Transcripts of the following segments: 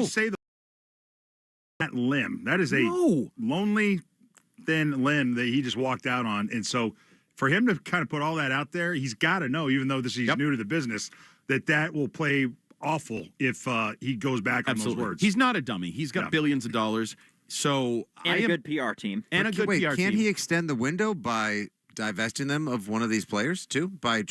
you say that limb? That is a lonely, thin limb that he just walked out on. And so for him to kind of put all that out there, he's got to know, even though he's new to the business, that will play awful if he goes back on those words. He's not a dummy. He's got billions of dollars. So a good PR team. And a good PR team. Can't he extend the window by divesting them of one of these players too? By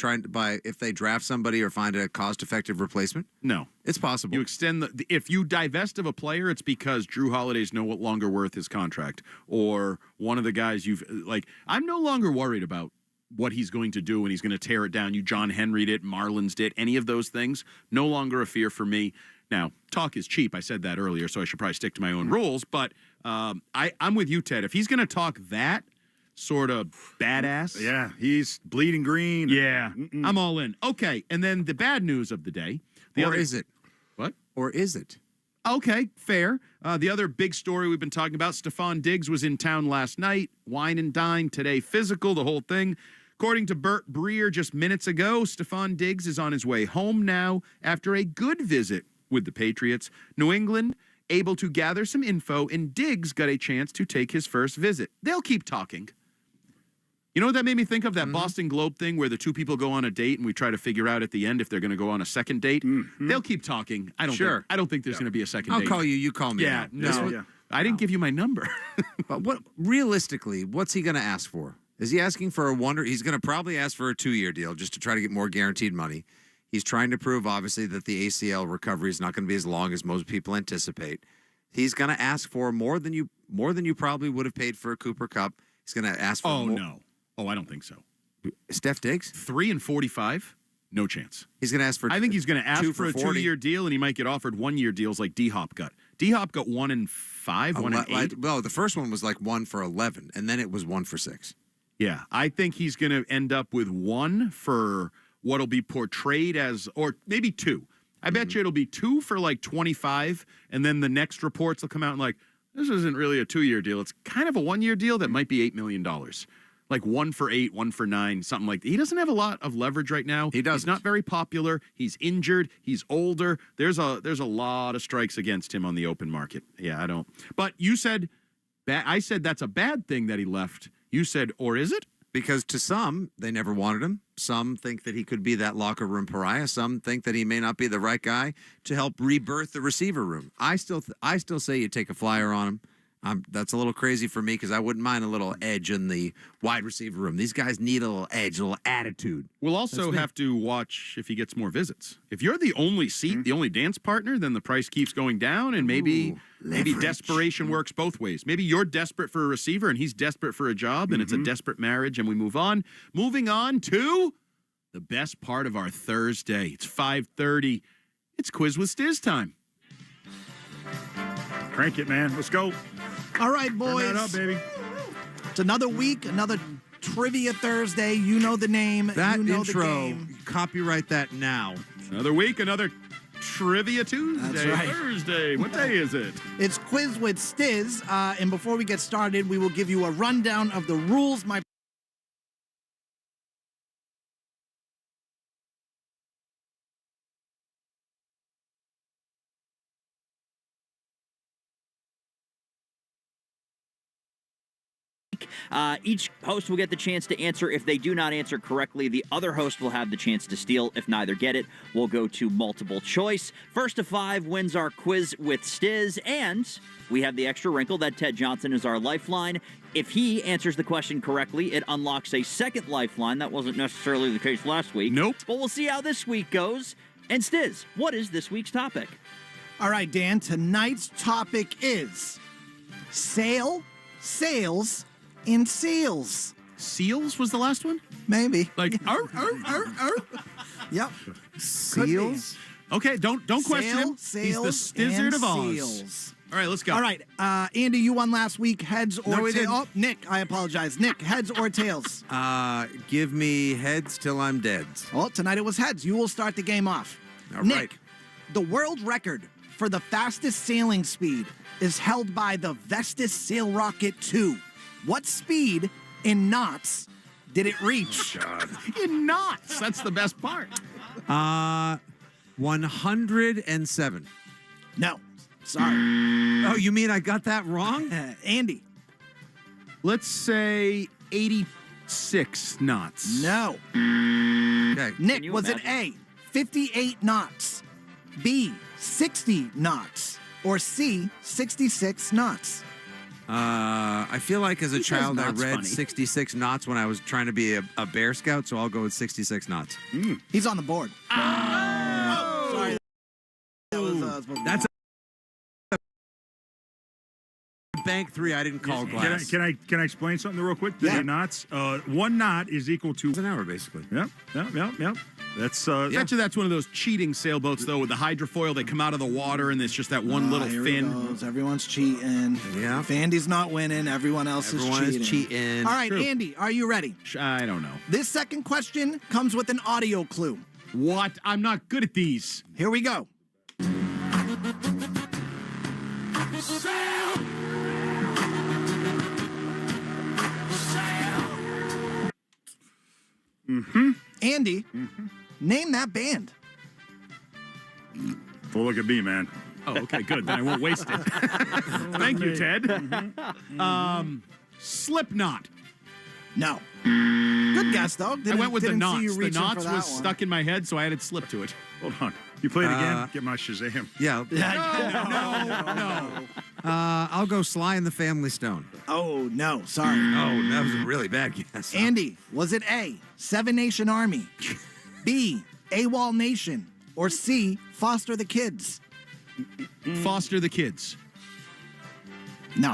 if they draft somebody or find a cost-effective replacement? No. It's possible. You extend if you divest of a player, it's because Drew Holiday's no longer worth his contract, or one of the guys I'm no longer worried about what he's going to do when he's going to tear it down. You John Henry'd it, Marlins did, any of those things, no longer a fear for me. Now, talk is cheap. I said that earlier, so I should probably stick to my own rules. But I'm with you, Ted. If he's going to talk that sort of badass. Yeah, he's bleeding green. Yeah, I'm all in. Okay, and then the bad news of the day. Is it? What? Or is it? Okay, fair. The other big story we've been talking about, Stephon Diggs was in town last night, wine and dine, today physical, the whole thing. According to Burt Breer just minutes ago, Stephon Diggs is on his way home now after a good visit with the Patriots. New England able to gather some info, and Diggs got a chance to take his first visit. They'll keep talking. You know what that made me think of? That Boston Globe thing where the two people go on a date and we try to figure out at the end if they're going to go on a second date. They'll keep talking. I don't think there's going to be a second date. I'll call you. You call me. Yeah, no. I didn't give you my number. But realistically, what's he going to ask for? Is he asking for a wonder? He's going to probably ask for a 2-year deal just to try to get more guaranteed money. He's trying to prove, obviously, that the ACL recovery is not going to be as long as most people anticipate. He's going to ask for more than you probably would have paid for a Cooper Kupp. He's going to ask for more. No. Oh, I don't think so. Steph Diggs? 3 and 45? No chance. He's going to ask for I think he's going to ask for a 40. 2-year deal, and he might get offered 1-year deals like D-Hop got. D-Hop got 1 and 5, 1 and 8. Well, the first one was like 1 for 11, and then it was 1 for 6. Yeah, I think he's going to end up with 1 for what'll be portrayed as, or maybe 2. I bet you it'll be 2 for like 25, and then the next reports will come out and like, this isn't really a 2-year deal. It's kind of a 1-year deal that might be $8 million. Like 1 for 8, 1 for 9, something like that. He doesn't have a lot of leverage right now. He doesn't. He's not very popular. He's injured. He's older. There's a lot of strikes against him on the open market. Yeah, I don't. But you said, I said that's a bad thing that he left. You said, or is it? Because to some, they never wanted him. Some think that he could be that locker room pariah. Some think that he may not be the right guy to help rebirth the receiver room. I still say you take a flyer on him. That's a little crazy for me because I wouldn't mind a little edge in the wide receiver room. These guys need a little edge, a little attitude. We'll also have to watch if he gets more visits. If you're the only seat, the only dance partner, then the price keeps going down, and maybe desperation works both ways. Maybe you're desperate for a receiver and he's desperate for a job, and it's a desperate marriage, and we move on. Moving on to the best part of our Thursday. It's 5:30. It's Quiz with Stiz time. Crank it, man. Let's go. All right, boys. Turn that up, baby. It's another week, another Trivia Thursday. You know the name. That you know intro, the game. copyright that now. Another week, another Trivia Tuesday. That's right. Thursday. What day is it? It's Quiz with Stiz. And before we get started, we will give you a rundown of the rules. Each host will get the chance to answer. If they do not answer correctly, the other host will have the chance to steal. If neither get it, we'll go to multiple choice. First to 5 wins our Quiz with Stiz, and we have the extra wrinkle that Ted Johnson is our lifeline. If he answers the question correctly, it unlocks a second lifeline. That wasn't necessarily the case last week. Nope. But we'll see how this week goes. And Stiz, what is this week's topic? All right, Dan, tonight's topic is sales, and seals. Seals was the last one? Maybe. Like, Yep. Seals? Okay, don't question him. Sales, He's the Stizzard and of Oz. seals. All right, let's go. All right, Andy, you won last week. Heads or No, we tails? didn't. Oh, Nick, I apologize. Nick, heads or tails? Give me heads till I'm dead. Well, tonight it was heads. You will start the game off. All Nick, right. the world record for the fastest sailing speed is held by the Vestas Sail Rocket 2. What speed in knots did it reach? In knots. That's the best part. 107. No. Sorry. Oh, you mean I got that wrong? Andy. Let's say 86 knots. No. Okay. Nick, you was it imagine? A, 58 knots, B, 60 knots, or C, 66 knots? I feel like as a He says child I knots read funny. 66 knots when I was trying to be a Bear Scout, so I'll go with 66 knots. He's on the board. Oh! Sorry. That was supposed to be- That's bank 3. I didn't call glass. Can I explain something real quick? The Yeah. knots. 1 knot is equal to. an hour, basically. Yep. That's Bet you that's one of those cheating sailboats, though, with the hydrofoil. They come out of the water, and it's just that one little here fin. It goes. Everyone's cheating. Yeah. If Andy's not winning, everyone else Everyone is is cheating. All right, True. Andy, are you ready? I don't know. This second question comes with an audio clue. What? I'm not good at these. Here we go. Andy, name that band. well, look at me, man. Oh, okay, good. Then I won't waste it. Thank you, Ted. Slipknot. No. Good guess, though. I went with the didn't see knots. you The reaching for knots that was one. stuck in my head, so I added slip to it. Hold on. You play it again. Get my Shazam. Yeah. No. I'll go Sly and the Family Stone. Oh, no. Sorry. Oh, that was a really bad guess. Andy, was it A, Seven Nation Army, B, AWOL Nation, or C, Foster the Kids? Foster the kids. No.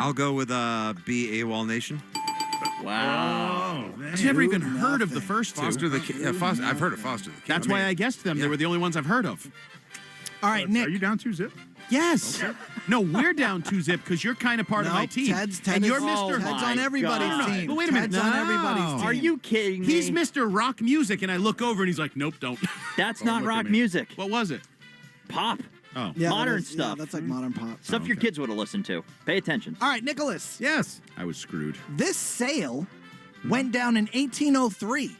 I'll go with B, AWOL Nation. Wow. Oh, man. I've never even Nothing. heard of the first two. Foster the Kid. Yeah, Foster. I've heard of Foster the Kid. That's why I guessed them. yeah. They were the only ones I've heard of. All right, Are Nick. you down 2-zip? Yes. No, we're down 2-zip because you're kind of part of my Nope, team. Ted and is- you're Oh, Mr. Ted's my on everybody's God. team. But wait a minute. Ted's on No. everybody's team. Are you kidding me? He's Mr. Rock Music, and I look over and he's like, nope, don't. That's Don't not look at rock me. music. What was it? Pop. Oh. Yeah, that Modern is- yeah, stuff. that's like modern pop. Stuff your kids would have listened to. Pay attention. All right, Nicholas. Yes. I was screwed. This sale went down in 1803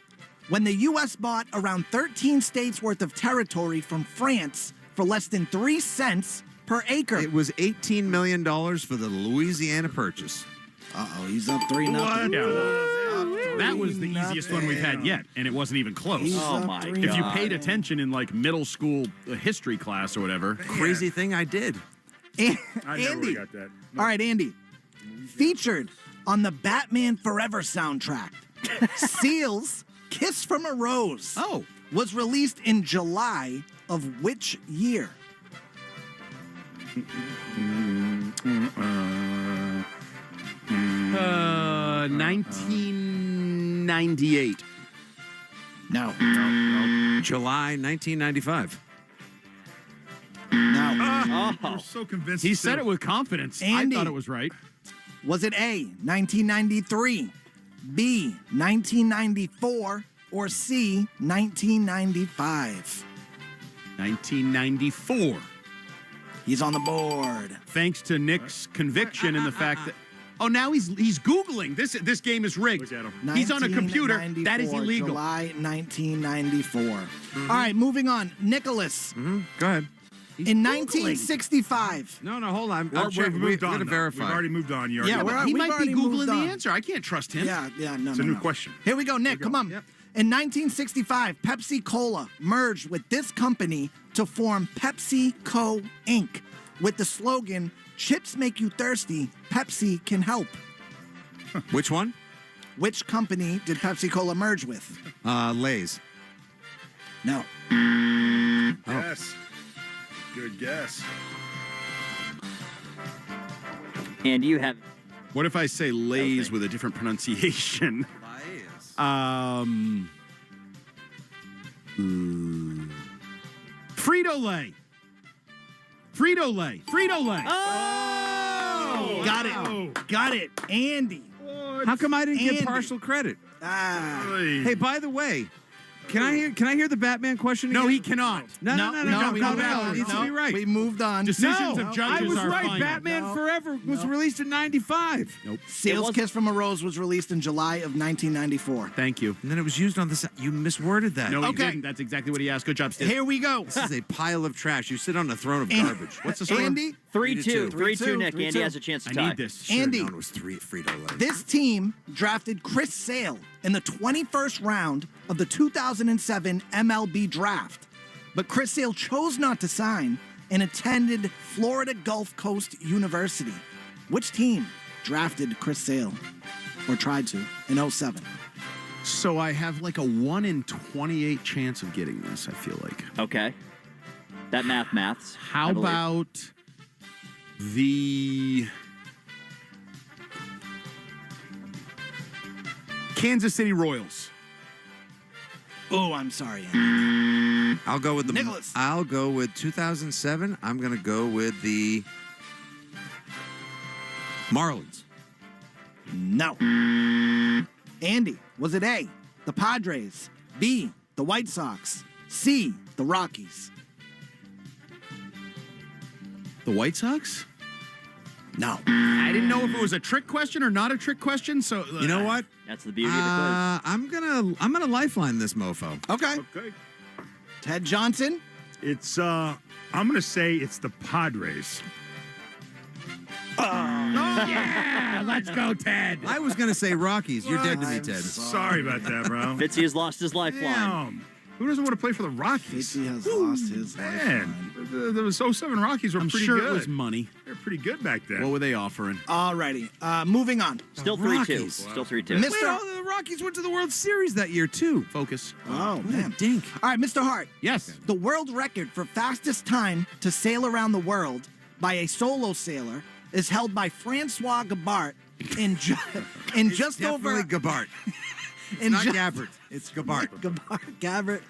when the U.S. bought around 13 states worth of territory from France for less than 3 cents per acre. It was $18 million for the Louisiana Purchase. Uh-oh, he's up 3-0. That was the easiest one we've had yet, and it wasn't even close. He's Oh up my 3-0. If you God. paid attention in like middle school history class or whatever. Crazy thing I did. An- I never Andy. would've got that. All right, Andy. Featured on the Batman Forever soundtrack, Seal's Kiss from a Rose Oh. was released in July of which year? 1998. No. July 1995. No. You're so convinced. He said it with confidence. Andy. I thought it was right. Was it A, 1993, B, 1994, or C, 1995? 1994. He's on the board. Thanks to Nick's conviction and the fact that. Oh, now he's Googling. This game is rigged. Look at him. He's on a computer. That is 1994, illegal. July 1994. All right, moving on. Nicholas, Go ahead. in 1965. No, hold on. We've moved on. We're going to though. verify. We've already moved on. You Yeah, already- He we've might be already Googling moved the on. answer. I can't trust him. Yeah, no, It's a no, new no. question. Here we go, Nick. Come on. Yep. In 1965, Pepsi Cola merged with this company to form PepsiCo Inc. with the slogan, "Chips make you thirsty, Pepsi can help." Which one? Which company did Pepsi Cola merge with? Lay's. No. Yes. Good guess. And you have What if I say Lay's with a different pronunciation? Frito-Lay. Frito-Lay. Frito-Lay. Oh! Got it. Got it. Andy. How come I didn't Andy. get partial credit? Ah. Hey. Hey, by the way, Can I hear the Batman question again? No, he cannot. No. we moved on. It needs to be right. We moved on. Decisions of I judges was are right. final. Batman Forever was released in '95. Nope. Seal's Kiss from a Rose was released in July of 1994. Thank you. And then it was used on the. You misworded that. No, he Okay. didn't. That's exactly what he asked. Good job, Steve. Here we go. This is a pile of trash. You sit on a throne of garbage. What's the score? Andy, 3-2. 3-2, 3-2, Nick. Andy 3-2. has a chance to I tie. need this. Should've Andy. known it was three Frito-Lay. this team drafted Chris Sale in the 21st round of the 2007 MLB draft. But Chris Sale chose not to sign and attended Florida Gulf Coast University. Which team drafted Chris Sale, or tried to, in 07? So I have like a 1 in 28 chance of getting this, I feel like. Okay. That maths. How I believe. about the Kansas City Royals? Oh, I'm sorry, Andy. I'll go with the. Nicholas. I'll go with 2007. I'm going to go with the Marlins. No. Andy, was it A, the Padres, B, the White Sox, C, the Rockies? The White Sox? No. I didn't know if it was a trick question or not a trick question, so You know what? That's the beauty of the I'm gonna lifeline this mofo. Okay. Okay. Ted Johnson? It's I'm gonna say it's the Padres. yeah, let's go, Ted. I was gonna say Rockies. You're dead to me, I'm Ted. Sorry about that, bro. quiz. Fitzy has lost his lifeline. Damn. Who doesn't want to play for the Rockies? Fitzy has lost his Man, lifeline. the 07 Rockies were I'm pretty sure good. it was money. They were pretty good back then. What were they offering? Alrighty. Moving on. Still 3-2. Rockies. Still 3-2. Miss- Wait, the Rockies went to the World Series that year too. Focus. Oh, What a man. dink. All right, Mr. Hart. Yes. The world record for fastest time to sail around the world by a solo sailor is held by Francois Gabart in just over Definitely Gabart. in Not just, Gabbert. It's Gabart. Gabbert.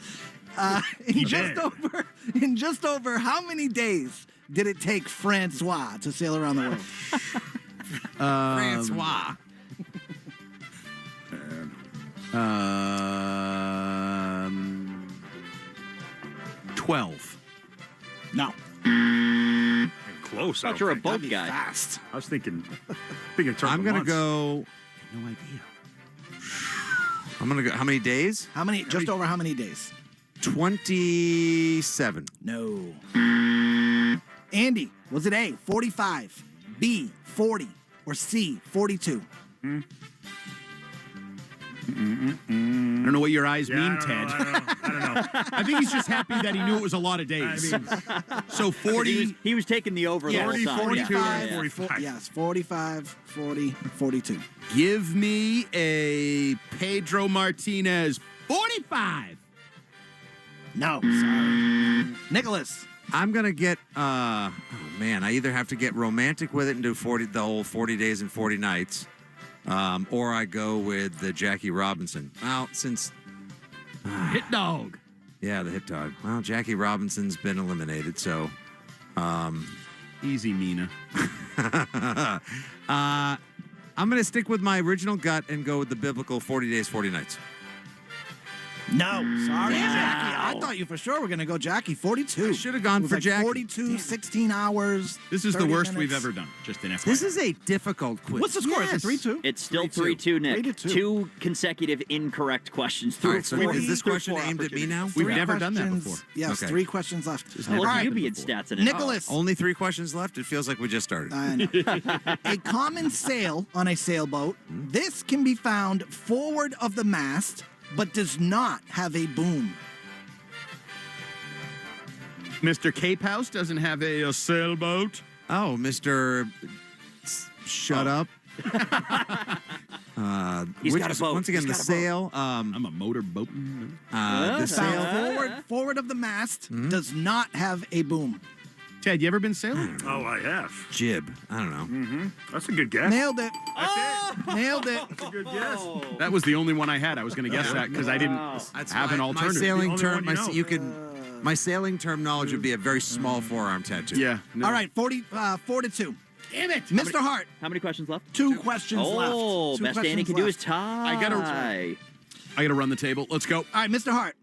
In just over how many days did it take Francois to sail around the world? Francois. 12. No. Close. I Thought you were a don't think. boat That'd be guy. fast. I was thinking in terms I'm of gonna months. go. No idea. I'm gonna go. How many days? How many? Just over how many days? 27. No. Andy, was it A, 45, B, 40, or C, 42? I don't know what your eyes Yeah, mean, I don't Ted. know, I don't know. I think he's just happy that he knew it was a lot of days. I mean, So 40. He was taking the over the whole 40, time. 42, Yeah. and 45. Yes, 45, 40, 42. Give me a Pedro Martinez 45. No, sorry. Nicholas, I'm gonna get. Oh man, I either have to get romantic with it and do the whole 40 days and 40 nights, or I go with the Jackie Robinson. Well, since Hit dog. the hit dog. Well, Jackie Robinson's been eliminated, so Easy, Mina. I'm gonna stick with my original gut and go with the biblical 40 days, 40 nights. no, sorry, Damn. Jackie. I thought you for sure were going to go Jackie, 42. I should have gone It was for like Jackie. 42, 16 hours. This is the 30 worst we've minutes. ever done. Just an FYI. This is a difficult quiz. What's the score? Yes. Is it 3-2? It's still 3-2. 3-2, Nick. 3-2. Two consecutive incorrect questions All through right, so four. is this through question four aimed at me now? We've Three never done that questions. before. Yes, Okay. 3 questions left. How never about happened you being before. stats in it? Nicholas. Only 3 questions left. It feels like we just started. I know. A common sail on a sailboat. This can be found forward of the mast, but does not have a boom. Mr. Cape House doesn't have a sailboat. Oh, Mr. Shut up. He's got a boat. Once again, He's the got a boat. sail. I'm a motorboat. The sail. Found forward of the mast, does not have a boom. Ted, you ever been sailing? Oh, I have. Jib. I don't know. That's a good guess. Nailed it. That's it. Nailed it. That's a good guess. That was the only one I had. I was going to guess that because I didn't have an alternative. My sailing only term. one you know. My sailing term knowledge would be a very small forearm tattoo. Yeah. No. All right, 4 to 2. Damn it. Mr. Hart, How many questions left? 2 questions left. Oh, 2 best questions Danny can do is left. tie. I got to run the table. Let's go. All right, Mr. Hart.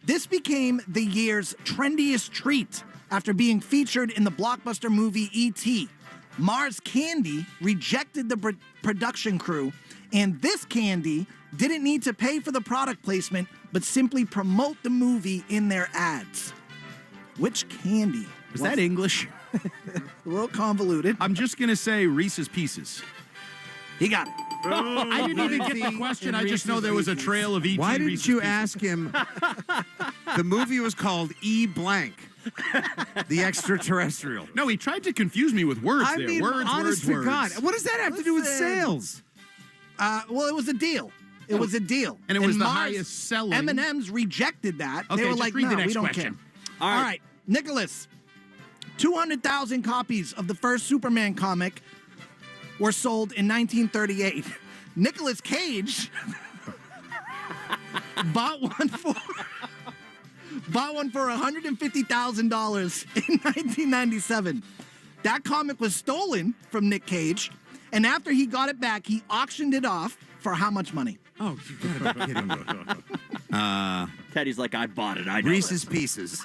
This became the year's trendiest treat after being featured in the blockbuster movie E.T. Mars Candy rejected the production crew, and this candy didn't need to pay for the product placement, but simply promote the movie in their ads. Which candy? Was that English? A little convoluted. I'm just going to say Reese's Pieces. He got it. I didn't even get the question. I just know there was a trail of E.T. Why didn't Reese's you Pieces. ask him? The movie was called E Blank, the extraterrestrial. No, he tried to confuse me with words I there. mean, Words, honest words, to words. God, what does that have to do with Listen. sales? Well, it was a deal. It was a deal. And it was the Mars, highest selling. M&M's rejected that. Okay, they were just like, read the no, next we don't question. care. All right, Nicholas. 200,000 copies of the first Superman comic were sold in 1938. Nicolas Cage bought one for $150,000 in 1997. That comic was stolen from Nick Cage, and after he got it back, he auctioned it off for how much money? Oh, you gotta be kidding me. Teddy's like, I bought it. I know Reese's Pieces.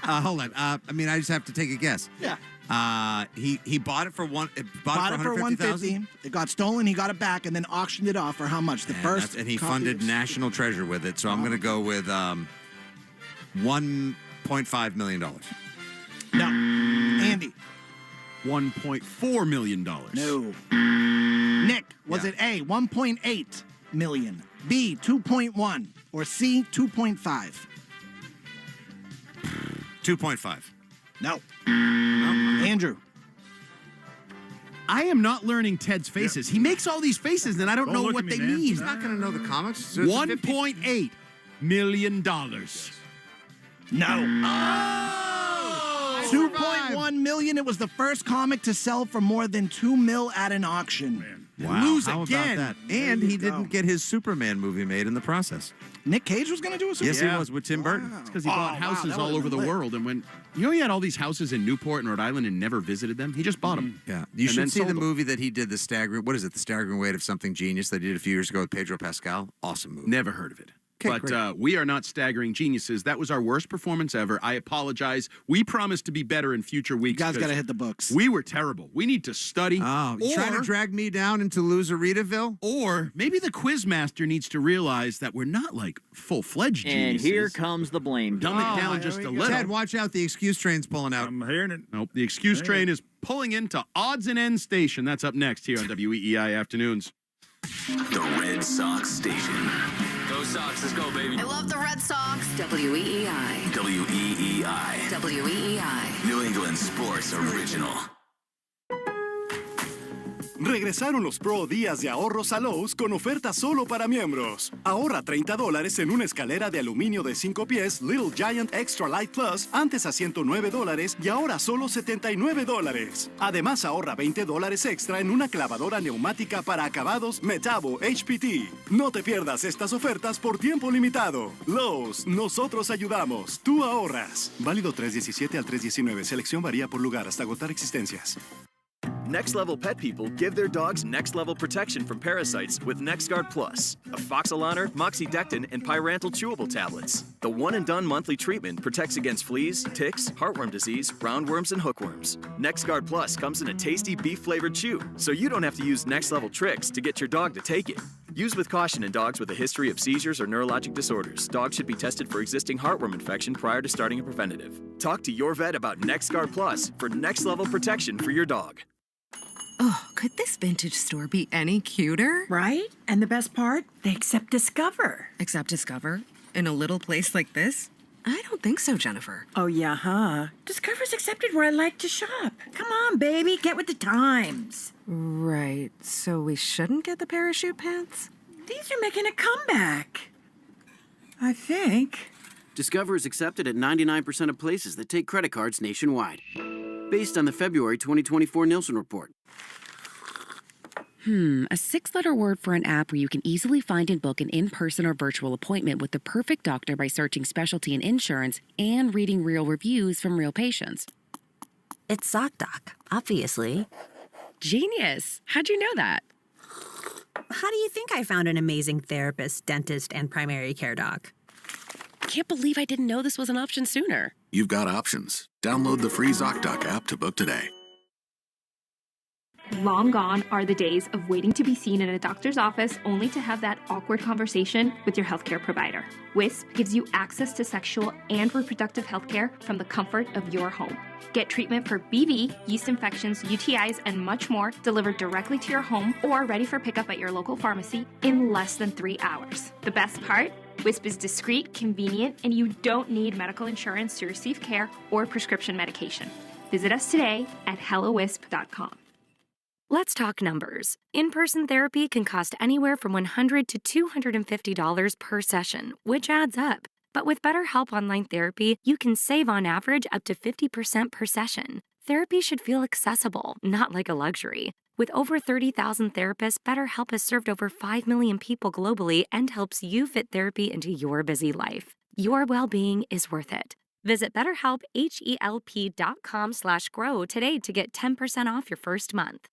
Hold on. I mean, I just have to take a guess. Yeah. He bought it for Bought it for $150,000. It got stolen. He got it back, and then auctioned it off for how much? The first, and he copy funded was- National Treasure with it. So I'm going to go with $1.5 million. No, Andy. $1.4 million. No. Nick, was it A, 1.8 million, B, 2.1, or C, 2.5? 2.5. No. Andrew. I am not learning Ted's faces. He makes all these faces, and I don't Don't know look what at me, they man. mean. He's not going to know the comics. So it's a 50 $1.8 million. No. Oh! 2.1 million. It was the first comic to sell for more than 2 mil at an auction. Wow, Lose how again. about that? And you he go. didn't get his Superman movie made in the process. Nick Cage was going to do a Superman? Yes, he was with Tim Burton. Because he bought houses that all would've over the been lit. world, and when he had all these houses in Newport and Rhode Island and never visited them, he just bought them. Yeah, you And then should see sold the them. movie that he did. The staggering. What is it? The Staggering Weight of Something Genius that he did a few years ago with Pedro Pascal. Awesome movie. Never heard of it. Okay, But we are not staggering geniuses. That was our worst performance ever. I apologize. We promise to be better in future You weeks. guys got to 'cause hit the books. We were terrible. We need to study. Oh, you trying to drag me down into Loseritaville? Or maybe the quiz master needs to realize that we're not like full-fledged And geniuses. here comes the blame. Dumb it down here just we a go. little. Ted, watch out! The excuse train's pulling out. I'm hearing it. Nope. The excuse train is pulling into Odds and Ends Station. That's up next here on WEEI Afternoons. The Red Sox Station. Go Sox, let's go, baby. I love the Red Sox. WEEI. WEEI. WEEI. New England Sports Original. Regresaron los Pro Días de Ahorros a Lowe's con ofertas solo para miembros. Ahorra $30 en una escalera de aluminio de 5 pies Little Giant Extra Light Plus, antes a $109 y ahora solo $79. Además, ahorra $20 extra en una clavadora neumática para acabados Metabo HPT. No te pierdas estas ofertas por tiempo limitado. Lowe's, nosotros ayudamos, tú ahorras. Válido 3/17 al 3/19. Selección varía por lugar hasta agotar existencias. Next level pet people give their dogs next level protection from parasites with NexGard Plus, Afoxolaner, Moxidectin, and Pyrantel chewable tablets. The one and done monthly treatment protects against fleas, ticks, heartworm disease, roundworms, and hookworms. NexGard Plus comes in a tasty beef flavored chew, so you don't have to use next level tricks to get your dog to take it. Use with caution in dogs with a history of seizures or neurologic disorders. Dogs should be tested for existing heartworm infection prior to starting a preventative. Talk to your vet about NexGard Plus for next level protection for your dog. Oh, could this vintage store be any cuter? Right? And the best part? They accept Discover. Except Discover? In a little place like this? I don't think so, Jennifer. Oh, yeah, huh? Discover's accepted where I like to shop. Come on, baby, get with the times. Right, so we shouldn't get the parachute pants? These are making a comeback. I think. Discover is accepted at 99% of places that take credit cards nationwide. Based on the February 2024 Nielsen report. A 6-letter word for an app where you can easily find and book an in-person or virtual appointment with the perfect doctor by searching specialty and insurance and reading real reviews from real patients. It's ZocDoc, obviously. Genius! How'd you know that? How do you think I found an amazing therapist, dentist, and primary care doc? can't believe I didn't know this was an option sooner. You've got options. Download the free ZocDoc app to book today. Long gone are the days of waiting to be seen in a doctor's office only to have that awkward conversation with your healthcare provider. Wisp gives you access to sexual and reproductive healthcare from the comfort of your home. Get treatment for BV, yeast infections, UTIs, and much more delivered directly to your home or ready for pickup at your local pharmacy in less than 3 hours. The best part? Wisp is discreet, convenient, and you don't need medical insurance to receive care or prescription medication. Visit us today at hellowisp.com. Let's talk numbers. In-person therapy can cost anywhere from $100 to $250 per session, which adds up. But with BetterHelp Online Therapy, you can save on average up to 50% per session. Therapy should feel accessible, not like a luxury. With over 30,000 therapists, BetterHelp has served over 5 million people globally and helps you fit therapy into your busy life. Your well-being is worth it. Visit BetterHelp.com/grow today to get 10% off your first month.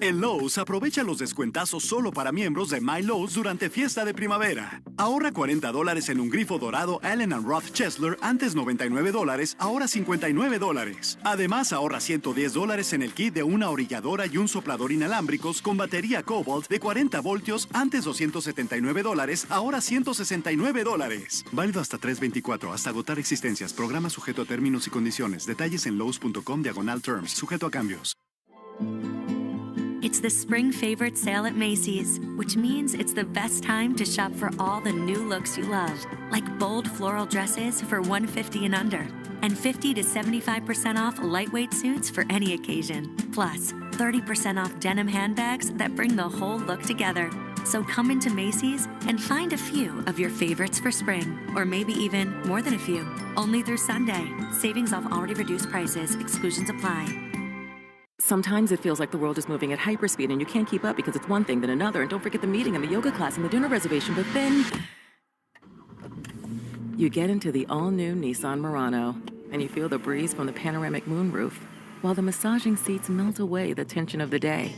En Lowe's, aprovecha los descuentazos solo para miembros de My Lowe's durante fiesta de primavera. Ahorra $40 en un grifo dorado Allen & Roth Chesler, antes $99, ahora $59. Además, ahorra $110 en el kit de una orilladora y un soplador inalámbricos con batería Cobalt de 40 voltios, antes $279, ahora $169. Válido hasta 3/24, hasta agotar existencias. Programa sujeto a términos y condiciones. Detalles en lowes.com/terms, sujeto a cambios. It's the spring favorite sale at Macy's, which means it's the best time to shop for all the new looks you love, like bold floral dresses for $150 and under, and 50 to 75% off lightweight suits for any occasion. Plus, 30% off denim handbags that bring the whole look together. So come into Macy's and find a few of your favorites for spring, or maybe even more than a few. Only through Sunday. Savings off already reduced prices. Exclusions apply. Sometimes it feels like the world is moving at hyperspeed and you can't keep up because it's one thing then another. And don't forget the meeting and the yoga class and the dinner reservation. But then you get into the all-new Nissan Murano and you feel the breeze from the panoramic moonroof while the massaging seats melt away the tension of the day.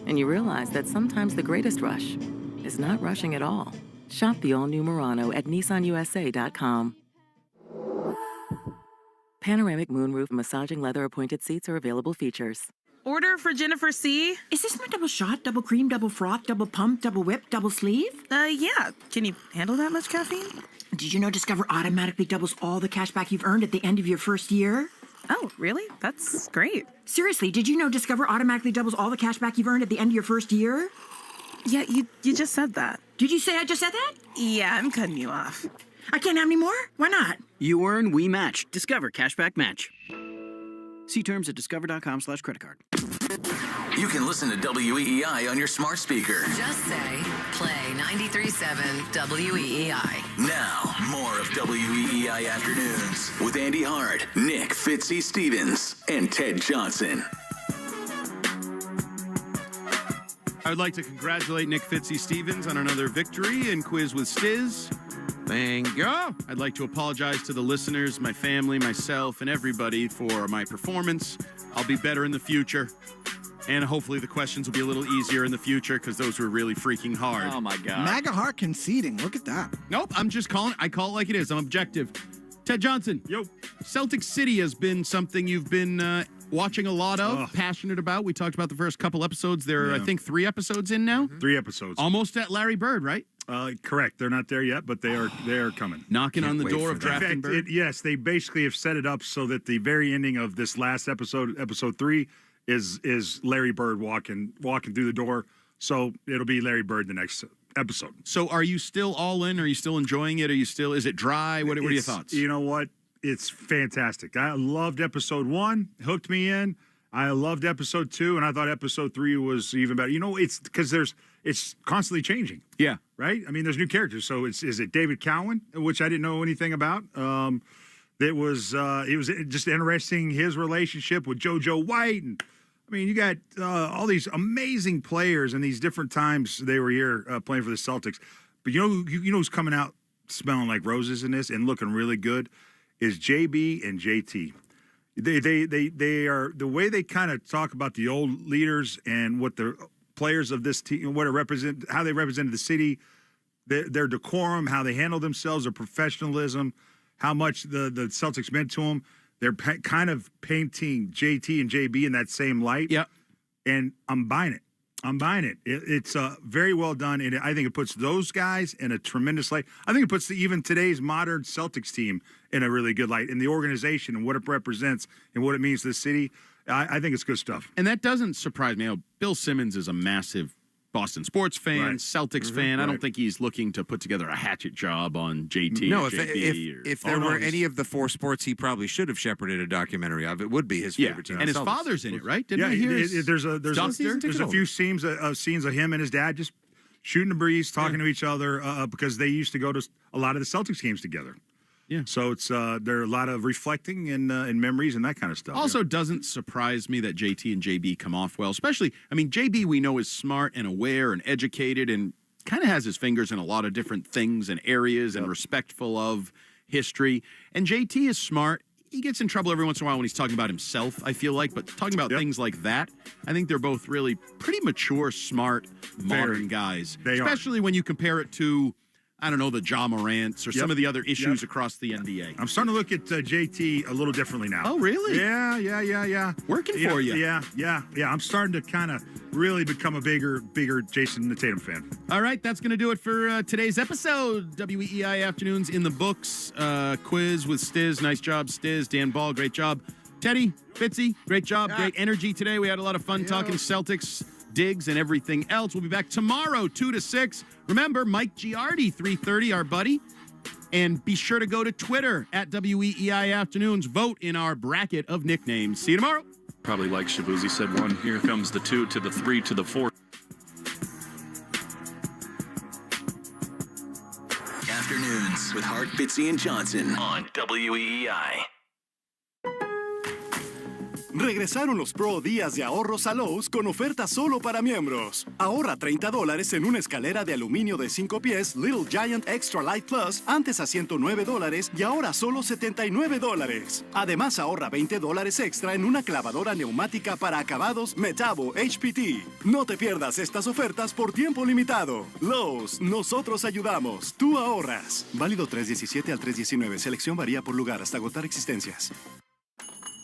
And you realize that sometimes the greatest rush is not rushing at all. Shop the all-new Murano at nissanusa.com. Panoramic moonroof massaging leather appointed seats are available features. Order for Jennifer C. Is this my double shot, double cream, double froth, double pump, double whip, double sleeve? Yeah. Can you handle that much caffeine? Did you know Discover automatically doubles all the cash back you've earned at the end of your first year? Oh, really? That's great. Seriously, did you know Discover automatically doubles all the cash back you've earned at the end of your first year? Yeah, you just said that. Did you say I just said that? Yeah, I'm cutting you off. I can't have any more? Why not? You earn, we match. Discover Cashback Match. See terms at discover.com/creditcard. You can listen to WEEI on your smart speaker. Just say, play 93.7 WEEI. Now, more of WEEI Afternoons with Andy Hart, Nick Fitzy Stevens, and Ted Johnson. I would like to congratulate Nick Fitzy Stevens on another victory in Quiz with Stiz. Thank you. I'd like to apologize to the listeners, my family, myself, and everybody for my performance. I'll be better in the future. And hopefully the questions will be a little easier in the future because those were really freaking hard. Oh, my God. MAGA Hart conceding. Look at that. Nope, I'm just calling. I call it like it is. I'm objective. Ted Johnson. Yo. Celtic City has been something you've been watching a lot of, passionate about. We talked about the first couple episodes. There are, I think, 3 episodes in now. 3 episodes. Almost at Larry Bird, right? Correct. They're not there yet, but they are coming. Knocking on the door of drafting In fact, Bird. yes, they basically have set it up so that the very ending of this last episode, episode 3, is Larry Bird walking through the door. So it'll be Larry Bird the next episode. So are you still all in? Are you still enjoying it? Is it dry? What are your thoughts? You know what? It's fantastic. I loved episode 1, hooked me in. I loved episode 2, and I thought episode 3 was even better. You know, it's because it's constantly changing. Yeah. Right? I mean, there's new characters. So is it David Cowan, which I didn't know anything about? It was just interesting, his relationship with JoJo White. And I mean, you got all these amazing players in these different times they were here playing for the Celtics. But you know who's coming out smelling like roses in this and looking really good is JB and JT. They are, the way they kind of talk about the old leaders and what the players of this team, how they represented the city. their decorum, how they handle themselves, their professionalism, how much the Celtics meant to them. They're kind of painting JT and JB in that same light. Yeah. And I'm buying it. It's very well done, and I think it puts those guys in a tremendous light. I think it puts even today's modern Celtics team in a really good light, and the organization and what it represents and what it means to the city. I think it's good stuff. And that doesn't surprise me. Bill Simmons is a massive Boston sports fan, Right. Celtics fan. I Right. don't think he's looking to put together a hatchet job on JT No, or if JB. if there were any of the four sports he probably should have shepherded a documentary of, it would be his favorite team. and his Celtics. father's in it, right? Didn't Yeah, I hear? there's a few scenes of him and his dad just shooting the breeze, talking to each other because they used to go to a lot of the Celtics games together. Yeah. So it's there are a lot of reflecting and memories and that kind of stuff. Also, doesn't surprise me that JT and JB come off well. Especially, I mean, JB we know is smart and aware and educated and kind of has his fingers in a lot of different things and areas and respectful of history. And JT is smart. He gets in trouble every once in a while when he's talking about himself, I feel like. But talking about things like that, I think they're both really pretty mature, smart, modern guys. They are. Especially when you compare it to, I don't know, the Ja Morants or some of the other issues Yep. across the NBA. I'm starting to look at JT a little differently now. Oh, really? Yeah. Working for you. Yeah. I'm starting to kind of really become a bigger Jason Tatum fan. All right, that's going to do it for today's episode. WEEI Afternoons in the books. Quiz with Stiz. Nice job, Stiz. Dan Ball, great job. Teddy, Fitzy, great job. Great energy today. We had a lot of fun talking Celtics, Diggs, and everything else. We'll be back tomorrow, 2 to 6. Remember, Mike Giardi, 3:30, our buddy. And be sure to go to Twitter at WEEI Afternoons. Vote in our bracket of nicknames. See you tomorrow. Probably like Shabuzi said, 1. Here comes the 2 to the 3 to the 4. Afternoons with Hart, Fitzy, and Johnson on WEEI. Regresaron los Pro Días de Ahorros a Lowe's con ofertas solo para miembros. Ahorra $30 en una escalera de aluminio de 5 pies Little Giant Extra Light Plus, antes a $109 y ahora solo $79. Además, ahorra $20 extra en una clavadora neumática para acabados Metabo HPT. No te pierdas estas ofertas por tiempo limitado. Lowe's, nosotros ayudamos, tú ahorras. Válido 3/17 al 3/19. Selección varía por lugar hasta agotar existencias.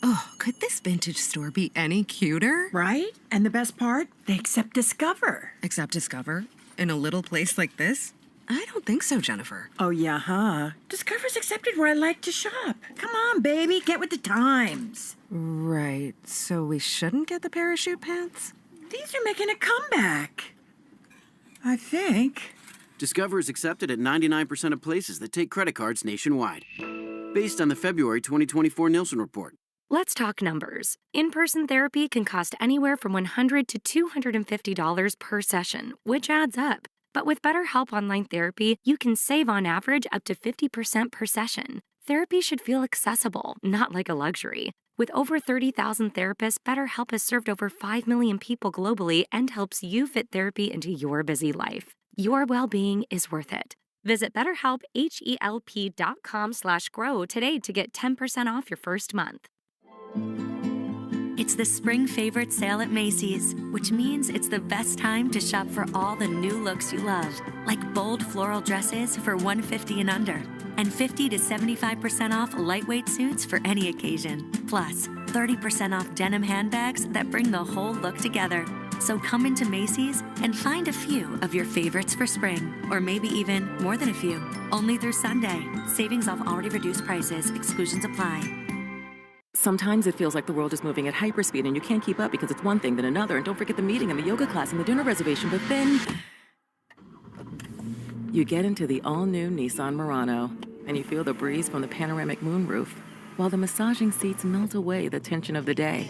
Oh, could this vintage store be any cuter? Right? And the best part? They accept Discover. Accept Discover? In a little place like this? I don't think so, Jennifer. Oh, yeah, huh? Discover's accepted where I like to shop. Come on, baby, get with the times. Right, so we shouldn't get the parachute pants? These are making a comeback. I think. Discover is accepted at 99% of places that take credit cards nationwide. Based on the February 2024 Nielsen report. Let's talk numbers. In-person therapy can cost anywhere from $100 to $250 per session, which adds up. But with BetterHelp Online Therapy, you can save on average up to 50% per session. Therapy should feel accessible, not like a luxury. With over 30,000 therapists, BetterHelp has served over 5 million people globally and helps you fit therapy into your busy life. Your well-being is worth it. Visit BetterHelp.com/grow today to get 10% off your first month. It's the spring favorite sale at Macy's, which means it's the best time to shop for all the new looks you love, like bold floral dresses for $150 and under, and 50 to 75% off lightweight suits for any occasion. Plus, 30% off denim handbags that bring the whole look together. So come into Macy's and find a few of your favorites for spring, or maybe even more than a few. Only through Sunday. Savings off already reduced prices. Exclusions apply. Sometimes it feels like the world is moving at hyperspeed and you can't keep up because it's one thing then another. And don't forget the meeting and the yoga class and the dinner reservation. But then you get into the all-new Nissan Murano and you feel the breeze from the panoramic moonroof while the massaging seats melt away the tension of the day.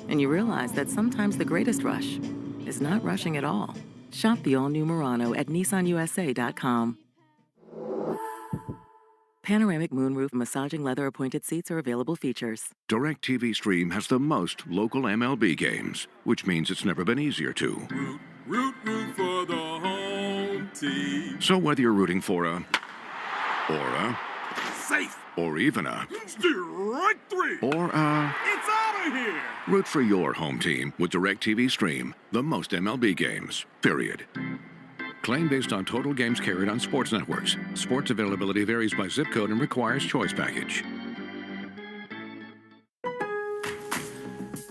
And you realize that sometimes the greatest rush is not rushing at all. Shop the all-new Murano at nissanusa.com. Panoramic moonroof massaging leather appointed seats are available features. DirecTV Stream has the most local MLB games, which means it's never been easier to. Root for the home team. So whether you're rooting for a, Safe. or even a, Strike 3. or a, It's out of here. root for your home team with DirecTV Stream, the most MLB games, period. Claim based on total games carried on sports networks. Sports availability varies by zip code and requires choice package.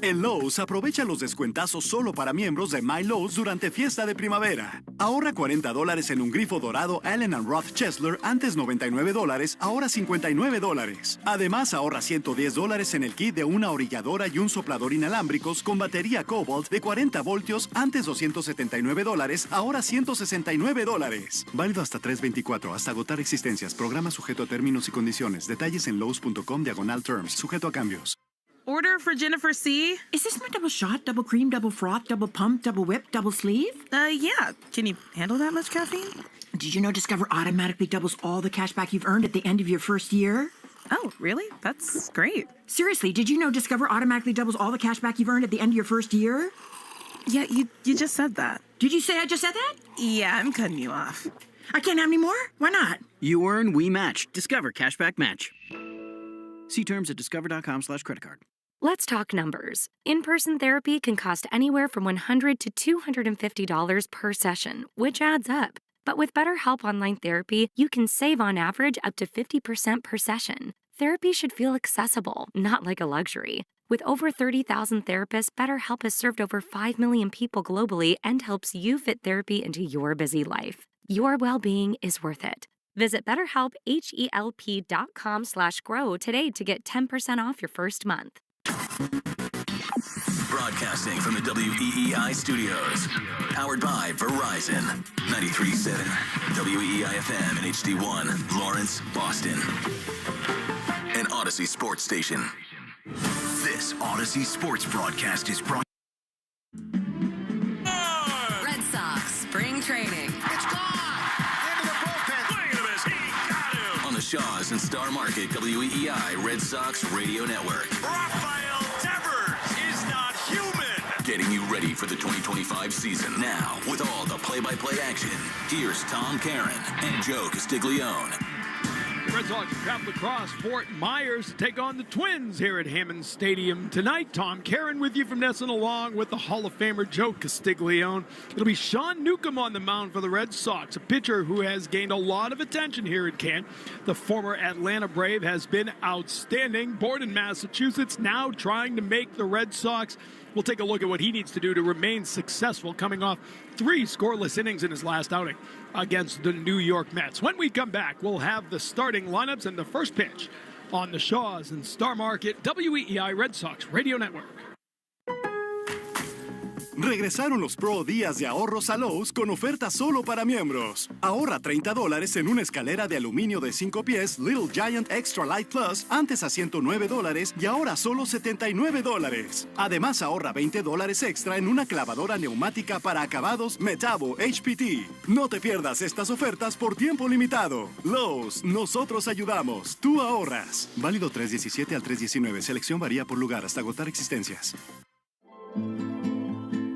En Lowe's, aprovecha los descuentazos solo para miembros de My Lowe's durante fiesta de primavera. Ahorra $40 en un grifo dorado Allen & Roth Chesler, antes $99, ahora $59. Además, ahorra $110 en el kit de una orilladora y un soplador inalámbricos con batería Cobalt de 40 voltios, antes $279, ahora $169. Válido hasta 3/24, hasta agotar existencias. Programa sujeto a términos y condiciones. Detalles en lowes.com/terms. Sujeto a cambios. Order for Jennifer C. Is this my double shot, double cream, double froth, double pump, double whip, double sleeve? Yeah. Can you handle that much caffeine? Did you know Discover automatically doubles all the cash back you've earned at the end of your first year? Oh, really? That's great. Seriously, did you know Discover automatically doubles all the cash back you've earned at the end of your first year? Yeah, you just said that. Did you say I just said that? Yeah, I'm cutting you off. I can't have any more? Why not? You earn, we match. Discover Cashback Match. See terms at discover.com/creditcard. Let's talk numbers. In-person therapy can cost anywhere from $100 to $250 per session, which adds up. But with BetterHelp Online Therapy, you can save on average up to 50% per session. Therapy should feel accessible, not like a luxury. With over 30,000 therapists, BetterHelp has served over 5 million people globally and helps you fit therapy into your busy life. Your well-being is worth it. Visit BetterHelp.com/grow today to get 10% off your first month. Broadcasting from the WEEI studios. Powered by Verizon. 93.7 WEEI FM and HD1, Lawrence, Boston. An Odyssey Sports Station. This Odyssey Sports broadcast is brought. Red Sox spring training. It's gone! Into the bullpen. Look at this. He got him. On the Shaw's and Star Market WEEI Red Sox Radio Network. Rafael Devers is not human. Getting you ready for the 2025 season. Now, with all the play-by-play action, here's Tom Caron and Joe Castiglione. The Red Sox travel across Fort Myers to take on the Twins here at Hammond Stadium tonight. Tom Caron with you from Nesson, along with the Hall of Famer Joe Castiglione. It'll be Sean Newcomb on the mound for the Red Sox, a pitcher who has gained a lot of attention here at Kent. The former Atlanta Brave has been outstanding. Born in Massachusetts, now trying to make the Red Sox. We'll take a look at what he needs to do to remain successful, coming off 3 scoreless innings in his last outing against the New York Mets. When we come back, we'll have the starting lineups and the first pitch on the Shaw's and Star Market WEEI Red Sox Radio Network. Regresaron los Pro Días de Ahorros a Lowe's con ofertas solo para miembros. Ahorra $30 en una escalera de aluminio de 5 pies Little Giant Extra Light Plus, antes a $109 y ahora solo $79. Además, ahorra $20 extra en una clavadora neumática para acabados Metabo HPT. No te pierdas estas ofertas por tiempo limitado. Lowe's, nosotros ayudamos, tú ahorras. Válido 3/17 al 3/19. Selección varía por lugar hasta agotar existencias.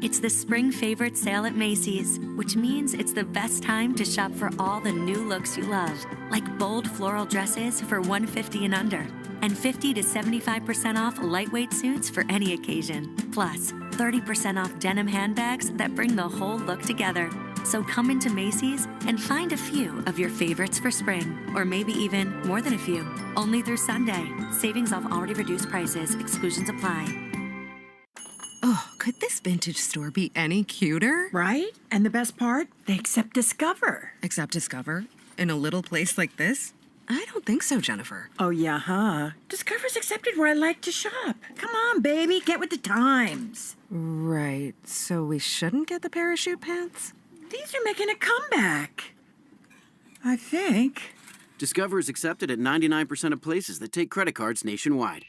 It's the spring favorite sale at Macy's, which means it's the best time to shop for all the new looks you love, like bold floral dresses for $150 and under, and 50 to 75% off lightweight suits for any occasion. Plus, 30% off denim handbags that bring the whole look together. So come into Macy's and find a few of your favorites for spring, or maybe even more than a few. Only through Sunday. Savings off already reduced prices. Exclusions apply. Oh, could this vintage store be any cuter? Right? And the best part? They accept Discover. Accept Discover? In a little place like this? I don't think so, Jennifer. Oh, yeah, huh? Discover's accepted where I like to shop. Come on, baby, get with the times. Right. So we shouldn't get the parachute pants? These are making a comeback. I think. Discover is accepted at 99% of places that take credit cards nationwide.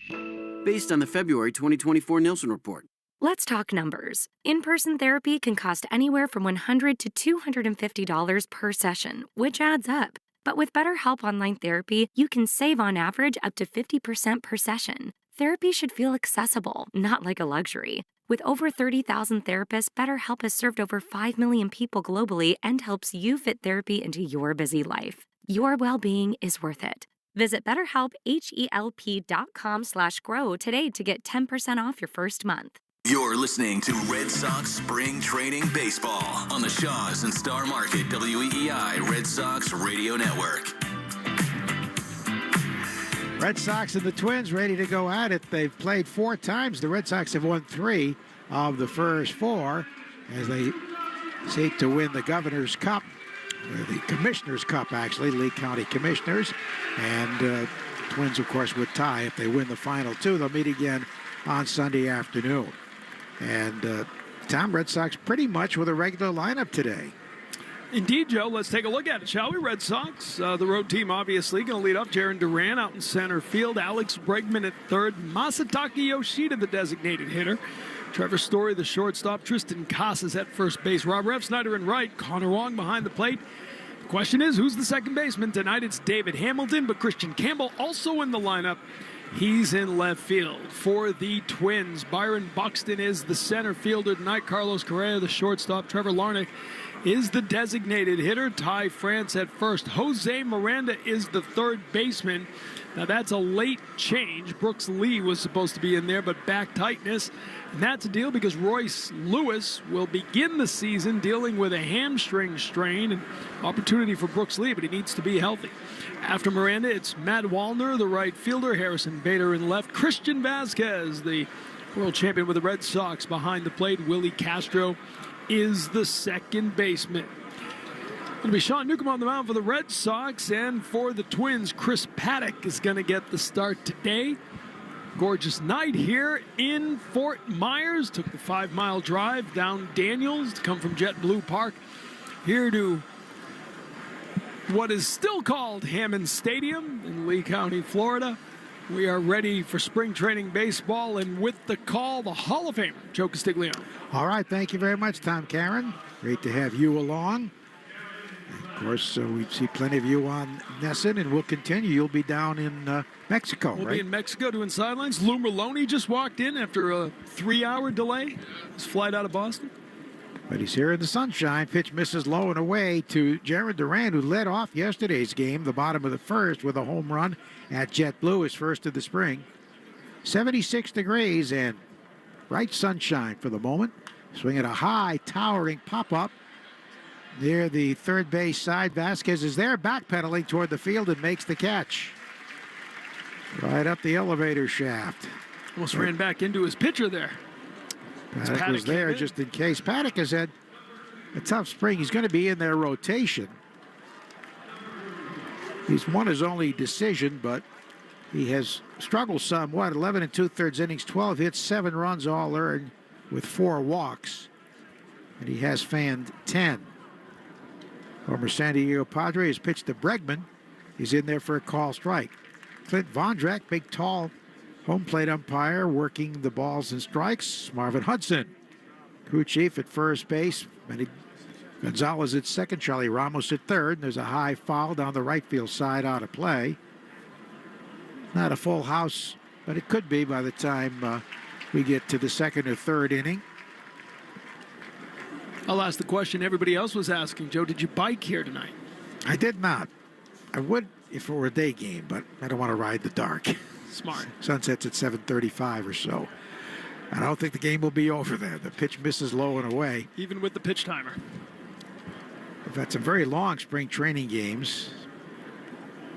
Based on the February 2024 Nielsen report. Let's talk numbers. In-person therapy can cost anywhere from $100 to $250 per session, which adds up. But with BetterHelp Online Therapy, you can save on average up to 50% per session. Therapy should feel accessible, not like a luxury. With over 30,000 therapists, BetterHelp has served over 5 million people globally and helps you fit therapy into your busy life. Your well-being is worth it. Visit BetterHelp.com/grow today to get 10% off your first month. You're listening to Red Sox Spring Training Baseball on the Shaws and Star Market WEEI Red Sox Radio Network. Red Sox and the Twins ready to go at it. They've played 4 times. The Red Sox have won 3 of the first 4 as they seek to win the Governor's Cup, the Commissioner's Cup, actually, Lee County Commissioners. And Twins, of course, would tie if they win the final 2. They'll meet again on Sunday afternoon. And Tom, Red Sox pretty much with a regular lineup today. Indeed, Joe. Let's take a look at it, shall we? Red Sox, the road team, obviously, going to lead off. Jaron Duran out in center field. Alex Bregman at third. Masataka Yoshida, the designated hitter. Trevor Story, the shortstop. Tristan Casas at first base. Rob Refsnyder in right. Connor Wong behind the plate. The question is, who's the second baseman? Tonight it's David Hamilton, but Christian Campbell also in the lineup. He's in left field. For the Twins, Byron Buxton is the center fielder tonight. Carlos Correa, the shortstop. Trevor Larnach is the designated hitter. Ty France at first. Jose Miranda is the third baseman. Now that's a late change. Brooks Lee was supposed to be in there, but back tightness. And that's a deal because Royce Lewis will begin the season dealing with a hamstring strain. And opportunity for Brooks Lee, but he needs to be healthy. After Miranda, it's Matt Wallner, the right fielder. Harrison Bader in left. Christian Vasquez, the world champion with the Red Sox, behind the plate. Willie Castro is the second baseman. It'll be Sean Newcomb on the mound for the Red Sox, and for the Twins, Chris Paddock is going to get the start today. Gorgeous night here in Fort Myers. Took the 5-mile drive down Daniels to come from JetBlue Park here to what is still called Hammond Stadium in Lee County, Florida. We are ready for spring training baseball, and with the call, the Hall of Famer, Joe Castiglione. All right, thank you very much, Tom Karen. Great to have you along. And of course, we see plenty of you on Nesson, and we'll continue. You'll be down in Mexico, We'll right? be in Mexico doing sidelines. Lou Merlone just walked in after a 3-hour delay. His flight out of Boston. But he's here in the sunshine. Pitch misses low and away to Jaron Duran, who led off yesterday's game, the bottom of the first, with a home run at JetBlue, his first of the spring. 76 degrees and bright sunshine for the moment. Swinging a high, towering pop-up near the third base side. Vasquez is there, backpedaling toward the field and makes the catch. Right up the elevator shaft. Almost ran back into his pitcher there. Paddock was there just in case. Paddock has had a tough spring. He's going to be in their rotation. He's won his only decision, but he has struggled somewhat. 11 2/3 innings, 12 hits, 7 runs all earned with 4 walks. And he has fanned 10. Former San Diego Padre has pitched to Bregman. He's in there for a call strike. Clint Vondrak, big, tall home plate umpire, working the balls and strikes. Marvin Hudson, crew chief at first base. Manny Gonzalez at second. Charlie Ramos at third. And there's a high foul down the right field side out of play. Not a full house, but it could be by the time we get to the second or third inning. I'll ask the question everybody else was asking. Joe, did you bike here tonight? I did not. I would if it were a day game, but I don't want to ride the dark. Smart. Sunset's at 7:35 or so. I don't think the game will be over there. The pitch misses low and away. Even with the pitch timer. We've had some very long spring training games,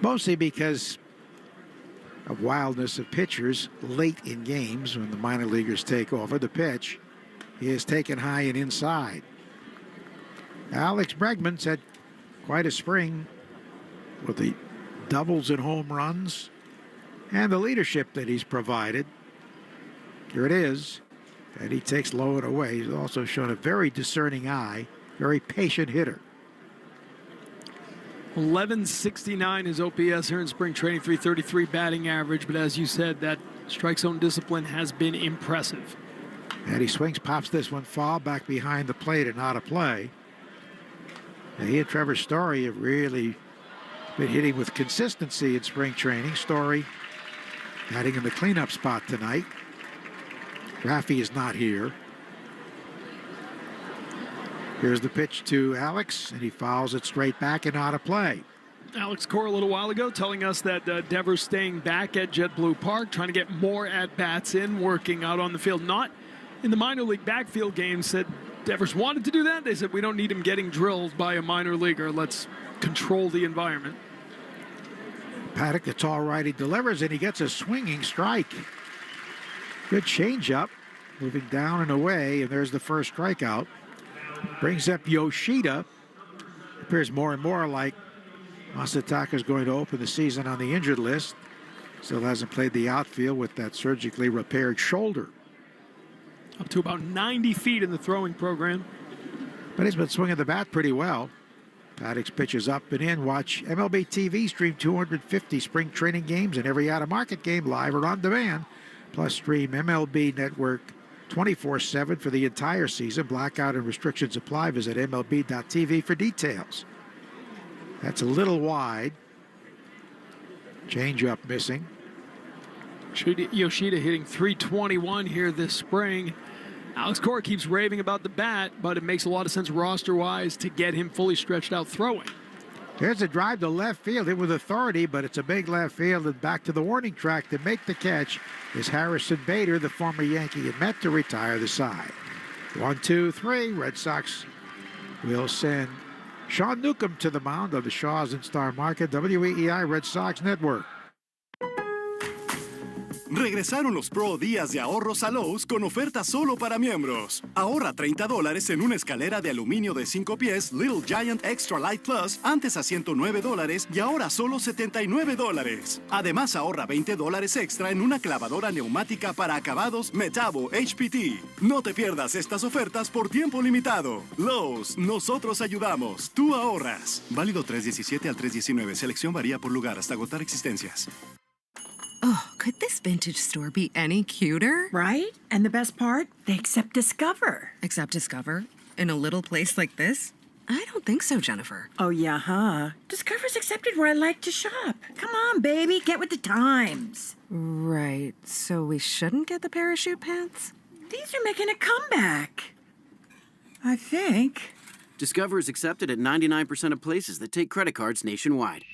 mostly because of wildness of pitchers late in games when the minor leaguers take over. The pitch is taken high and inside. Alex Bregman's had quite a spring with the doubles and home runs and the leadership that he's provided. Here it is. And he takes low and away. He's also shown a very discerning eye, very patient hitter. 1169 is OPS here in spring training, 333 batting average. But as you said, that strike zone discipline has been impressive. And he swings, pops this one foul back behind the plate and out of play. And he and Trevor Story have really been hitting with consistency in spring training. Story batting in the cleanup spot tonight. Raffy is not here. Here's the pitch to Alex, and he fouls it straight back and out of play. Alex Cora a little while ago telling us that Devers staying back at JetBlue Park, trying to get more at-bats in, working out on the field. Not in the minor league backfield game said Devers wanted to do that. They said, we don't need him getting drilled by a minor leaguer. Let's control the environment. Paddock, the tall righty, delivers, and he gets a swinging strike. Good changeup, moving down and away, and there's the first strikeout. Brings up Yoshida. Appears more and more like Masataka's going to open the season on the injured list. Still hasn't played the outfield with that surgically repaired shoulder. Up to about 90 feet in the throwing program. But he's been swinging the bat pretty well. Paddock's pitches up and in. Watch MLB TV, stream 250 spring training games and every out-of-market game live or on demand. Plus stream MLB Network 24/7 for the entire season. Blackout and restrictions apply. Visit MLB.tv for details. That's a little wide. Change-up missing. Yoshida hitting .321 here this spring. Alex Cora keeps raving about the bat, but it makes a lot of sense roster-wise to get him fully stretched out throwing. Here's a drive to left field. Hit with authority, but it's a big left field. And back to the warning track to make the catch is Harrison Bader, the former Yankee and Met, to retire the side. 1, 2, 3. Red Sox will send Sean Newcomb to the mound of the Shaws and Star Market, WEEI Red Sox Network. Regresaron los Pro Días de Ahorros a Lowe's con ofertas solo para miembros. Ahorra $30 en una escalera de aluminio de 5 pies Little Giant Extra Light Plus, antes a $109 y ahora solo $79. Además ahorra $20 extra en una clavadora neumática para acabados Metabo HPT. No te pierdas estas ofertas por tiempo limitado. Lowe's, nosotros ayudamos, tú ahorras. Válido 3/17 al 3/19. Selección varía por lugar hasta agotar existencias. Oh, could this vintage store be any cuter? Right? And the best part? They accept Discover. Accept Discover? In a little place like this? I don't think so, Jennifer. Oh, yeah, huh? Discover's accepted where I like to shop. Come on, baby, get with the times. Right, so we shouldn't get the parachute pants? These are making a comeback. I think. Discover is accepted at 99% of places that take credit cards nationwide.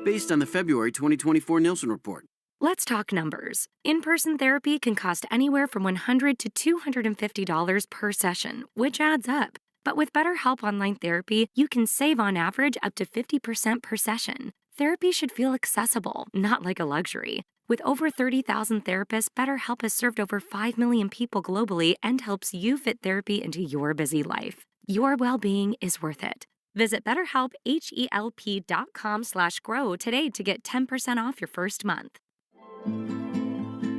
Based on the February 2024 Nielsen report. Let's talk numbers. In-person therapy can cost anywhere from $100 to $250 per session, which adds up. But with BetterHelp Online Therapy, you can save on average up to 50% per session. Therapy should feel accessible, not like a luxury. With over 30,000 therapists, BetterHelp has served over 5 million people globally and helps you fit therapy into your busy life. Your well-being is worth it. Visit BetterHelp.com/grow today to get 10% off your first month.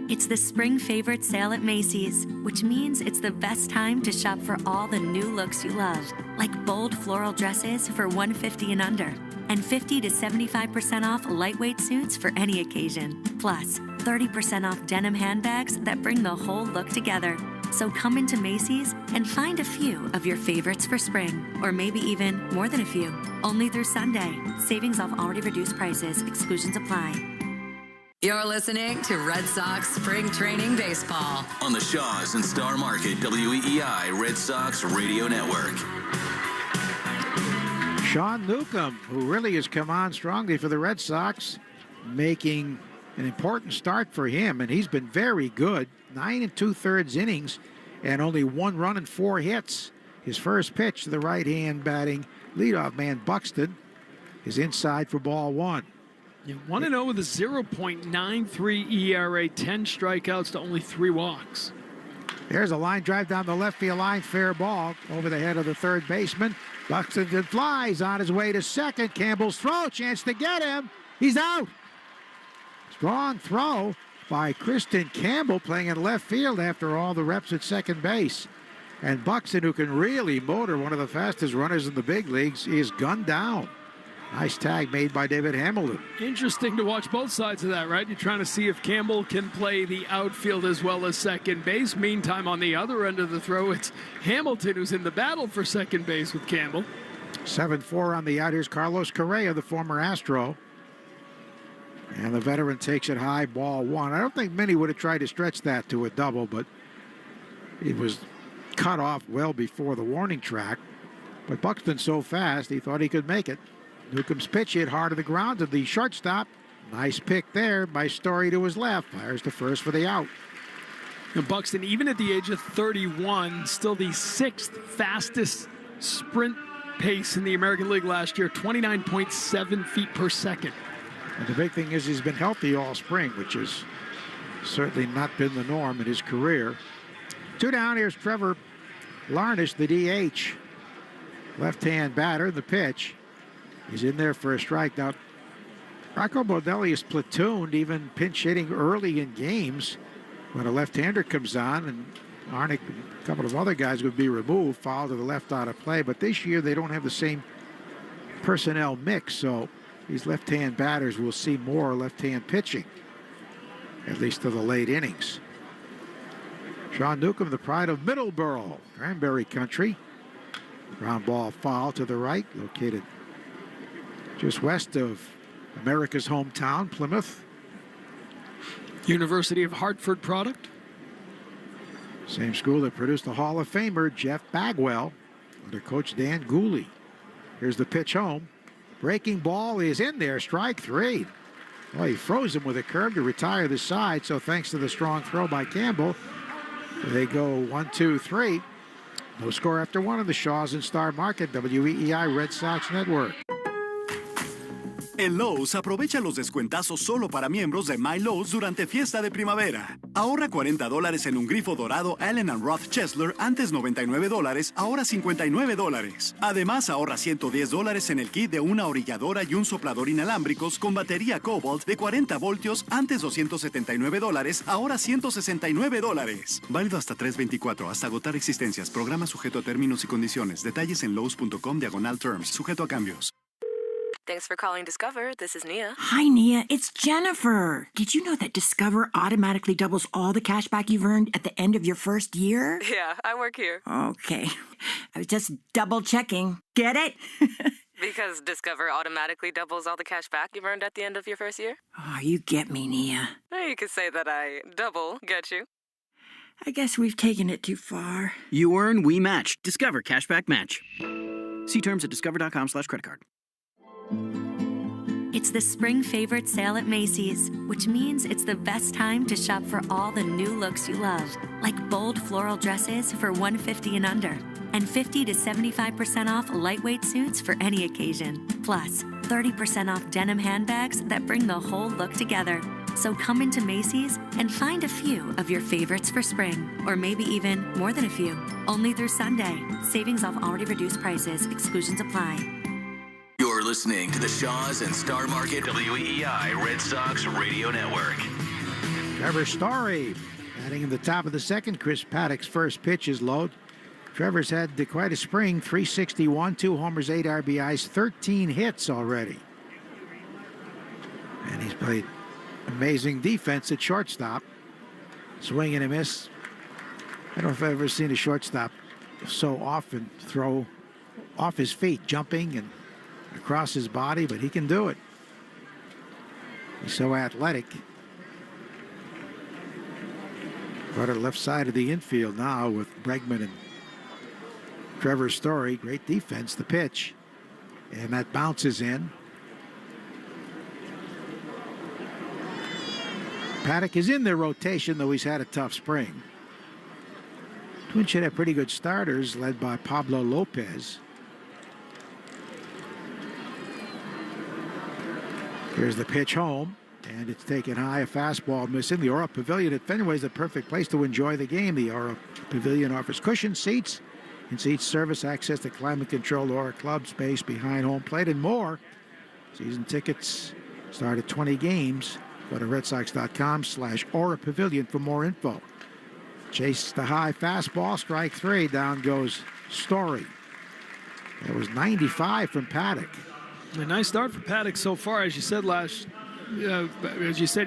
It's the spring favorite sale at Macy's, which means it's the best time to shop for all the new looks you love, like bold floral dresses for $150 and under, and 50 to 75% off lightweight suits for any occasion. Plus, 30% off denim handbags that bring the whole look together. So come into Macy's and find a few of your favorites for spring, or maybe even more than a few. Only through Sunday. Savings off already reduced prices. Exclusions apply. You're listening to Red Sox Spring Training Baseball on the Shaws and Star Market WEEI Red Sox Radio Network. Sean Newcomb, who really has come on strongly for the Red Sox, making an important start for him, and he's been very good. 9 2/3 innings and only 1 run and 4 hits. His first pitch to the right-hand batting leadoff man Buxton is inside for ball 1. You 1-0 with a 0.93 ERA, 10 strikeouts to only 3 walks. There's a line drive down the left field line, fair ball over the head of the third baseman. Buxton flies on his way to second. Campbell's throw, chance to get him. He's out. Strong throw by Kristen Campbell, playing in left field after all the reps at second base. And Buxton, who can really motor, one of the fastest runners in the big leagues, is gunned down. Nice tag made by David Hamilton. Interesting to watch both sides of that, right? You're trying to see if Campbell can play the outfield as well as second base. Meantime, on the other end of the throw, it's Hamilton who's in the battle for second base with Campbell. 7-4 on the out. Here's Carlos Correa, the former Astro. And the veteran takes it high, ball 1. I don't think many would have tried to stretch that to a double, but it was cut off well before the warning track. But Buxton's so fast, he thought he could make it. Newcomb's pitch hit hard to the ground to the shortstop. Nice pick there by Story to his left. Fires to first for the out. And Buxton, even at the age of 31, still the 6th fastest sprint pace in the American League last year, 29.7 feet per second. And the big thing is he's been healthy all spring, which has certainly not been the norm in his career. 2 down, here's Trevor Larnach, the DH. Left-hand batter, the pitch. He's in there for a strike. Now, Rocco Baldelli is platooned, even pinch hitting early in games when a left-hander comes on, and Arnick, a couple of other guys would be removed, foul to the left out of play. But this year they don't have the same personnel mix, so these left-hand batters will see more left-hand pitching, at least to the late innings. Sean Newcomb, the pride of Middleborough, Cranberry Country. Ground ball foul to the right, located just west of America's hometown, Plymouth. University of Hartford product. Same school that produced the Hall of Famer Jeff Bagwell under Coach Dan Gooley. Here's the pitch home. Breaking ball is in there, strike 3. Well, he froze him with a curve to retire the side, so thanks to the strong throw by Campbell, they go 1-2-3. No score after 1 of the Shaws in Star Market, WEEI Red Sox Network. En Lowe's, aprovecha los descuentazos solo para miembros de My Lowe's durante fiesta de primavera. Ahorra $40 en un grifo dorado Allen & Roth Chesler, antes $99, ahora $59. Además, ahorra $110 en el kit de una orilladora y un soplador inalámbricos con batería Cobalt de 40 voltios, antes $279, ahora $169. Válido hasta 3/24, hasta agotar existencias. Programa sujeto a términos y condiciones. Detalles en lowes.com/terms, sujeto a cambios. Thanks for calling Discover. This is Nia. Hi, Nia. It's Jennifer. Did you know that Discover automatically doubles all the cash back you've earned at the end of your first year? Yeah, I work here. Okay. I was just double checking. Get it? Because Discover automatically doubles all the cash back you've earned at the end of your first year? Oh, you get me, Nia. You could say that I double get you. I guess we've taken it too far. You earn, we match. Discover Cashback Match. See terms at discover.com/creditcard. It's the spring favorite sale at Macy's, which means it's the best time to shop for all the new looks you love, like bold floral dresses for $150 and under, and 50 to 75% off lightweight suits for any occasion. Plus, 30% off denim handbags that bring the whole look together. So come into Macy's and find a few of your favorites for spring, or maybe even more than a few. Only through Sunday. Savings off already reduced prices. Exclusions apply. You're listening to the Shaws and Star Market WEEI Red Sox Radio Network. Trevor Story batting in the top of the second. Chris Paddock's first pitch is low. Trevor's had quite a spring, 361, 2 homers, 8 RBIs, 13 hits already. And he's played amazing defense at shortstop. Swing and a miss. I don't know if I've ever seen a shortstop so often throw off his feet, jumping and across his body, but he can do it. He's so athletic. Go to the left side of the infield now with Bregman and Trevor Story. Great defense, the pitch. And that bounces in. Paddock is in their rotation, though he's had a tough spring. Twins should have pretty good starters, led by Pablo Lopez. Here's the pitch home, and it's taken high, a fastball missing. The Aura Pavilion at Fenway is the perfect place to enjoy the game. The Aura Pavilion offers cushioned seats, in-seat service, access to climate-controlled Aura Club space behind home plate, and more. Season tickets start at 20 games. Go to redsox.com/Aura Pavilion for more info. Chase the high fastball, strike 3. Down goes Story. That was 95 from Paddock. A nice start for Paddock so far, as you said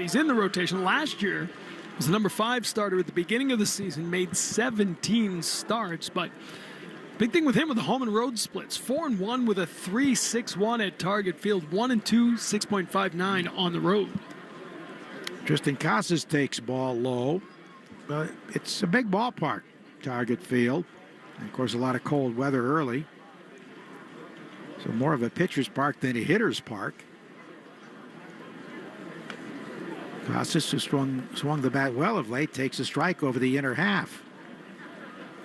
he's in the rotation. Last year was the number 5 starter at the beginning of the season, made 17 starts, but big thing with him with the home and road splits. 4-1 with a 3.61 at Target Field, 1-2, 6.59 on the road. Tristan Casas takes ball low. It's a big ballpark, Target Field. And of course, a lot of cold weather early. So more of a pitcher's park than a hitter's park. Costas, who swung the bat well of late, takes a strike over the inner half.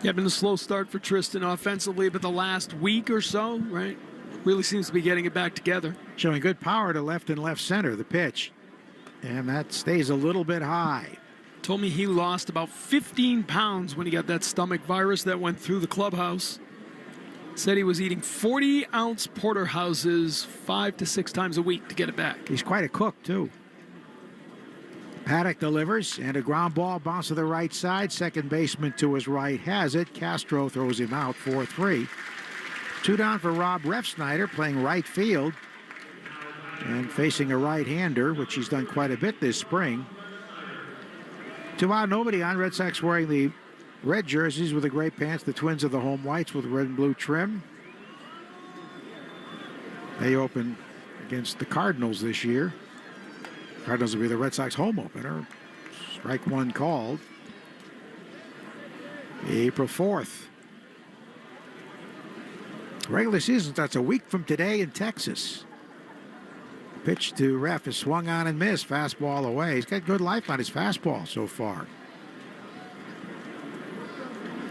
Yeah, been a slow start for Tristan offensively, but the last week or so, right, really seems to be getting it back together. Showing good power to left and left center, the pitch. And that stays a little bit high. Told me he lost about 15 pounds when he got that stomach virus that went through the clubhouse. Said he was eating 40-ounce porterhouses 5 to 6 times a week to get it back. He's quite a cook, too. Paddock delivers, and a ground ball bounce to the right side. Second baseman to his right has it. Castro throws him out, 4-3. 2 down for Rob Refsnyder, playing right field and facing a right-hander, which he's done quite a bit this spring. 2 out, nobody on. Red Sox wearing the red jerseys with the gray pants. The Twins are the home whites with red and blue trim. They open against the Cardinals this year. Cardinals will be the Red Sox home opener. Strike one called. April 4th. Regular season starts a week from today in Texas. Pitch to Ref is swung on and missed. Fastball away. He's got good life on his fastball so far.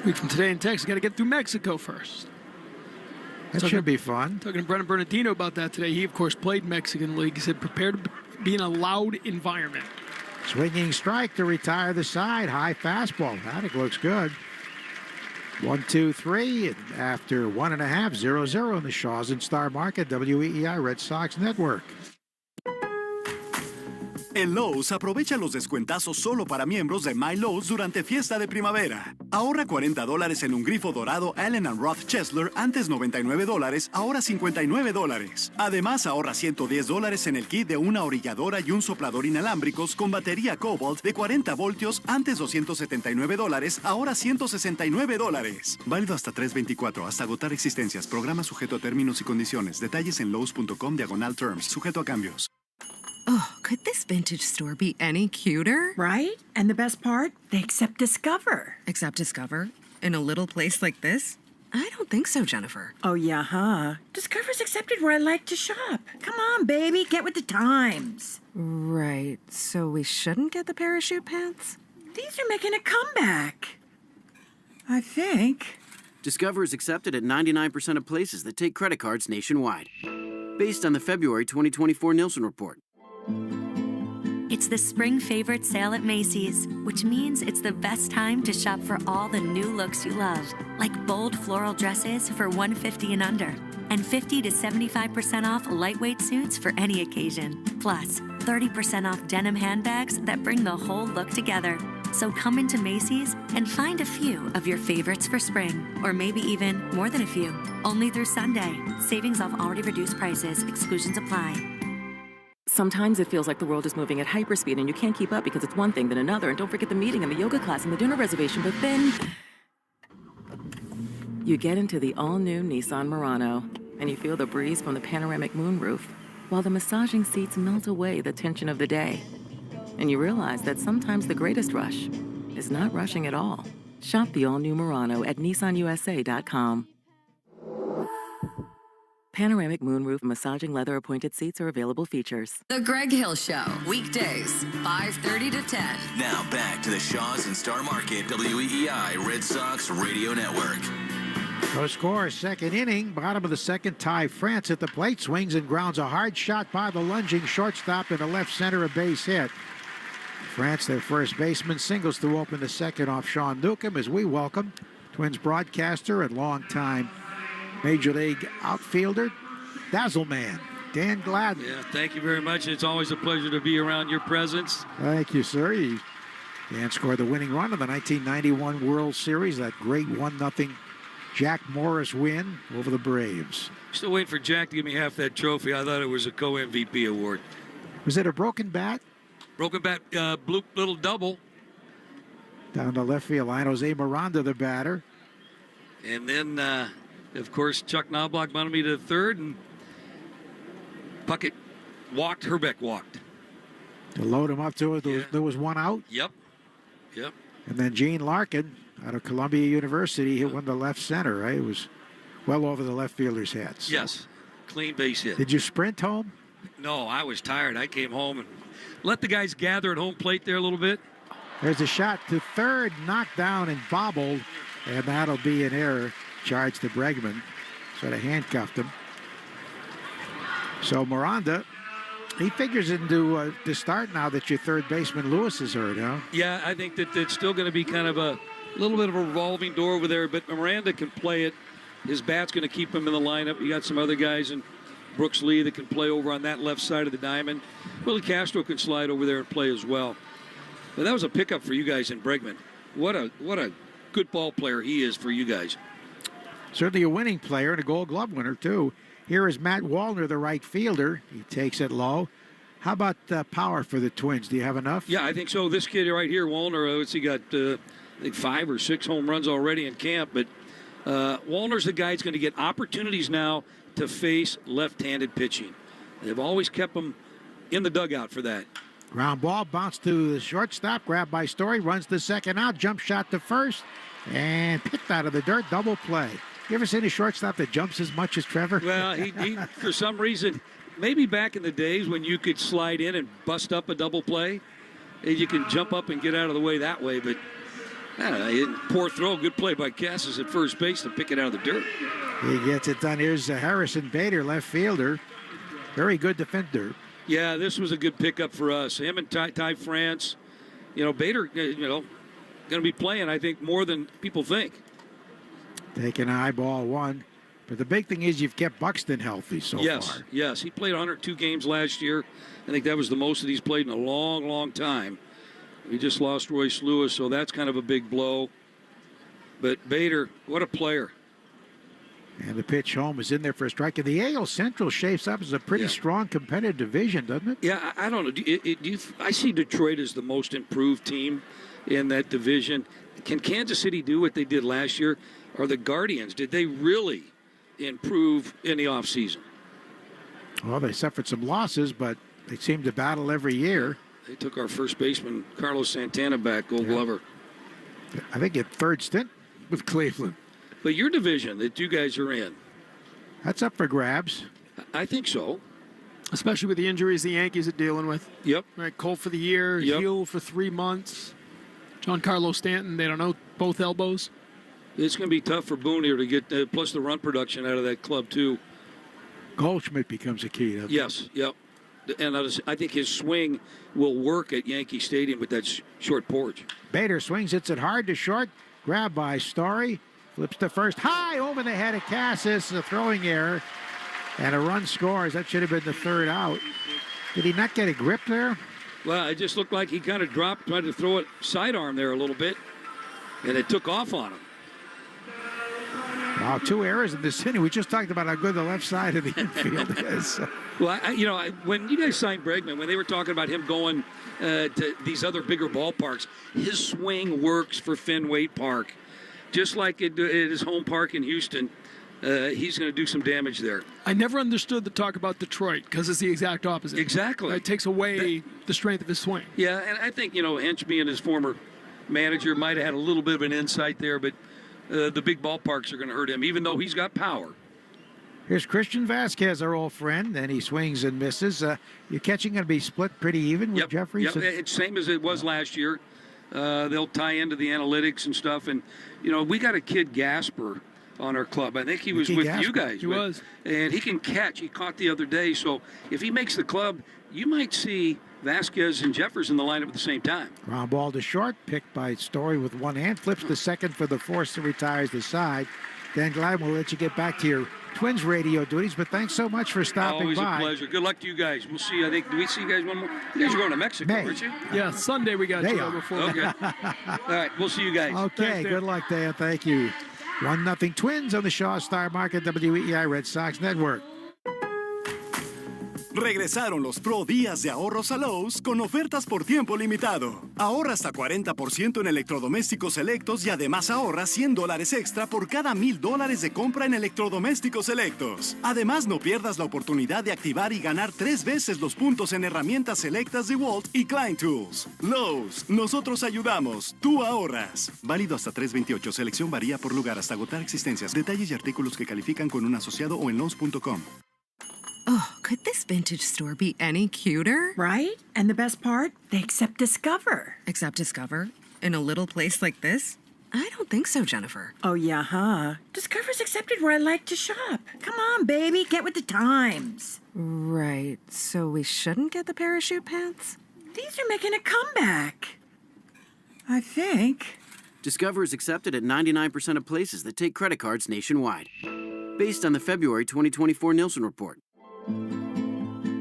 Week from today in Texas, got to get through Mexico first. That should be fun. Talking to Brennan Bernardino about that today. He, of course, played Mexican League. He said, prepare to be in a loud environment. Swinging strike to retire the side. High fastball. Paddock looks good. 1-2-3, and after 1.5, 0-0 in the Shaws and Star Market, WEEI Red Sox Network. En Lowe's, aprovecha los descuentazos solo para miembros de My Lowe's durante fiesta de primavera. Ahorra $40 en un grifo dorado Allen & Roth Chesler, antes $99, ahora $59. Además, ahorra $110 en el kit de una orilladora y un soplador inalámbricos con batería Cobalt de 40 voltios, antes $279, ahora $169. Válido hasta 3/24, hasta agotar existencias. Programa sujeto a términos y condiciones. Detalles en lowes.com/terms. Sujeto a cambios. Oh, could this vintage store be any cuter? Right? And the best part? They accept Discover. Accept Discover? In a little place like this? I don't think so, Jennifer. Oh, yeah, huh? Discover's accepted where I like to shop. Come on, baby, get with the times. Right. So we shouldn't get the parachute pants? These are making a comeback. I think. Discover is accepted at 99% of places that take credit cards nationwide. Based on the February 2024 Nielsen report. It's the spring favorite sale at Macy's, which means it's the best time to shop for all the new looks you love, like bold floral dresses for $150 and under, and 50 to 75% off lightweight suits for any occasion. Plus, 30% off denim handbags that bring the whole look together. So come into Macy's and find a few of your favorites for spring, or maybe even more than a few. Only through Sunday. Savings off already reduced prices. Exclusions apply. Sometimes it feels like the world is moving at hyperspeed and you can't keep up because it's one thing then another, and don't forget the meeting and the yoga class and the dinner reservation, but then you get into the all-new Nissan Murano and you feel the breeze from the panoramic moonroof while the massaging seats melt away the tension of the day. And you realize that sometimes the greatest rush is not rushing at all. Shop the all-new Murano at nissanusa.com. Panoramic moonroof massaging leather appointed seats are available features. The Greg Hill Show, weekdays, 5:30 to 10. Now back to the Shaws and Star Market WEEI Red Sox Radio Network. No score, second inning, bottom of the second. Ty France at the plate, swings and grounds a hard shot by the lunging shortstop in the left center, a base hit. France, their first baseman, singles to open the second off Sean Newcomb as we welcome Twins broadcaster and longtime Major League outfielder, Dazzle Man, Dan Gladden. Yeah, thank you very much. It's always a pleasure to be around your presence. Thank you, sir. Dan scored the winning run of the 1991 World Series, that great 1-0 Jack Morris win over the Braves. Still waiting for Jack to give me half that trophy. I thought it was a co-MVP award. Was it a broken bat? Broken bat, blue little double. Down the left field line, Jose Miranda, the batter. And then, of course, Chuck Knobloch bunted me to third, and Puckett walked, Herbeck walked. To load him up to it, there was one out. Yep. And then Gene Larkin out of Columbia University hit one to left center, right? It was well over the left fielder's head. So. Yes, clean base hit. Did you sprint home? No, I was tired. I came home and let the guys gather at home plate there a little bit. There's a shot to third, knocked down and bobbled, and that'll be an error. Charge to Bregman. Sort of handcuffed him. So Miranda, he figures into the start now that your third baseman Lewis is hurt, huh? Yeah, I think that it's still going to be kind of a little bit of a revolving door over there, but Miranda can play it. His bat's going to keep him in the lineup. You got some other guys in Brooks Lee that can play over on that left side of the diamond. Willie Castro can slide over there and play as well. But that was a pickup for you guys in Bregman. What a good ball player he is for you guys. Certainly a winning player and a Gold Glove winner, too. Here is Matt Wallner, the right fielder. He takes it low. How about power for the Twins? Do you have enough? Yeah, I think so. This kid right here, Wallner, he got I think 5 or 6 home runs already in camp. But Wallner's the guy that's going to get opportunities now to face left-handed pitching. They've always kept him in the dugout for that. Ground ball, bounce to the shortstop, grabbed by Story, runs the second out, jump shot to first, and picked out of the dirt, double play. You ever seen a shortstop that jumps as much as Trevor? Well, he for some reason, maybe back in the days when you could slide in and bust up a double play, and you can jump up and get out of the way that way, but I don't know, poor throw, good play by Cassis at first base to pick it out of the dirt. He gets it done. Here's Harrison Bader, left fielder. Very good defender. Yeah, this was a good pickup for us. Him and Ty France. Bader, going to be playing, I think, more than people think. Taking eyeball one. But the big thing is you've kept Buxton healthy so far. Yes. He played 102 games last year. I think that was the most that he's played in a long, long time. We just lost Royce Lewis, so that's kind of a big blow. But Bader, what a player. And the pitch home is in there for a strike. And the AL Central shapes up as a pretty strong competitive division, doesn't it? Yeah, I don't know. I see Detroit as the most improved team in that division. Can Kansas City do what they did last year? Or the Guardians, did they really improve in the offseason? Well, they suffered some losses, but they seem to battle every year. They took our first baseman, Carlos Santana, back, Gold Glover. I think at third stint with Cleveland. But your division that you guys are in, that's up for grabs. I think so. Especially with the injuries the Yankees are dealing with. Yep. Right, Cole for the year, healed for 3 months. Giancarlo Stanton, they don't know, both elbows. It's going to be tough for Boone here to get, plus the run production out of that club, too. Goldschmidt becomes a key. Yes, yep. And I think his swing will work at Yankee Stadium with that short porch. Bader swings, hits it hard to short. Grabbed by Story. Flips to first. High over the head of Cassis. A throwing error. And a run scores. That should have been the third out. Did he not get a grip there? Well, it just looked like he kind of dropped, tried to throw it sidearm there a little bit. And it took off on him. Wow, 2 errors in this inning. We just talked about how good the left side of the infield is. Well, when you guys signed Bregman, when they were talking about him going to these other bigger ballparks, his swing works for Fenway Park. Just like at his home park in Houston, he's going to do some damage there. I never understood the talk about Detroit because it's the exact opposite. Exactly. It takes away the strength of his swing. Yeah, and I think, Hench being his former manager might have had a little bit of an insight there, but the big ballparks are going to hurt him, even though he's got power. Here's Christian Vasquez, our old friend, and he swings and misses. Your catching going to be split pretty even with Jeffries? Yep, it's same as it was last year. They'll tie into the analytics and stuff. And, we got a kid, Gasper, on our club. I think he was with you guys. He was. And he can catch. He caught the other day. So if he makes the club, you might see Vasquez and Jeffers in the lineup at the same time. Ground ball to short, picked by Story with one hand, flips the second for the force and retires the side. Dan Glad will let you get back to your Twins radio duties, but thanks so much for stopping Always by. A pleasure. Good luck to you guys. We'll see. I think, do we see you guys one more? You guys are going to Mexico, aren't you? Yeah, Sunday we got you before. Okay. All right, we'll see you guys. Okay, Thanks, good luck, Dan. Thank you. 1-0 Twins on the Shaw Star Market WEEI Red Sox Network. Regresaron los Pro Días de Ahorros a Lowe's con ofertas por tiempo limitado. Ahorra hasta 40% en electrodomésticos selectos y además ahorra $100 extra por cada $1,000 de compra en electrodomésticos selectos. Además, no pierdas la oportunidad de activar y ganar 3 veces los puntos en herramientas selectas de Walt y Klein Tools. Lowe's, nosotros ayudamos, tú ahorras. Válido hasta 3/28. Selección varía por lugar hasta agotar existencias. Detalles y artículos que califican con un asociado o en Lowe's.com. Oh, Could this vintage store be any cuter? Right? And the best part? They accept Discover. Accept Discover? In a little place like this? I don't think so, Jennifer. Oh, yeah, huh? Discover's accepted where I like to shop. Come on, baby, get with the times. Right. So we shouldn't get the parachute pants? These are making a comeback. I think. Discover is accepted at 99% of places that take credit cards nationwide. Based on the February 2024 Nielsen report.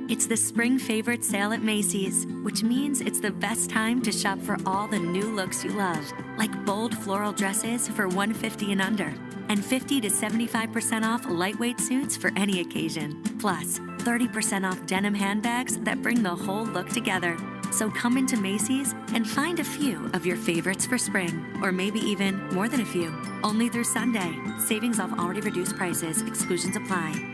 It's the spring favorite sale at Macy's, which means it's the best time to shop for all the new looks you love, like bold floral dresses for $150 and under, and 50 to 75% off lightweight suits for any occasion. Plus, 30% off denim handbags that bring the whole look together. So come into Macy's and find a few of your favorites for spring, or maybe even more than a few. Only through Sunday. Savings off already reduced prices. Exclusions apply.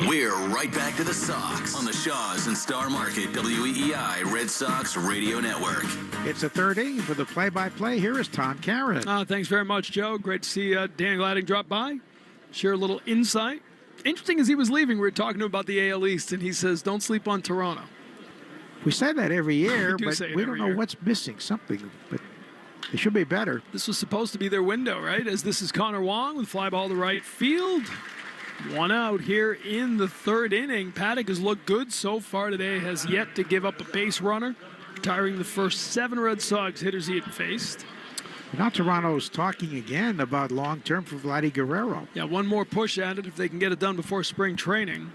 We're right back to the Sox on the Shaws and Star Market WEEI Red Sox Radio Network. It's the third inning for the play-by-play. Here is Tom Caron. Thanks very much, Joe. Great to see Dan Gladding drop by, share a little insight. Interesting, as he was leaving, we were talking to him about the AL East, and he says, don't sleep on Toronto. We say that every year, but we don't know year. what's missing. Something, but it should be better. This was supposed to be their window, right? As this is Connor Wong with fly ball to right field. One out here in the third inning. Paddock has looked good so far today, has yet to give up a base runner, retiring the first 7 Red Sox hitters he had faced. Now Toronto's talking again about long-term for Vladdy Guerrero. Yeah, one more push at it if they can get it done before spring training.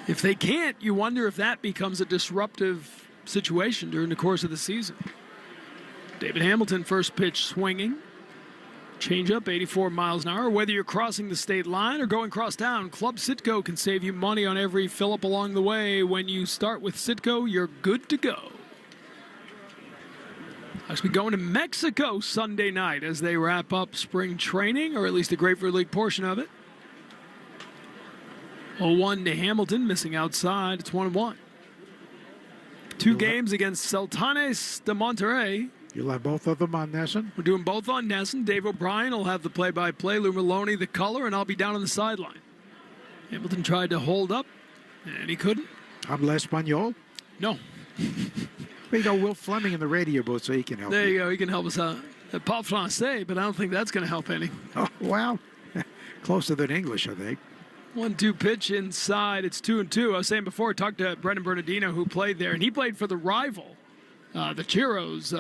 If they can't, you wonder if that becomes a disruptive situation during the course of the season. David Hamilton, first pitch swinging. Changeup, 84 miles an hour. Whether you're crossing the state line or going cross town, Club Citgo can save you money on every fill-up along the way. When you start with Citgo, you're good to go. Actually going to Mexico Sunday night as they wrap up spring training, or at least the Grapefruit League portion of it. 0-1 to Hamilton, missing outside. It's 1-1. 2 games against Sultanes de Monterrey. You'll have both of them on Nesson? We're doing both on Nesson. Dave O'Brien will have the play-by-play. Lou Maloney, the color, and I'll be down on the sideline. Hamilton tried to hold up, and he couldn't. I'm Les Espanol? No. We go Will Fleming in the radio booth so he can help There you go. He can help us out. Pas français, but I don't think that's going to help any. Oh, well, closer than English, I think. 1-2 pitch inside. It's 2-2. I was saying before, I talked to Brendan Bernardino, who played there, and he played for the rival, the Chiros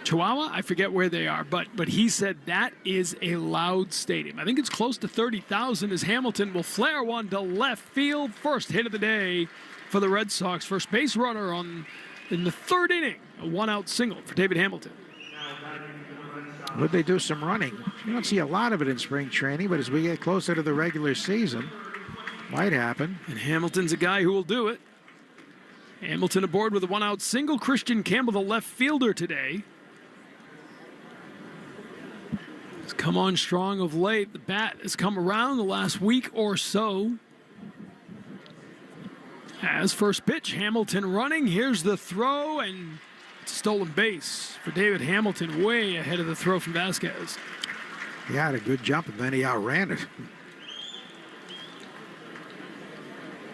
Chihuahua. I forget where they are, but he said that is a loud stadium. I think it's close to 30,000 as Hamilton will flare one to left field. First hit of the day for the Red Sox. First base runner in the third inning. A 1-out single for David Hamilton. Would they do some running? You don't see a lot of it in spring training, but as we get closer to the regular season, might happen. And Hamilton's a guy who will do it. Hamilton aboard with a 1-out single. Christian Campbell, the left fielder today. He's come on strong of late. The bat has come around the last week or so. As first pitch, Hamilton running. Here's the throw, and it's a stolen base for David Hamilton, way ahead of the throw from Vasquez. He had a good jump, and then he outran it.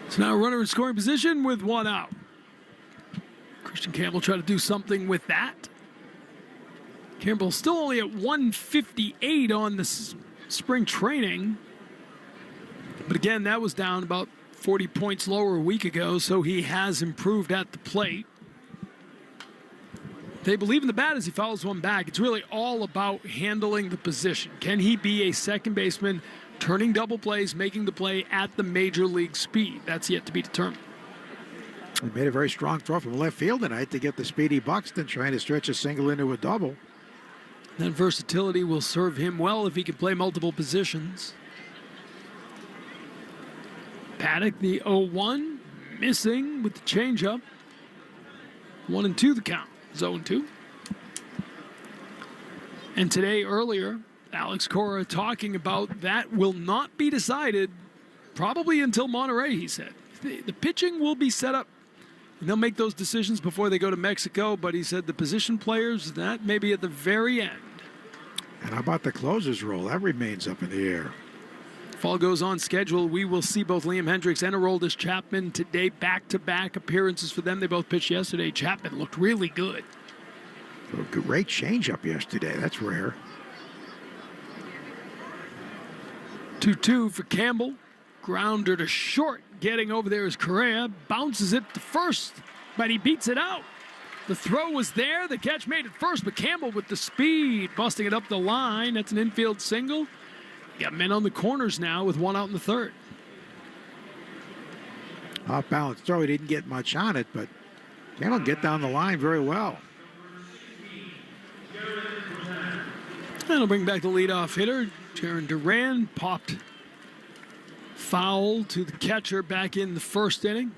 So now a runner in scoring position with 1 out. Christian Campbell tried to do something with that. Campbell still only at 158 on the spring training. But again, that was down about 40 points lower a week ago, so he has improved at the plate. They believe in the bat as he follows one back. It's really all about handling the position. Can he be a second baseman, turning double plays, making the play at the major league speed? That's yet to be determined. He made a very strong throw from left field tonight to get the speedy Buxton trying to stretch a single into a double. That versatility will serve him well if he can play multiple positions. Paddock, the 0-1, missing with the changeup. 1-2 the count. 0-2. And today, earlier, Alex Cora talking about that will not be decided probably until Monterey, he said. The pitching will be set up, and they'll make those decisions before they go to Mexico, but he said the position players, that may be at the very end. And how about the closer's role? That remains up in the air. If all goes on schedule, we will see both Liam Hendricks and Aroldis Chapman today. Back-to-back appearances for them. They both pitched yesterday. Chapman looked really good. A great changeup yesterday. That's rare. 2-2 for Campbell. Grounder to short. Getting over there is Correa. Bounces it to first, but he beats it out. The throw was there. The catch made it first, but Campbell with the speed, busting it up the line. That's an infield single. You got men on the corners now with one out in the third. Off balance throw. He didn't get much on it, but Campbell get down the line very well. That'll bring back the leadoff hitter. Jaron Duran popped foul to the catcher back in the first inning.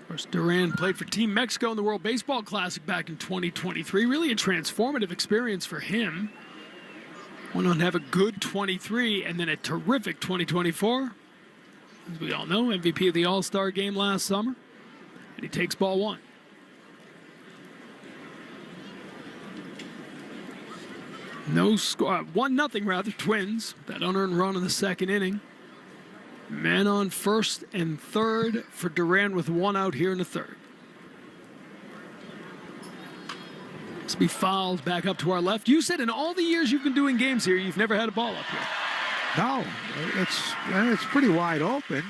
Of course, Duran played for Team Mexico in the World Baseball Classic back in 2023. Really a transformative experience for him. Went on to have a good 23 and then a terrific 2024. As we all know, MVP of the All-Star game last summer. And he takes ball one. No score, 1-0 rather, Twins. That unearned run in the second inning. Man on first and third for Duran with one out here in the third. To be fouled back up to our left. You said in all the years you've been doing games here, you've never had a ball up here. No, it's pretty wide open.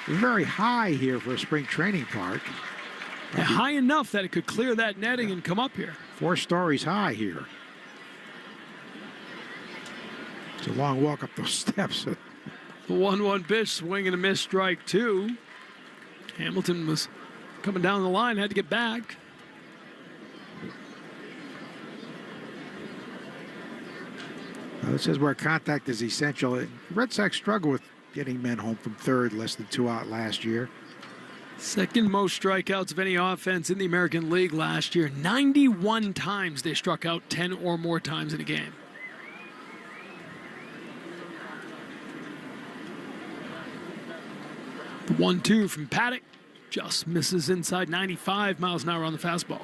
It's very high here for a spring training park. Yeah, high enough that it could clear that netting and come up here. 4 stories high here. It's a long walk up those steps. The 1-1 pitch, swing and a miss, strike two. Hamilton was coming down the line, had to get back. This is where contact is essential. The Red Sox struggle with getting men home from third, less than 2 out last year. Second most strikeouts of any offense in the American League last year. 91 times they struck out 10 or more times in a game. The 1-2 from Paddock just misses inside 95 miles an hour on the fastball.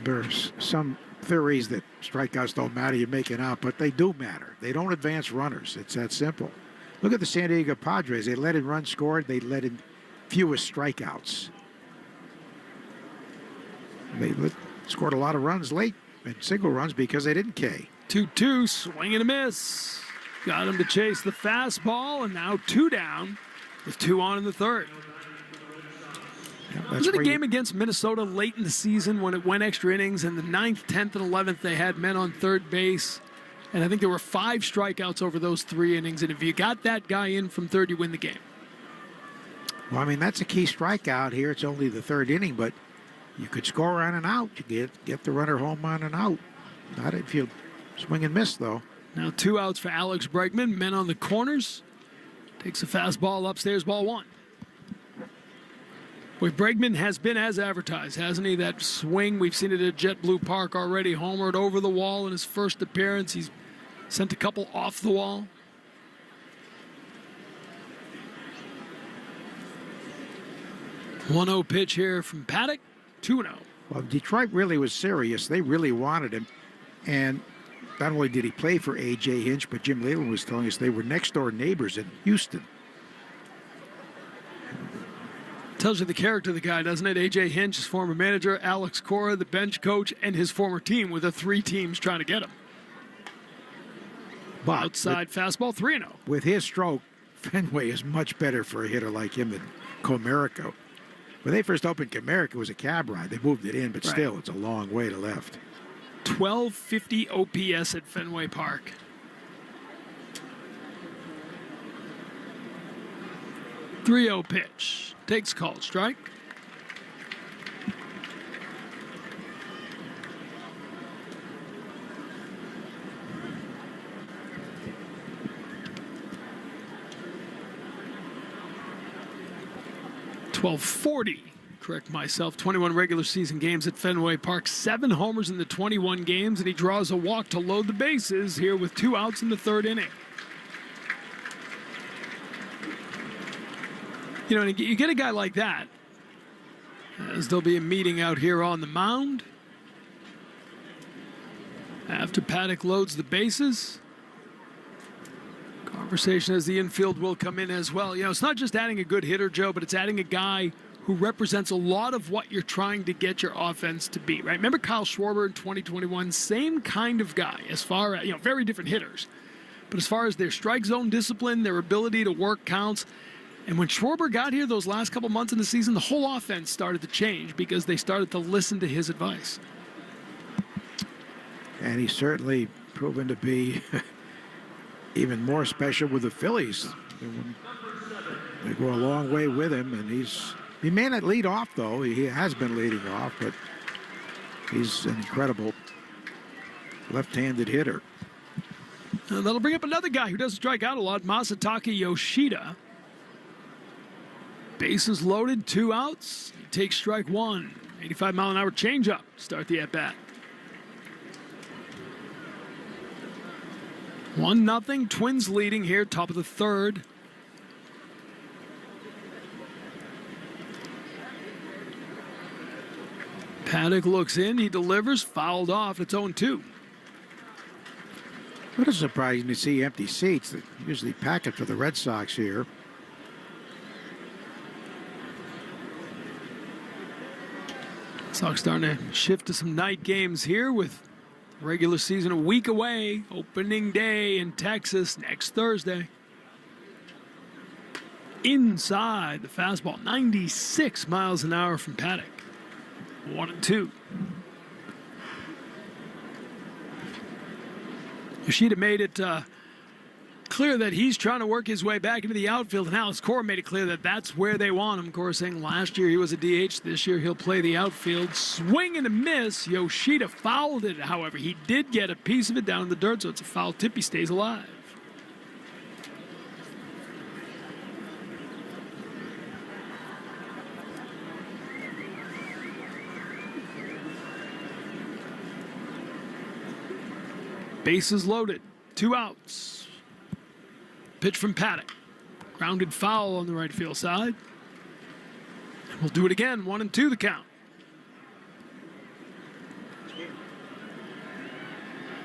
There's some theories that strikeouts don't matter, you're making out, but they do matter. They don't advance runners. It's that simple. Look at the San Diego Padres. They let in runs scored. They let in fewest strikeouts. They scored a lot of runs late and single runs because they didn't K. 2-2, swing and a miss. Got him to chase the fastball, and now 2 down with 2 on in the third. Was it a game against Minnesota late in the season when it went extra innings, and the 9th, 10th, and 11th they had men on third base, and I think there were 5 strikeouts over those 3 innings, and if you got that guy in from third, you win the game. Well, I mean, that's a key strikeout here. It's only the 3rd inning, but you could score on and out. You get the runner home on and out. Not if you swing and miss, though. Now 2 outs for Alex Bregman. Men on the corners. Takes a fastball upstairs, ball 1. Boy, Bregman has been as advertised, hasn't he? That swing, we've seen it at JetBlue Park already. Homered over the wall in his first appearance. He's sent a couple off the wall. One-0 pitch here from Paddock. 2-0. Well, Detroit really was serious. They really wanted him. And not only did he play for A.J. Hinch, but Jim Leyland was telling us they were next-door neighbors in Houston. Tells you the character of the guy, doesn't it? A.J. Hinch, his former manager, Alex Cora, the bench coach, and his former team with the 3 teams trying to get him. But outside fastball, 3-0. With his stroke, Fenway is much better for a hitter like him than Comerica. When they first opened Comerica, it was a cab ride. They moved it in, but still, it's a long way to left. 1250 OPS at Fenway Park. .30 pitch. Takes called strike. .1240. Correct myself. 21 regular season games at Fenway Park. 7 homers in the 21 games, and he draws a walk to load the bases here with 2 outs in the 3rd inning. You know, you get a guy like that, as there'll be a meeting out here on the mound. After Paddock loads the bases, Conversation as the infield will come in as well. You know, it's not just adding a good hitter, Joe, but it's adding a guy who represents a lot of what you're trying to get your offense to be, right? Remember Kyle Schwarber in 2021? Same kind of guy as far as, very different hitters. But as far as their strike zone discipline, their ability to work counts, and when Schwarber got here those last couple months in the season, the whole offense started to change because they started to listen to his advice. And he's certainly proven to be even more special with the Phillies. They go a long way with him, and he may not lead off, though. He has been leading off, but he's an incredible left-handed hitter. And that'll bring up another guy who doesn't strike out a lot, Masataka Yoshida. Bases loaded, 2 outs. He takes strike 1. 85-mile-an-hour changeup. Start the at-bat. 1-0. Twins leading here, top of the 3rd. Paddock looks in. He delivers. Fouled off. It's 0-2. What is surprising to see empty seats. They usually pack it for the Red Sox here. Sox starting to shift to some night games here with regular season a week away. Opening day in Texas next Thursday. Inside the fastball, 96 miles an hour from Paddock. 1-2. Yoshida made it clear that he's trying to work his way back into the outfield, and Alex Cora made it clear that that's where they want him. Cora saying last year he was a DH, this year he'll play the outfield. Swing and a miss. Yoshida fouled it, however. He did get a piece of it down in the dirt, so it's a foul tip. He stays alive. Bases loaded, 2 outs. Pitch from Paddock. Grounded foul on the right field side. And we'll do it again, 1-2 the count.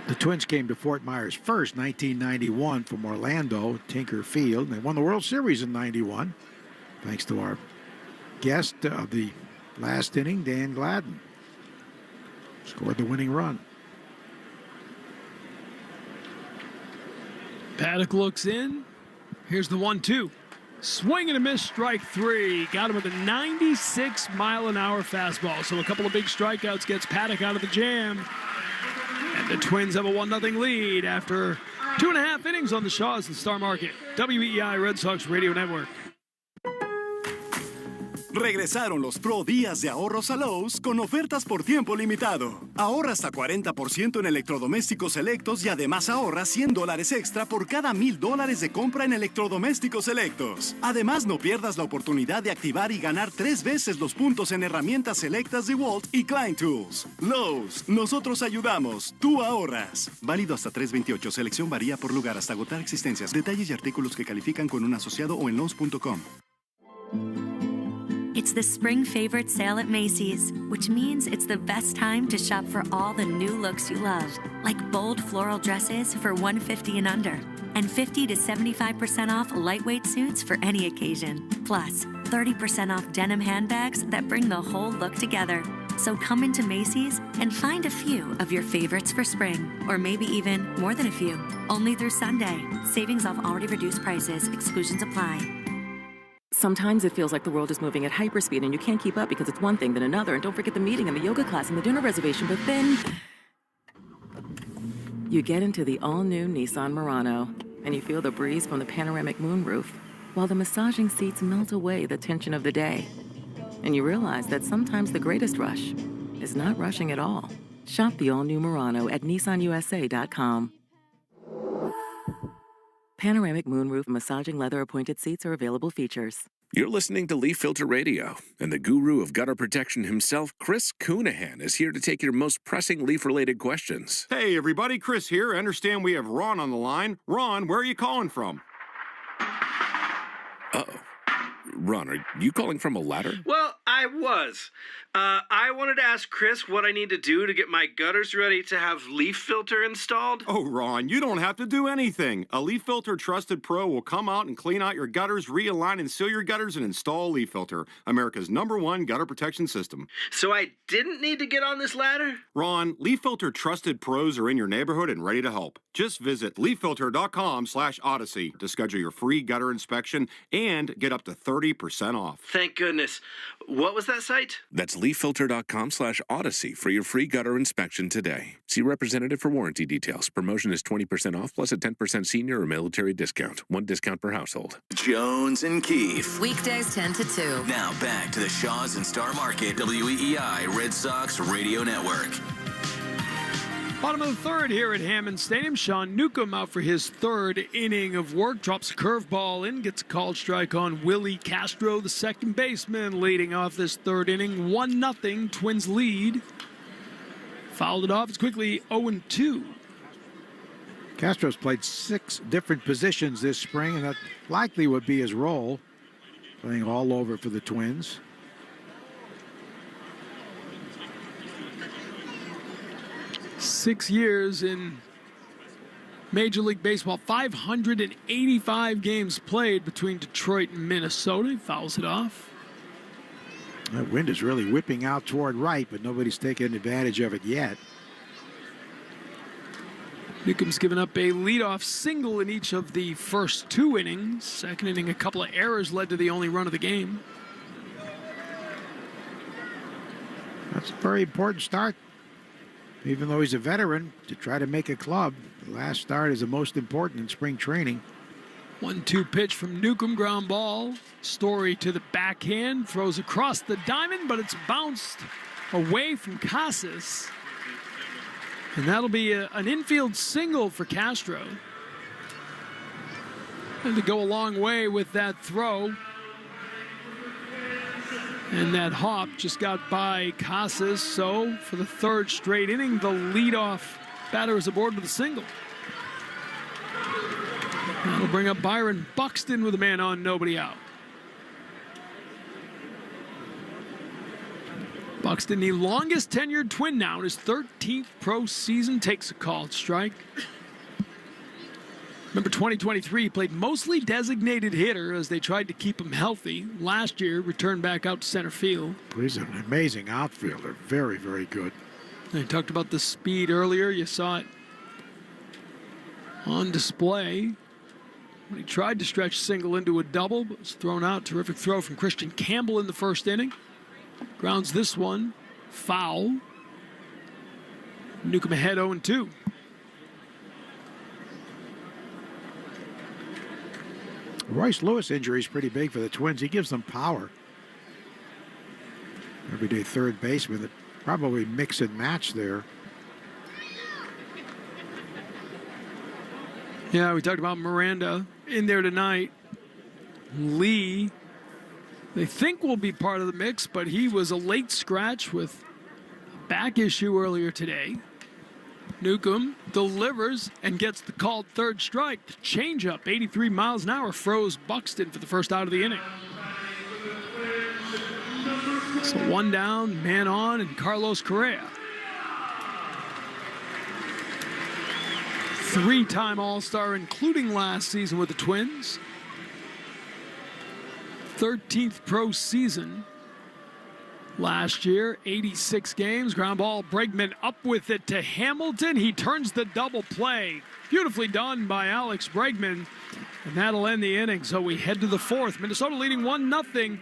The Twins came to Fort Myers first, 1991, from Orlando, Tinker Field. They won the World Series in 91, thanks to our guest of the last inning, Dan Gladden. Scored the winning run. Paddock looks in. Here's the 1-2. Swing and a miss, strike 3. Got him with a 96-mile-an-hour fastball. So a couple of big strikeouts gets Paddock out of the jam. And the Twins have a 1-0 lead after 2.5 innings on the Shaws and Star Market. WEEI Red Sox Radio Network. Regresaron los Pro Días de Ahorros a Lowe's con ofertas por tiempo limitado. Ahorra hasta 40% en electrodomésticos selectos y además ahorra $100 extra por cada $1,000 de compra en electrodomésticos selectos. Además, no pierdas la oportunidad de activar y ganar 3 veces los puntos en herramientas selectas de Walt y Klein Tools. Lowe's, nosotros ayudamos, tú ahorras. Válido hasta 3/28. Selección varía por lugar hasta agotar existencias. Detalles y artículos que califican con un asociado o en Lowe's.com. It's the spring favorite sale at Macy's, which means it's the best time to shop for all the new looks you love, like bold floral dresses for $150 and under, and 50 to 75% off lightweight suits for any occasion. Plus, 30% off denim handbags that bring the whole look together. So come into Macy's and find a few of your favorites for spring, or maybe even more than a few. Only through Sunday. Savings off already reduced prices. Exclusions apply. Sometimes it feels like the world is moving at hyperspeed and you can't keep up because it's one thing then another. And don't forget the meeting and the yoga class and the dinner reservation. But then you get into the all-new Nissan Murano and you feel the breeze from the panoramic moonroof while the massaging seats melt away the tension of the day. And you realize that sometimes the greatest rush is not rushing at all. Shop the all-new Murano at nissanusa.com. Panoramic moonroof massaging leather appointed seats are available features. You're listening to Leaf Filter Radio, and the guru of gutter protection himself, Chris Coonahan, is here to take your most pressing leaf-related questions. Hey, everybody, Chris here. I understand we have Ron on the line. Ron, where are you calling from? Uh-oh. Ron, are you calling from a ladder? Well, I was. I wanted to ask Chris what I need to do to get my gutters ready to have leaf filter installed. Oh, Ron, you don't have to do anything. A Leaf Filter Trusted Pro will come out and clean out your gutters, realign and seal your gutters, and install a leaf filter, America's #1 gutter protection system. So I didn't need to get on this ladder? Ron, Leaf Filter Trusted Pros are in your neighborhood and ready to help. Just visit leaffilter.com/Odyssey to schedule your free gutter inspection and get up to 30% off. Thank goodness. What was that site? That's leaffilter.com/Odyssey for your free gutter inspection today. See representative for warranty details. Promotion is 20% off plus a 10% senior or military discount. One discount per household. Jones and Keefe. Weekdays 10 to 2. Now back to the Shaws and Star Market WEEI Red Sox Radio Network. Bottom of the third here at Hammond Stadium. Sean Newcomb out for his third inning of work. Drops a curveball in, gets a called strike on Willie Castro, the second baseman, leading off this third inning. 1-0, Twins lead. Fouled it off. It's quickly 0-2. Castro's played 6 different positions this spring, and that likely would be his role, playing all over for the Twins. Six years in Major League Baseball, 585 games played between Detroit and Minnesota. He fouls it off. That wind is really whipping out toward right, but nobody's taken advantage of it yet. Newcomb's given up a leadoff single in each of the first 2 innings. Second inning, a couple of errors led to the only run of the game. That's a very important start. Even though he's a veteran, to try to make a club, the last start is the most important in spring training. 1-2 pitch from Newcomb, ground ball. Story to the backhand, throws across the diamond, but it's bounced away from Casas. And that'll be an infield single for Castro. And to go a long way with that throw. And that hop just got by Casas. So for the third straight inning, the leadoff batter is aboard with a single. That'll bring up Byron Buxton with a man on, nobody out. Buxton, the longest tenured Twin now in his 13th pro season, takes a called strike. Remember 2023, he played mostly designated hitter as they tried to keep him healthy. Last year, returned back out to center field. He's an amazing outfielder. Very, very good. I talked about the speed earlier. You saw it on display when he tried to stretch single into a double, but was thrown out. Terrific throw from Christian Campbell in the first inning. Grounds this one foul. Newcomb ahead 0-2. Royce Lewis injury is pretty big for the Twins. He gives them power. Everyday third baseman that probably mix and match there. Yeah, we talked about Miranda in there tonight. Lee, they think will be part of the mix, but he was a late scratch with a back issue earlier today. Newcomb delivers and gets the called third strike. The changeup, 83 miles an hour, froze Buxton for the first out of the inning. So 1 down, man on, and Carlos Correa. 3-time All-Star, including last season with the Twins. 13th pro season. Last year, 86 games. Ground ball, Bregman up with it to Hamilton. He turns the double play. Beautifully done by Alex Bregman. And that'll end the inning. So we head to the fourth. Minnesota leading 1-0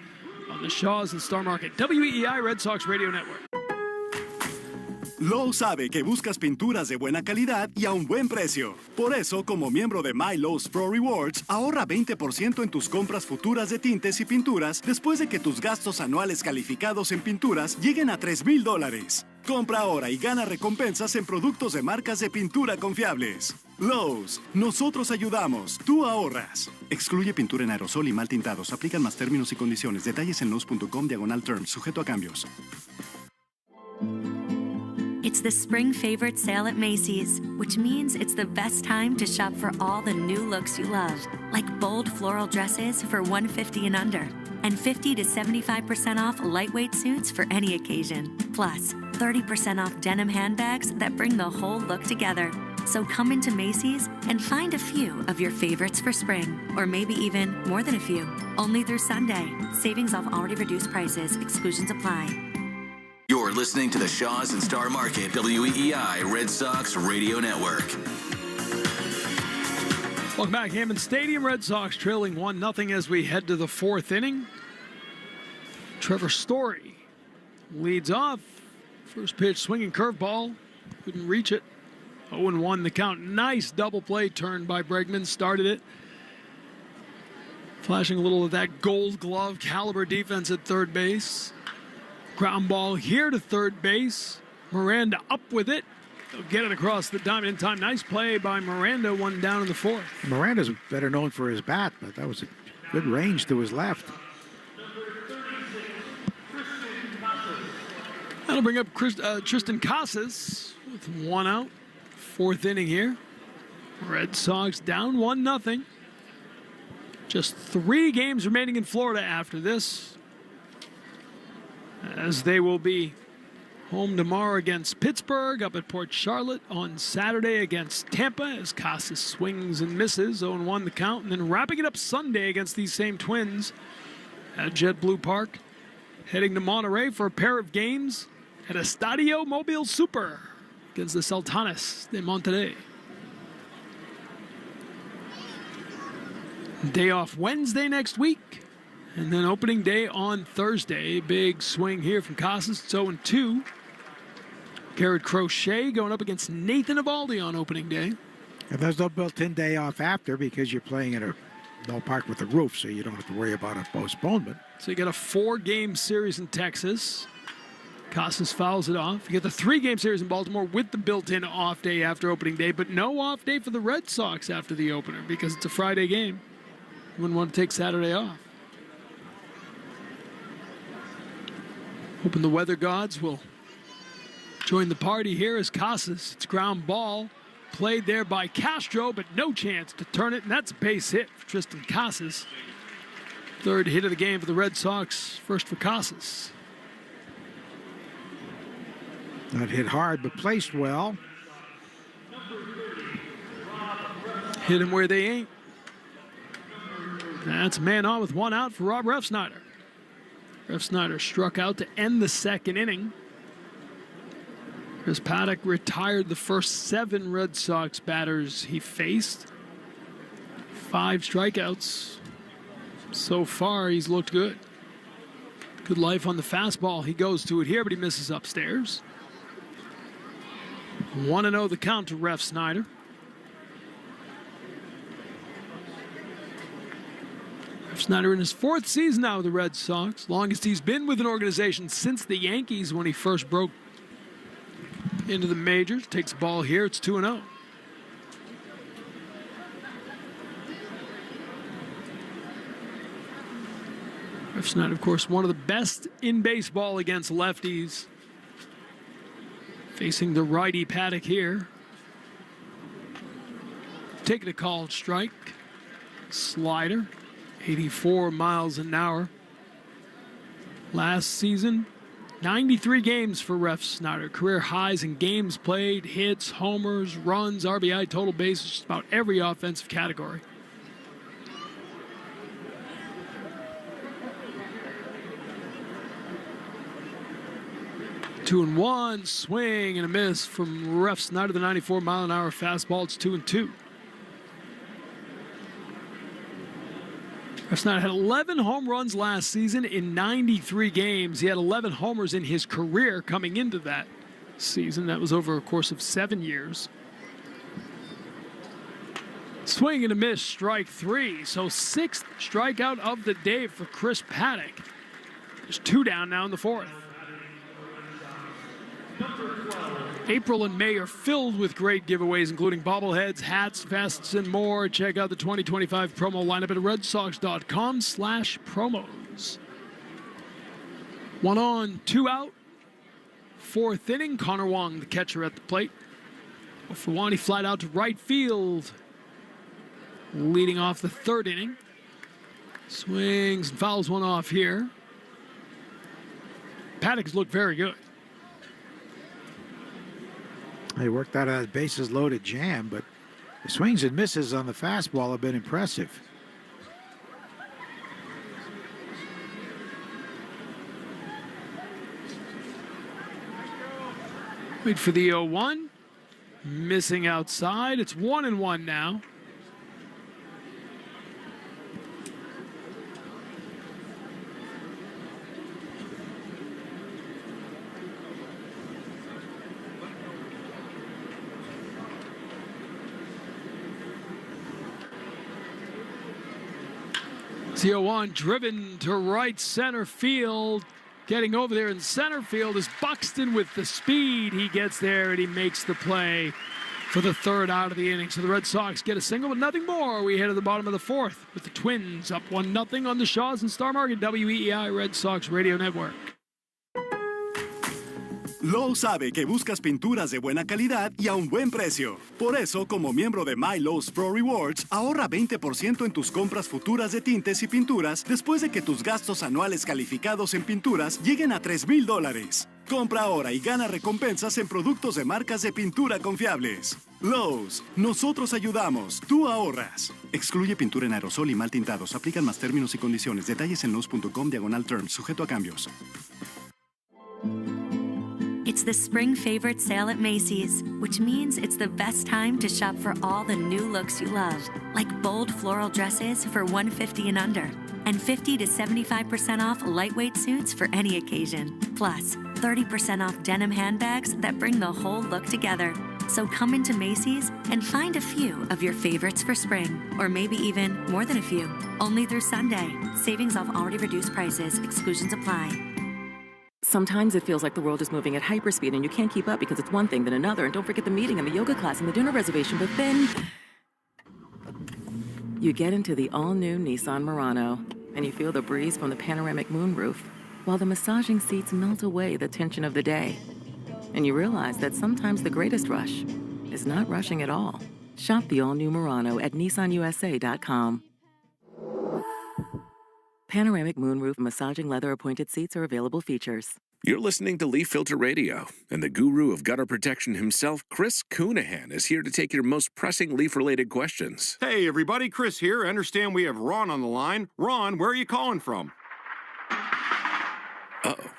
on the Shaws and Star Market. WEEI Red Sox Radio Network. Lowe's sabe que buscas pinturas de buena calidad y a un buen precio. Por eso, como miembro de My Lowe's Pro Rewards, ahorra 20% en tus compras futuras de tintes y pinturas después de que tus gastos anuales calificados en pinturas lleguen a $3,000. Compra ahora y gana recompensas en productos de marcas de pintura confiables. Lowe's, nosotros ayudamos, tú ahorras. Excluye pintura en aerosol y mal tintados. Aplican más términos y condiciones. Detalles en lowes.com/terms. Sujeto a cambios. It's the spring favorite sale at Macy's, which means it's the best time to shop for all the new looks you love, like bold floral dresses for $150 and under, and 50 to 75% off lightweight suits for any occasion. Plus, 30% off denim handbags that bring the whole look together. So come into Macy's and find a few of your favorites for spring, or maybe even more than a few. Only through Sunday. Savings off already reduced prices. Exclusions apply. You're listening to the Shaws and Star Market WEEI Red Sox Radio Network. Welcome back, Hammond Stadium. Red Sox trailing 1-0 as we head to the fourth inning. Trevor Story leads off. First pitch, swinging curveball. Couldn't reach it. 0-1 the count. Nice double play turn by Bregman. Started it. Flashing a little of that gold glove caliber defense at third base. Ground ball here to third base. Miranda up with it. They'll get it across the diamond in time. Nice play by Miranda, one down in the fourth. Miranda's better known for his bat, but that was a good range to his left. That'll bring up Tristan Casas with one out. Fourth inning here. Red Sox down 1-0. Just 3 games remaining in Florida after this, as they will be home tomorrow against Pittsburgh, up at Port Charlotte on Saturday against Tampa as Casas swings and misses, 0-1 the count, and then wrapping it up Sunday against these same Twins at JetBlue Park, heading to Monterey for a pair of games at Estadio Mobile Super against the Sultanes de Monterrey. Day off Wednesday next week, and then opening day on Thursday. Big swing here from Casas. It's 0-2. Garrett Crochet going up against Nathan Eovaldi on opening day. And there's no built-in day off after because you're playing at a ballpark with a roof, so you don't have to worry about a postponement. So you got a 4-game series in Texas. Casas fouls it off. You get the 3-game series in Baltimore with the built-in off day after opening day, but no off day for the Red Sox after the opener because it's a Friday game. You wouldn't want to take Saturday off. Hoping the weather gods will join the party here as Casas. It's ground ball played there by Castro, but no chance to turn it, and that's a base hit for Tristan Casas. Third hit of the game for the Red Sox, first for Casas. Not hit hard, but placed well. Hit him where they ain't. That's man on with one out for Rob Refsnyder. Refsnyder struck out to end the second inning. Chris Paddock retired the first 7 Red Sox batters he faced. 5 strikeouts. So far, he's looked good. Good life on the fastball. He goes to it here, but he misses upstairs. 1-0 the count to Refsnyder. Refsnyder in his 4th season now with the Red Sox. Longest he's been with an organization since the Yankees when he first broke into the majors. Takes the ball here. It's 2-0. Refsnyder, of course, one of the best in baseball against lefties. Facing the righty Paddock here. Taking a called strike. Slider. 84 miles an hour. Last season, 93 games for Refsnyder. Career highs in games played, hits, homers, runs, RBI, total bases, just about every offensive category. Two and one, swing and a miss from Refsnyder, the 94 mile an hour fastball. It's 2-2. Refsnyder had 11 home runs last season in 93 games. He had 11 homers in his career coming into that season. That was over a course of 7 years. Swing and a miss, strike 3. So 6th strikeout of the day for Chris Paddock. There's 2 down now in the 4th. April and May are filled with great giveaways, including bobbleheads, hats, vests, and more. Check out the 2025 promo lineup at redsox.com/promos. 1 on, 2 out. 4th inning, Connor Wong, the catcher at the plate. Ofawani flied out to right field, leading off the 3rd inning. Swings and fouls one off here. Paddock's looked very good. He worked out a bases loaded jam, but the swings and misses on the fastball have been impressive. Wait for the 0-1. Missing outside. It's 1-1 now. CO1 driven to right center field. Getting over there in center field is Buxton with the speed. He gets there and he makes the play for the third out of the inning. So the Red Sox get a single, but nothing more. We head to the bottom of the fourth with the Twins up 1-0 on the Shaws and Star Market, WEEI Red Sox Radio Network. Lowe's sabe que buscas pinturas de buena calidad y a un buen precio. Por eso, como miembro de My Lowe's Pro Rewards, ahorra 20% en tus compras futuras de tintes y pinturas después de que tus gastos anuales calificados en pinturas lleguen a $3,000. Compra ahora y gana recompensas en productos de marcas de pintura confiables. Lowe's, nosotros ayudamos, tú ahorras. Excluye pintura en aerosol y mal tintados. Aplican más términos y condiciones. Detalles en Lowe's.com/terms, sujeto a cambios. It's the spring favorite sale at Macy's, which means it's the best time to shop for all the new looks you love, like bold floral dresses for $150 and under, and 50 to 75% off lightweight suits for any occasion. Plus, 30% off denim handbags that bring the whole look together. So come into Macy's and find a few of your favorites for spring, or maybe even more than a few. Only through Sunday. Savings off already reduced prices. Exclusions apply. Sometimes it feels like the world is moving at hyperspeed and you can't keep up because it's one thing then another. And don't forget the meeting and the yoga class and the dinner reservation. But then you get into the all-new Nissan Murano and you feel the breeze from the panoramic moonroof while the massaging seats melt away the tension of the day. And you realize that sometimes the greatest rush is not rushing at all. Shop the all-new Murano at nissanusa.com. Panoramic moonroof massaging leather appointed seats are available features. You're listening to Leaf Filter Radio, and the guru of gutter protection himself, Chris Coonahan, is here to take your most pressing leaf-related questions. Hey, everybody, Chris here. I understand we have Ron on the line. Ron, where are you calling from? Uh-oh.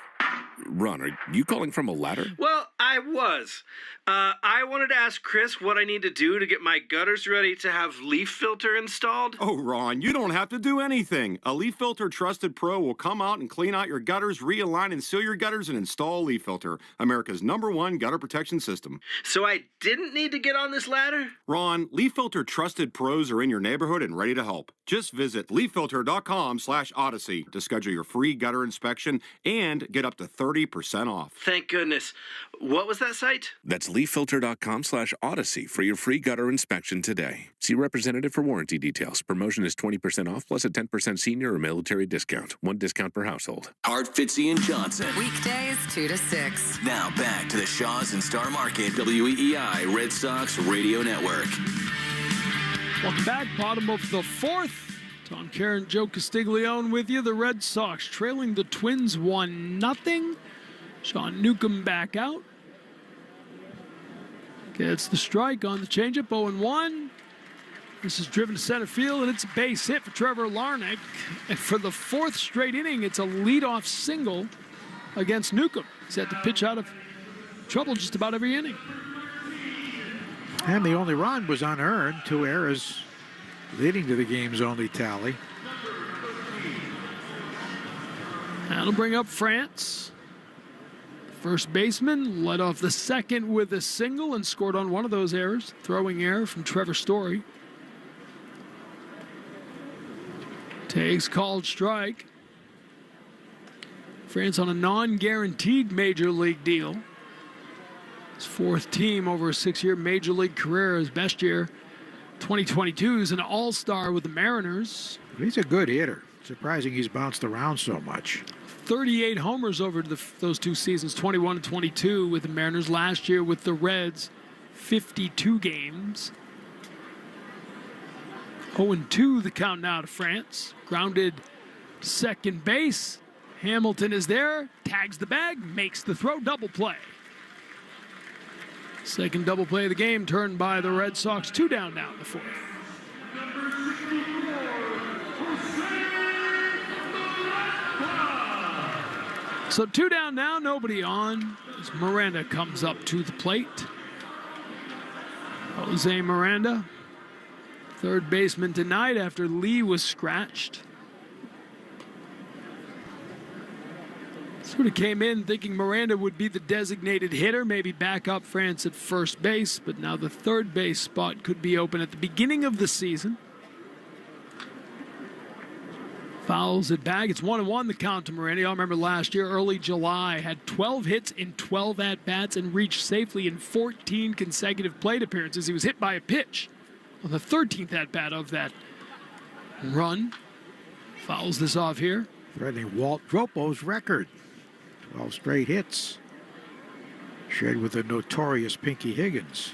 Ron, are you calling from a ladder? Well, I was. I wanted to ask Chris what I need to do to get my gutters ready to have leaf filter installed. Oh, Ron, you don't have to do anything. A Leaf Filter Trusted Pro will come out and clean out your gutters, realign and seal your gutters, and install Leaf Filter, America's #1 gutter protection system. So I didn't need to get on this ladder? Ron, Leaf Filter Trusted Pros are in your neighborhood and ready to help. Just visit leaffilter.com/Odyssey to schedule your free gutter inspection and get up to 30% off. Thank goodness. What was that site? That's leaffilter.com/Odyssey for your free gutter inspection today. See representative for warranty details. Promotion is 20% off plus a 10% senior or military discount. One discount per household. Hart, Fitzy, and Johnson. Weekdays 2 to 6. Now back to the Shaws and Star Market, WEEI Red Sox Radio Network. Welcome back. Bottom of the fourth. Tom Karen, Joe Castiglione with you. The Red Sox trailing the Twins 1-0. Sean Newcomb back out. Gets the strike on the changeup, 0-1. This is driven to center field, and it's a base hit for Trevor Larnach. And for the fourth straight inning, it's a leadoff single against Newcomb. He's had to pitch out of trouble just about every inning. And the only run was unearned. 2 errors leading to the game's only tally. That'll bring up France. First baseman led off the second with a single and scored on one of those errors. Throwing error from Trevor Story. Takes called strike. France on a non-guaranteed major league deal. His fourth team over a 6-year major league career. His best year, 2022, is an all-star with the Mariners. He's a good hitter. Surprising he's bounced around so much. 38 homers over those 2 seasons, 21 and 22 with the Mariners. Last year with the Reds, 52 games. 0-2 the count now to France. Grounded to second base. Hamilton is there, tags the bag, makes the throw, double play. Second double play of the game turned by the Red Sox. 2 down now in the fourth. So 2 down now, nobody on as Miranda comes up to the plate. Jose Miranda, third baseman tonight after Lee was scratched. Sort of came in thinking Miranda would be the designated hitter, maybe back up France at first base, but now the third base spot could be open at the beginning of the season. Fouls it back. It's 1-1 the count to Miranda. Y'all remember last year, early July, had 12 hits in 12 at-bats and reached safely in 14 consecutive plate appearances. He was hit by a pitch on the 13th at-bat of that run. Fouls this off here. Threatening Walt Dropo's record. 12 straight hits. Shared with the notorious Pinky Higgins.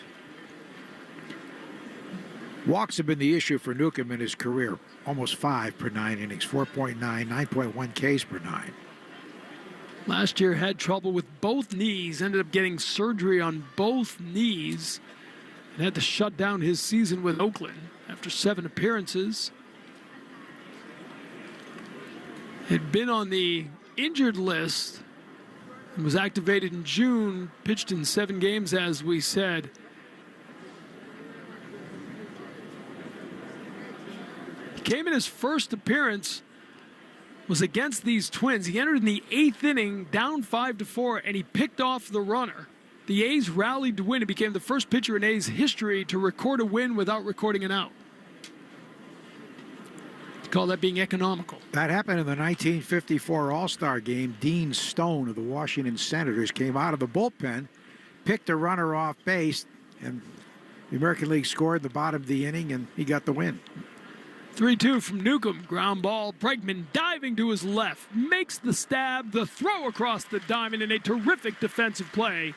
Walks have been the issue for Newcomb in his career. Almost 5 per 9 innings, 4.9, 9.1 Ks per 9. Last year had trouble with both knees, ended up getting surgery on both knees, and had to shut down his season with Oakland after 7 appearances. Had been on the injured list and was activated in June, pitched in 7 games, as we said. Came in his first appearance was against these Twins. He entered in the 8th inning, down 5-4, and he picked off the runner. The A's rallied to win. He became the first pitcher in A's history to record a win without recording an out. Call that being economical. That happened in the 1954 All-Star game. Dean Stone of the Washington Senators came out of the bullpen, picked a runner off base, and the American League scored in the bottom of the inning, and he got the win. 3-2 from Newcomb. Ground ball. Bregman diving to his left. Makes the stab. The throw across the diamond in a terrific defensive play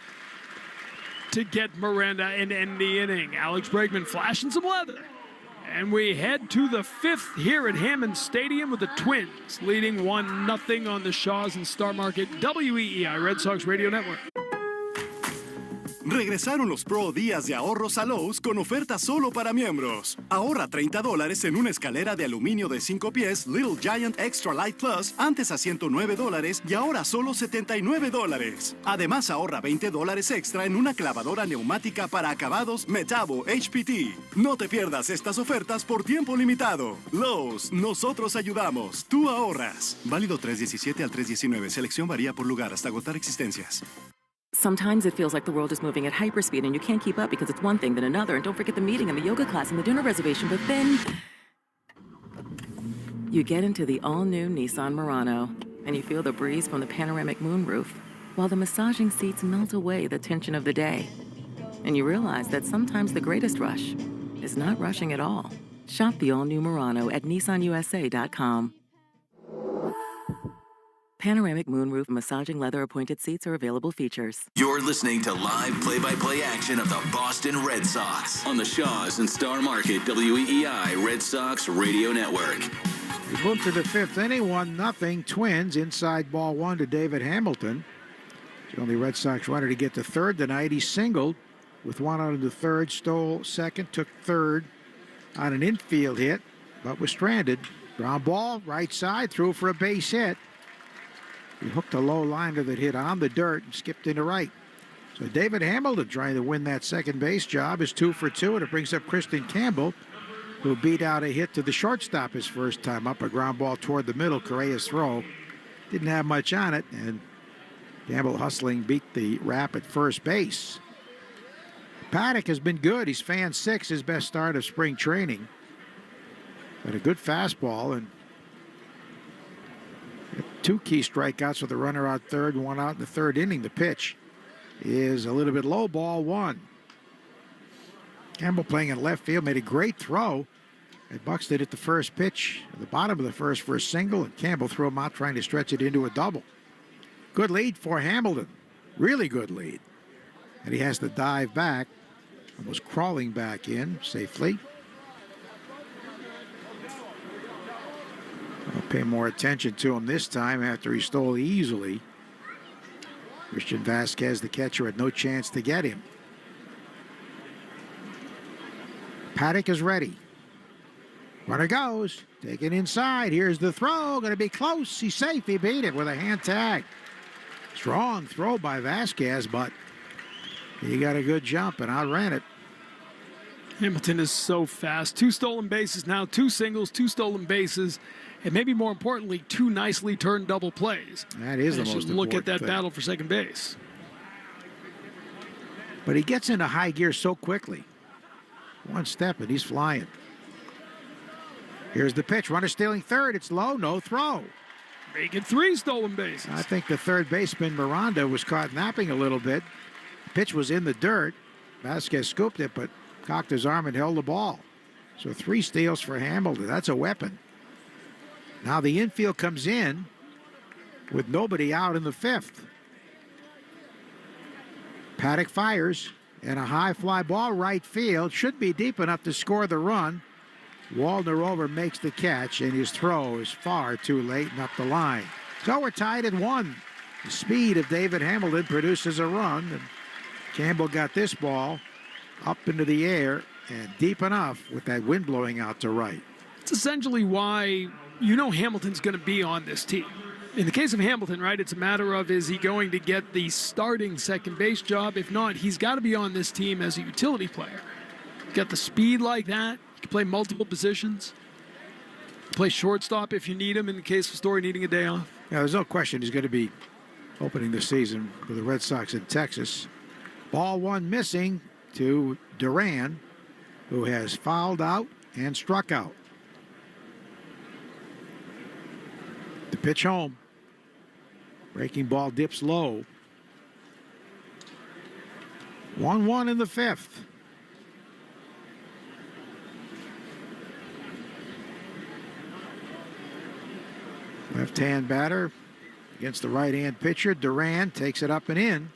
to get Miranda and end the inning. Alex Bregman flashing some leather. And we head to the 5th here at Hammond Stadium with the Twins leading 1-0 on the Shaws and Star Market WEEI Red Sox Radio Network. Regresaron los Pro Días de Ahorros a Lowe's con ofertas solo para miembros. Ahorra $30 en una escalera de aluminio de 5 pies Little Giant Extra Light Plus, antes a $109 y ahora solo $79. Además ahorra $20 extra en una clavadora neumática para acabados Metabo HPT. No te pierdas estas ofertas por tiempo limitado. Lowe's, nosotros ayudamos, tú ahorras. Válido 3/17 al 3/19. Selección varía por lugar hasta agotar existencias. Sometimes it feels like the world is moving at hyperspeed and you can't keep up because it's one thing then another. And don't forget the meeting and the yoga class and the dinner reservation. But then you get into the all-new Nissan Murano and you feel the breeze from the panoramic moonroof while the massaging seats melt away the tension of the day. And you realize that sometimes the greatest rush is not rushing at all. Shop the all-new Murano at nissanusa.com. Panoramic moonroof massaging leather appointed seats are available features. You're listening to live play-by-play action of the Boston Red Sox on the Shaws and Star Market WEEI Red Sox Radio Network. We move to the 5th inning, 1-0 Twins. Inside ball 1 to David Hamilton. The only Red Sox runner to get to third tonight. He singled with 1 out of the third, stole second, took third on an infield hit, but was stranded. Ground ball, right side, threw for a base hit. He hooked a low liner that hit on the dirt and skipped into right. So David Hamilton trying to win that second base job is 2 for 2, and it brings up Kristen Campbell, who beat out a hit to the shortstop his first time up, a ground ball toward the middle. Correa's throw didn't have much on it, and Campbell hustling beat the Rap at first base. Paddock has been good. He's fan 6, his best start of spring training. But a good fastball, and 2 key strikeouts with a runner out third and 1 out in the 3rd inning. The pitch is a little bit low, ball 1. Campbell playing in left field made a great throw. And Buxton hit the first pitch at the bottom of the first for a single, and Campbell threw him out trying to stretch it into a double. Good lead for Hamilton. Really good lead. And he has to dive back, almost crawling back in safely. Pay more attention to him this time after he stole easily. Christian Vasquez, the catcher, had no chance to get him. Paddock is ready. Runner goes. Taken inside. Here's the throw. Going to be close. He's safe. He beat it with a hand tag. Strong throw by Vasquez, but he got a good jump and outran it. Hamilton is so fast. 2 stolen bases now, 2 singles, 2 stolen bases, and maybe more importantly, 2 nicely turned double plays. That is the As you most look at important that thing. battle for second base. But he gets into high gear so quickly. 1 step and he's flying. Here's the pitch. Runner stealing third. It's low. No throw. Making 3 stolen bases. I think the third baseman, Miranda, was caught napping a little bit. Pitch was in the dirt. Vasquez scooped it, but cocked his arm and held the ball. So 3 steals for Hamilton. That's a weapon. Now the infield comes in with nobody out in the 5th. Paddock fires, and a high fly ball right field. Should be deep enough to score the run. Waldner over makes the catch, and his throw is far too late and up the line. So we're tied at 1. The speed of David Hamilton produces a run, and Campbell got this ball up into the air and deep enough with that wind blowing out to right. It's essentially why you know Hamilton's going to be on this team. In the case of Hamilton, right, it's a matter of, is he going to get the starting second base job? If not, he's got to be on this team as a utility player. Got the speed like that. You can play multiple positions. Play shortstop if you need him in the case of Story needing a day off. Yeah, there's no question he's going to be opening the season for the Red Sox in Texas. Ball 1 missing to Duran, who has fouled out and struck out. The pitch home. Breaking ball dips low. 1-1 in the 5th. Left-hand batter against the right-hand pitcher. Duran takes it up and in.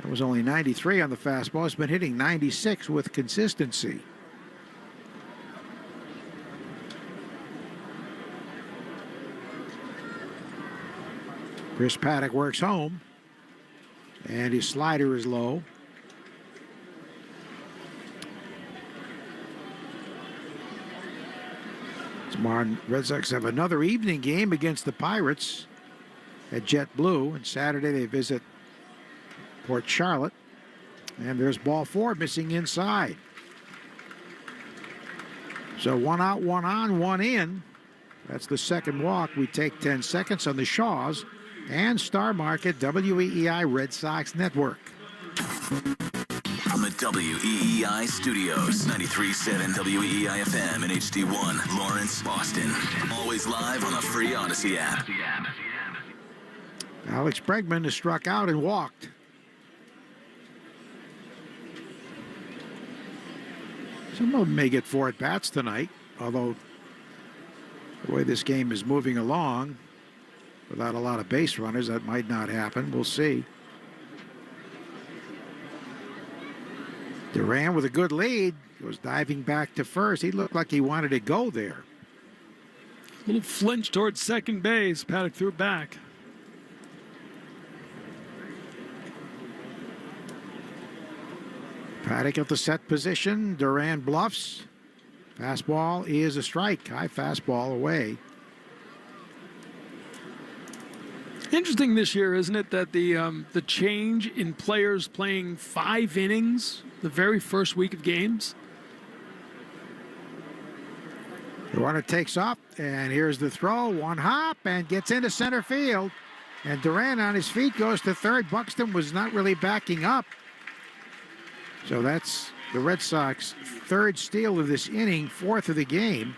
That was only 93 on the fastball. He's been hitting 96 with consistency. Chris Paddock works home, and his slider is low. Tomorrow, Red Sox have another evening game against the Pirates at JetBlue, and Saturday they visit Port Charlotte. And there's ball 4 missing inside. So 1 out, 1 on, 1 in. That's the second walk. We take 10 seconds on the Shaws and Star Market WEEI Red Sox Network. From the WEEI studios, 93.7 WEEI FM and HD1, Lawrence, Boston. Always live on the free Odyssey app. Alex Bregman is struck out and walked. Some of them may get 4 at-bats tonight, although the way this game is moving along, without a lot of base runners, that might not happen. We'll see. Duran with a good lead goes diving back to first. He looked like he wanted to go there. A little flinch towards second base. Paddock threw it back. Paddock at the set position. Duran bluffs. Fastball is a strike. High fastball away. Interesting this year, isn't it, that the change in players playing 5 innings the very first week of games? The runner takes up, and here's the throw. 1 hop, and gets into center field. And Duran on his feet goes to third. Buxton was not really backing up. So that's the Red Sox 3rd steal of this inning, 4th of the game.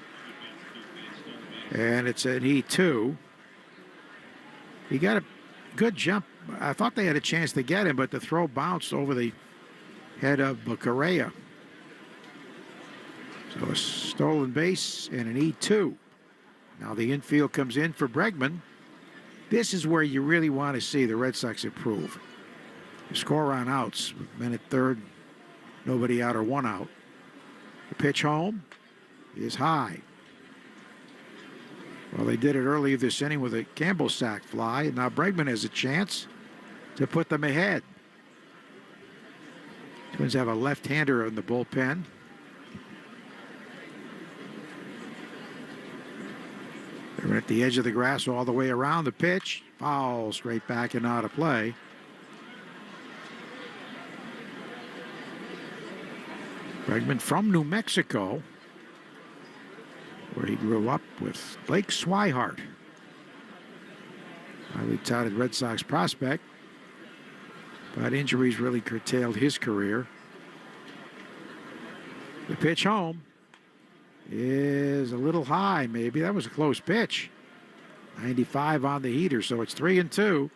And it's an E2. He got a good jump. I thought they had a chance to get him, but the throw bounced over the head of Correa. So a stolen base and an E2. Now the infield comes in for Bregman. This is where you really want to see the Red Sox improve. You score on outs. Men at third, nobody out or 1 out. The pitch home is high. Well, they did it earlier this inning with a Campbell sac fly, and now Bregman has a chance to put them ahead. Twins have a left-hander in the bullpen. They're at the edge of the grass all the way around the pitch. Foul straight back and out of play. Bregman from New Mexico, where he grew up with Blake Swihart, highly touted Red Sox prospect, but injuries really curtailed his career. The pitch home is a little high, maybe. That was a close pitch. 95 on the heater, so it's 3-2.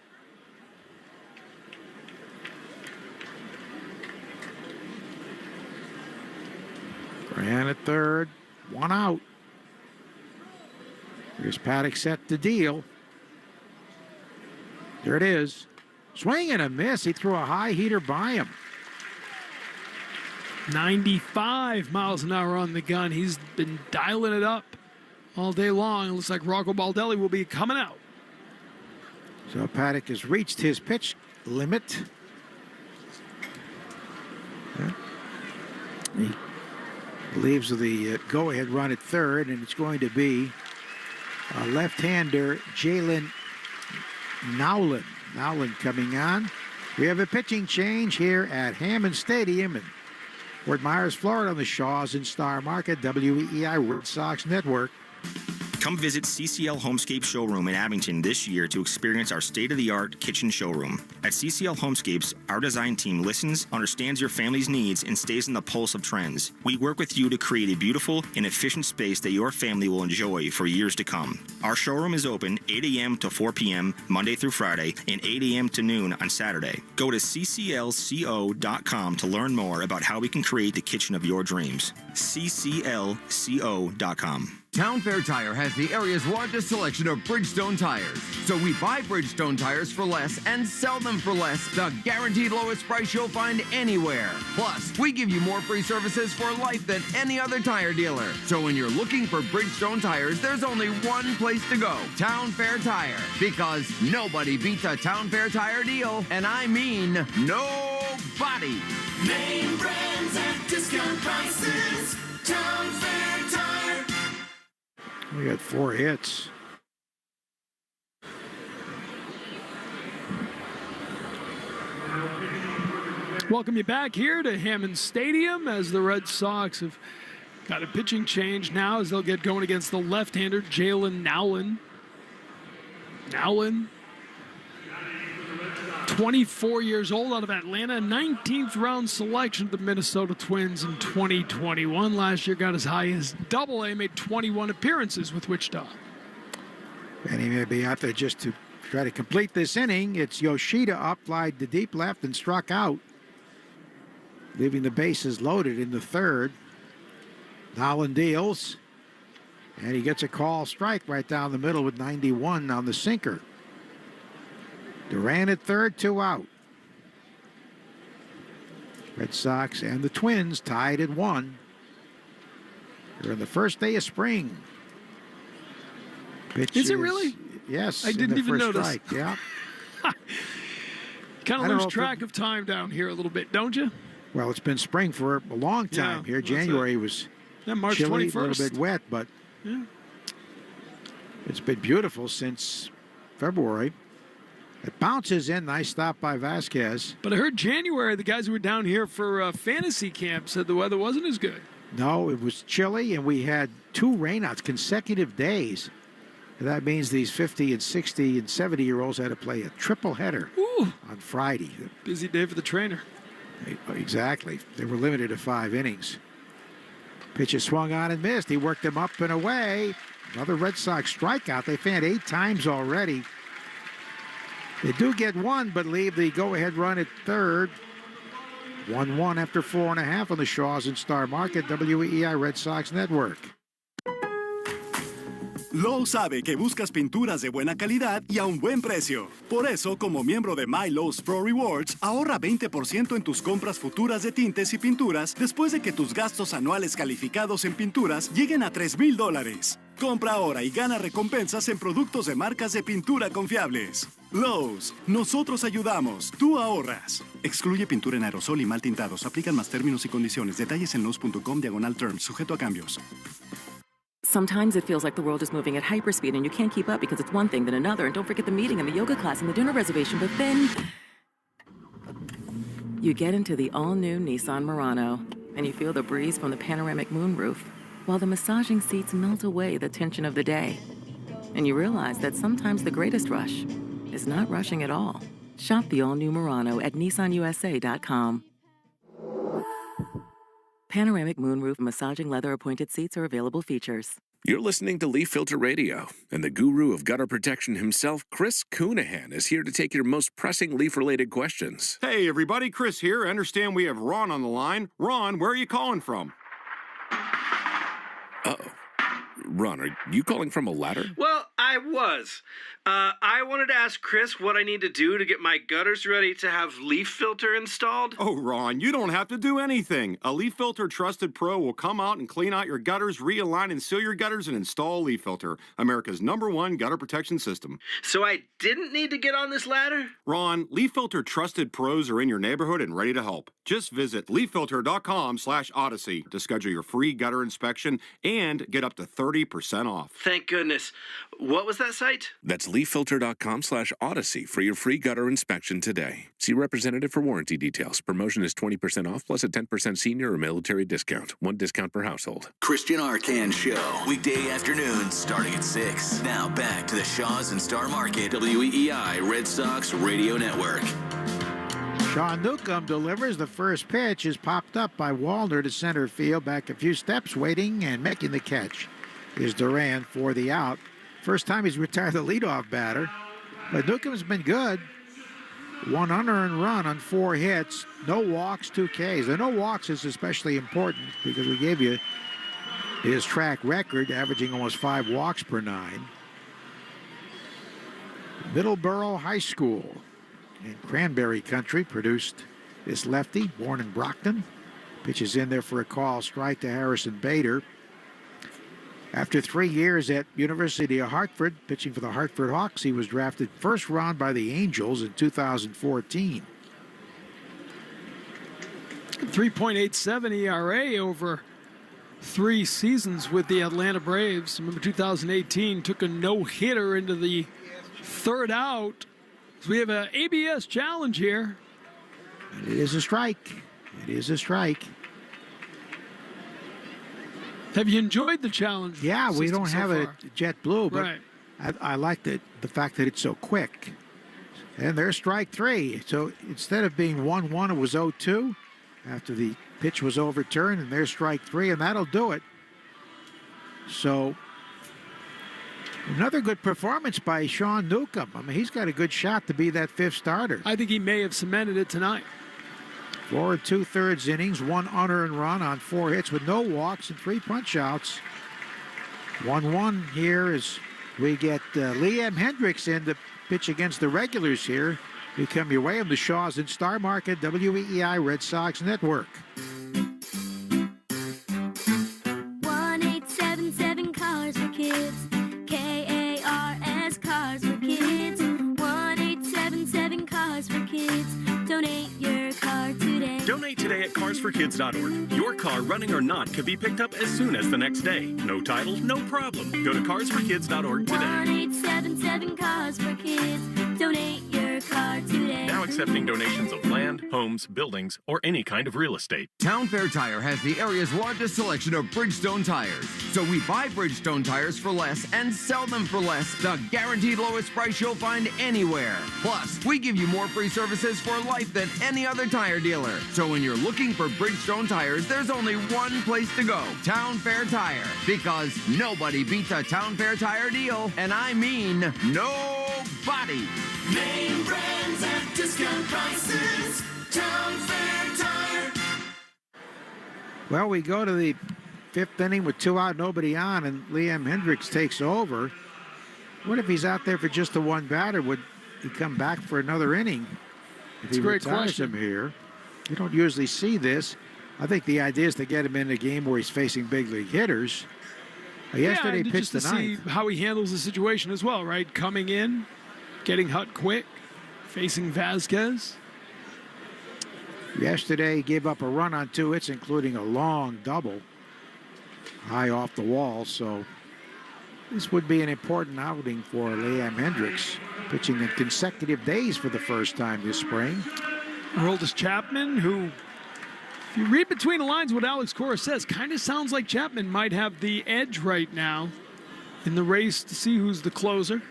Grant at third, one out. Here's Paddock set to deal. There it is. Swing and a miss. He threw a high heater by him. 95 miles an hour on the gun. He's been dialing it up all day long. It looks like Rocco Baldelli will be coming out. So Paddock has reached his pitch limit. He leaves the go-ahead run at third, and it's going to be left-hander Jalen Nowlin. Nowlin coming on. We have a pitching change here at Hammond Stadium in Fort Myers, Florida, on the Shaws and Star Market, WEEI Red Sox Network. Come visit CCL Homescape Showroom in Abington this year to experience our state-of-the-art kitchen showroom. At CCL Homescapes, our design team listens, understands your family's needs, and stays on the pulse of trends. We work with you to create a beautiful and efficient space that your family will enjoy for years to come. Our showroom is open 8 a.m. to 4 p.m. Monday through Friday and 8 a.m. to noon on Saturday. Go to cclco.com to learn more about how we can create the kitchen of your dreams. cclco.com. Town Fair Tire has the area's largest selection of Bridgestone tires. So we buy Bridgestone tires for less and sell them for less. The guaranteed lowest price you'll find anywhere. Plus, we give you more free services for life than any other tire dealer. So when you're looking for Bridgestone tires, there's only one place to go. Town Fair Tire. Because nobody beats a Town Fair Tire deal. And I mean nobody. Name brands at discount prices. Town Fair Tire. We got 4 hits. Welcome you back here to Hammond Stadium as the Red Sox have got a pitching change now as they'll get going against the left-hander Jalen Nowlin. Nowlin, 24 years old, out of Atlanta, 19th round selection of the Minnesota Twins in 2021. Last year got as high as Double-A, made 21 appearances with Wichita. And he may be out there just to try to complete this inning. It's Yoshida up, flied to deep left and struck out, leaving the bases loaded in the third. Nowlin deals, and he gets a call strike right down the middle with 91 on the sinker. Duran at third, 2 out. Red Sox and the Twins tied at 1. They're on the first day of spring. Pitch Is it really? Yes. I didn't even notice. Strike. Yeah. Kind of lose track of time down here a little bit, don't you? Well, it's been spring for a long time here. January was March chilly, 21st. a little bit wet, but it's been beautiful since February. It bounces in. Nice stop by Vasquez. But I heard January, the guys who were down here for fantasy camp said the weather wasn't as good. No, it was chilly, and we had 2 rainouts, consecutive days. And that means these 50 and 60 and 70-year-olds had to play a triple header on Friday. Busy day for the trainer. Exactly. They were limited to 5 innings. Pitch is swung on and missed. He worked them up and away. Another Red Sox strikeout. They've had 8 times already. They do get 1, but leave the go-ahead run at third. 1-1 after 4.5 on the Shaws and Star Market, WEEI Red Sox Network. Lowe's sabe que buscas pinturas de buena calidad y a un buen precio. Por eso, como miembro de My Lowe's Pro Rewards, ahorra 20% en tus compras futuras de tintes y pinturas después de que tus gastos anuales calificados en pinturas lleguen a $3,000. Compra ahora y gana recompensas en productos de marcas de pintura confiables. Lowe's, nosotros ayudamos, tú ahorras. Excluye pintura en aerosol y mal tintados. Aplican más términos y condiciones. Detalles en Lowe's.com/terms, sujeto a cambios. Sometimes it feels like the world is moving at hyperspeed and you can't keep up because it's one thing then another. And don't forget the meeting and the yoga class and the dinner reservation. But then you get into the all-new Nissan Murano and you feel the breeze from the panoramic moonroof while the massaging seats melt away the tension of the day. And you realize that sometimes the greatest rush is not rushing at all. Shop the all-new Murano at nissanusa.com. Panoramic moonroof massaging leather appointed seats are available features. You're listening to Leaf Filter Radio, and the guru of gutter protection himself, Chris Coonahan, is here to take your most pressing leaf-related questions. Hey, everybody, Chris here. I understand we have Ron on the line. Ron, where are you calling from? Uh-oh. Ron, are you calling from a ladder? Well, I was. I wanted to ask Chris what I need to do to get my gutters ready to have leaf filter installed. Oh, Ron, you don't have to do anything. A Leaf Filter Trusted Pro will come out and clean out your gutters, realign and seal your gutters, and install Leaf Filter, America's #1 gutter protection system. So I didn't need to get on this ladder? Ron, Leaf Filter Trusted Pros are in your neighborhood and ready to help. Just visit leaffilter.com/odyssey to schedule your free gutter inspection and get up to 30% off. Thank goodness. What was that site? That's leaffilter.com/odyssey for your free gutter inspection today. See representative for warranty details. Promotion is 20% off plus a 10% senior or military discount. One discount per household. Christian Arcan Show, weekday afternoons starting at 6. Now back to the Shaws and Star Market, WEEI Red Sox Radio Network. Sean Newcomb delivers. The first pitch is popped up by Wallner to center field. Back a few steps, waiting and making the catch is Duran for the out. First time he's retired the leadoff batter. But Newcomb's been good. 1 unearned run on 4 hits. No walks, 2 Ks. The no walks is especially important because we gave you his track record, averaging almost 5 walks per 9. Middleborough High School in Cranberry Country produced this lefty, born in Brockton. Pitches in there for a call strike to Harrison Bader. After 3 years at University of Hartford, pitching for the Hartford Hawks, he was drafted first round by the Angels in 2014. 3.87 ERA over 3 seasons with the Atlanta Braves. Remember 2018 took a no-hitter into the 3rd out. So we have an ABS challenge here. It is a strike. It is a strike. Have you enjoyed the challenge? Yeah, we don't have it at JetBlue, but right. I like the fact that it's so quick. And there's strike 3. So instead of being 1-1, it was 0-2 after the pitch was overturned, and there's strike 3, and that'll do it. So another good performance by Sean Newcomb. I mean, he's got a good shot to be that 5th starter. I think he may have cemented it tonight. 4 2/3 innings, 1 unearned run on 4 hits with no walks and 3 punch-outs. 1-1 here as we get Liam Hendricks in to pitch against the regulars here. We come your way on the Shaws and Star Market, WEEI Red Sox Network. 1-877 Cars for Kids. KARS Cars for Kids. 1-877 Cars for Kids. Donate your car today. Donate today at carsforkids.org. Your car, running or not, could be picked up as soon as the next day. No title, no problem. Go to carsforkids.org today. 1-877 Cars for Kids. Donate your car today. Now accepting donations of land, homes, buildings, or any kind of real estate. Town Fair Tire has the area's largest selection of Bridgestone tires. So we buy Bridgestone tires for less and sell them for less. The guaranteed lowest price you'll find anywhere. Plus, we give you more free services for life than any other tire dealer. So when you're looking for Bridgestone tires, there's only one place to go. Town Fair Tire. Because nobody beats a Town Fair Tire deal. And I mean nobody. Name brands at discount prices. Town Fair Tire. Well, we go to the 5th inning with 2 out, nobody on, and Liam Hendricks takes over. What if he's out there for just the 1 batter? Would he come back for another inning? If he retires him here. You don't usually see this. I think the idea is to get him in a game where he's facing big league hitters. Yesterday and pitched just the to see ninth. how he handles the situation as well, right? Coming in, getting hot quick, facing Vasquez. Yesterday, he gave up a run on 2 hits, including a long double high off the wall. So this would be an important outing for Liam Hendricks, pitching in consecutive days for the first time this spring. Aroldis Chapman, who, if you read between the lines what Alex Cora says, kind of sounds like Chapman might have the edge right now in the race to see who's the closer.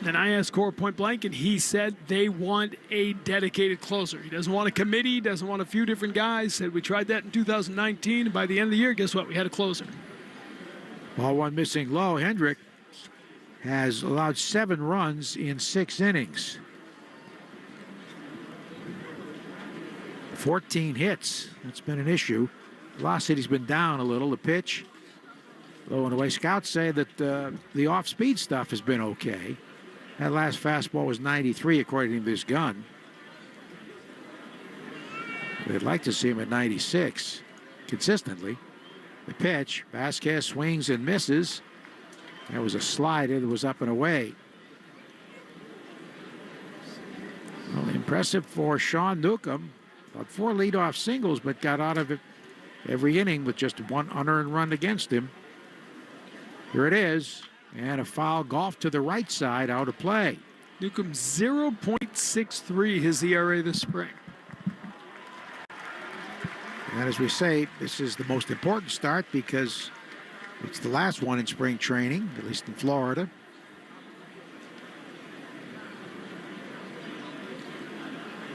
Then I asked Cora point blank, and he said they want a dedicated closer. He doesn't want a committee, doesn't want a few different guys. Said we tried that in 2019, and by the end of the year, guess what? We had a closer. Ball one missing low. Hendrick has allowed 7 runs in 6 innings. 14 hits. That's been an issue. Velocity's been down a little. The pitch, low and away. Scouts say that the off-speed stuff has been okay. That last fastball was 93, according to this gun. They'd like to see him at 96 consistently. The pitch, Vasquez swings and misses. That was a slider that was up and away. Well, impressive for Sean Newcomb. About 4 leadoff singles, but got out of it every inning with just 1 unearned run against him. Here it is. And a foul golf to the right side, out of play. Newcomb 0.63 his ERA this spring. And as we say, this is the most important start because it's the last one in spring training, at least in Florida.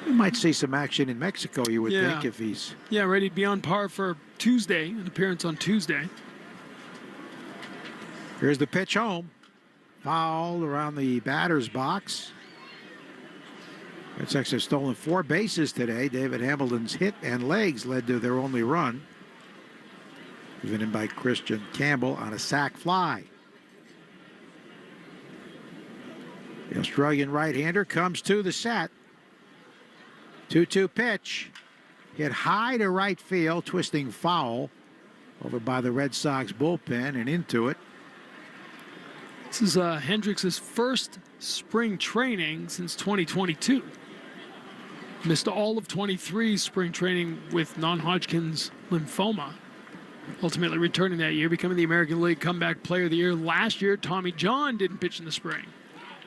We might see some action in Mexico, you would think, if he's... Yeah, ready to be on par for Tuesday, an appearance on Tuesday. Here's the pitch home. Foul around the batter's box. Red Sox have stolen 4 bases today. David Hamilton's hit and legs led to their only run, given in by Christian Campbell on a sac fly. The Australian right-hander comes to the set. 2-2 pitch. Hit high to right field, twisting foul over by the Red Sox bullpen and into it. This is Hendricks' first spring training since 2022. Missed all of 23 spring training with non-Hodgkin's lymphoma. Ultimately returning that year, becoming the American League Comeback Player of the Year. Last year, Tommy John didn't pitch in the spring.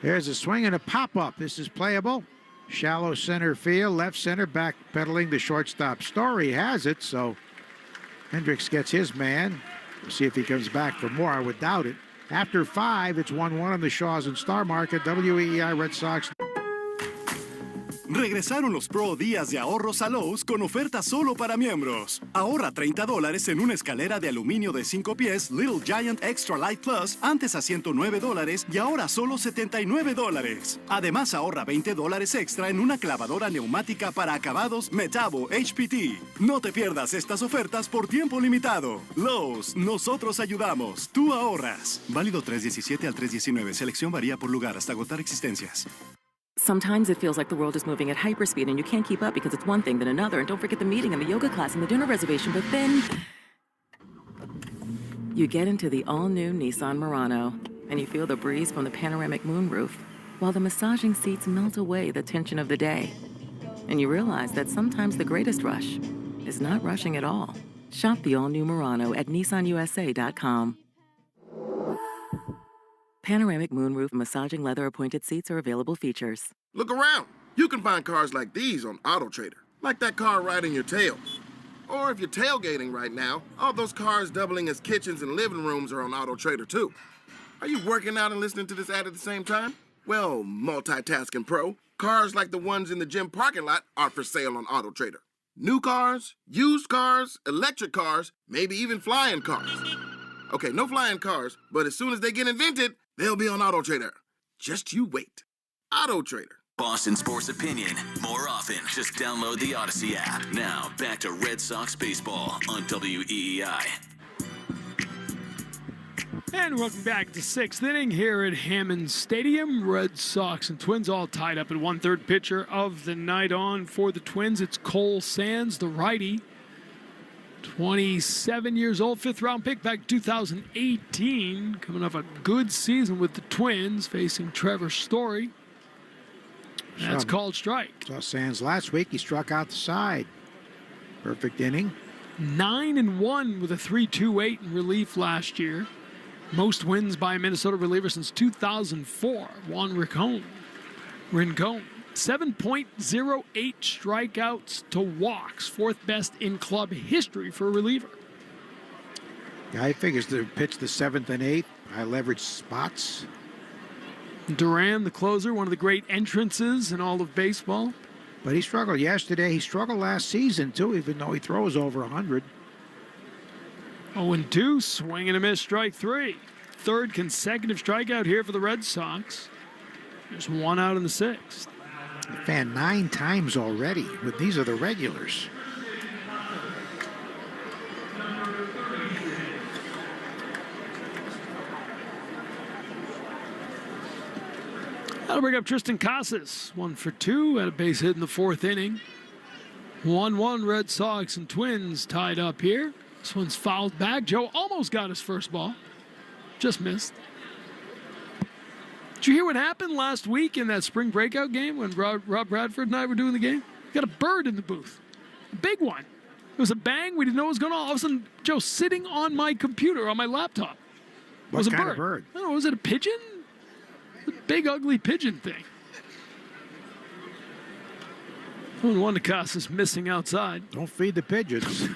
There's a swing and a pop-up. This is playable. Shallow center field, left center, backpedaling the shortstop. Story has it, so Hendricks gets his man. We'll see if he comes back for more. I would doubt it. After 5, it's 1-1 on the Shaws and Star Market. WEEI Red Sox. Regresaron los Pro Días de Ahorros a Lowe's con ofertas solo para miembros. Ahorra $30 en una escalera de aluminio de 5 pies Little Giant Extra Light Plus, antes a $109 y ahora solo $79. Además, ahorra $20 extra en una clavadora neumática para acabados Metabo HPT. No te pierdas estas ofertas por tiempo limitado. Lowe's, nosotros ayudamos, tú ahorras. Válido 3/17 al 3/19. Selección varía por lugar hasta agotar existencias. Sometimes it feels like the world is moving at hyperspeed and you can't keep up because it's one thing then another. And don't forget the meeting and the yoga class and the dinner reservation. But then you get into the all-new Nissan Murano and you feel the breeze from the panoramic moonroof while the massaging seats melt away the tension of the day. And you realize that sometimes the greatest rush is not rushing at all. Shop the all-new Murano at nissanusa.com. Panoramic moonroof massaging leather appointed seats are available features. Look around. You can find cars like these on AutoTrader, like that car right in your tail. Or if you're tailgating right now, all those cars doubling as kitchens and living rooms are on AutoTrader too. Are you working out and listening to this ad at the same time? Well, multitasking pro, cars like the ones in the gym parking lot are for sale on AutoTrader. New cars, used cars, electric cars, maybe even flying cars. Okay, no flying cars, but as soon as they get invented, they'll be on AutoTrader. Just you wait. AutoTrader. Boston sports opinion more often. Just download the Odyssey app. Now, back to Red Sox baseball on WEEI. And welcome back to 6th inning here at Hammond Stadium. Red Sox and Twins all tied up at 1/3. Pitcher of the night on for the Twins. It's Cole Sands, the righty. 27 years old, fifth-round pick back in 2018. Coming off a good season with the Twins, facing Trevor Story. That's called strike. Saw Sands last week. He struck out the side. Perfect inning. 9-1 with a 3.28 in relief last year. Most wins by a Minnesota reliever since 2004. Juan Rincon. 7.08 strikeouts to walks. Fourth best in club history for a reliever. Yeah, he figures to pitch the 7th and 8th. High leverage spots. Duran, the closer, one of the great entrances in all of baseball. But he struggled yesterday. He struggled last season, too, even though he throws over 100. 0-2, swing and a miss, strike 3. Third consecutive strikeout here for the Red Sox. There's one out in the 6th. Fan 9 times already. But these are the regulars. That'll bring up Tristan Casas. 1 for 2, had a base hit in the 4th inning. 1-1 Red Sox and Twins tied up here. This one's fouled back. Joe almost got his first ball. Just missed. Did you hear what happened last week in that spring breakout game when Rob Bradford and I were doing the game? We got a bird in the booth. A big one. It was a bang. We didn't know what was going on. All of a sudden, Joe sitting on my computer, on my laptop. It was What a kind bird. of bird? I don't know, was it a pigeon? A big, ugly pigeon thing. 1-1 to Casas missing outside. Don't feed the pigeons.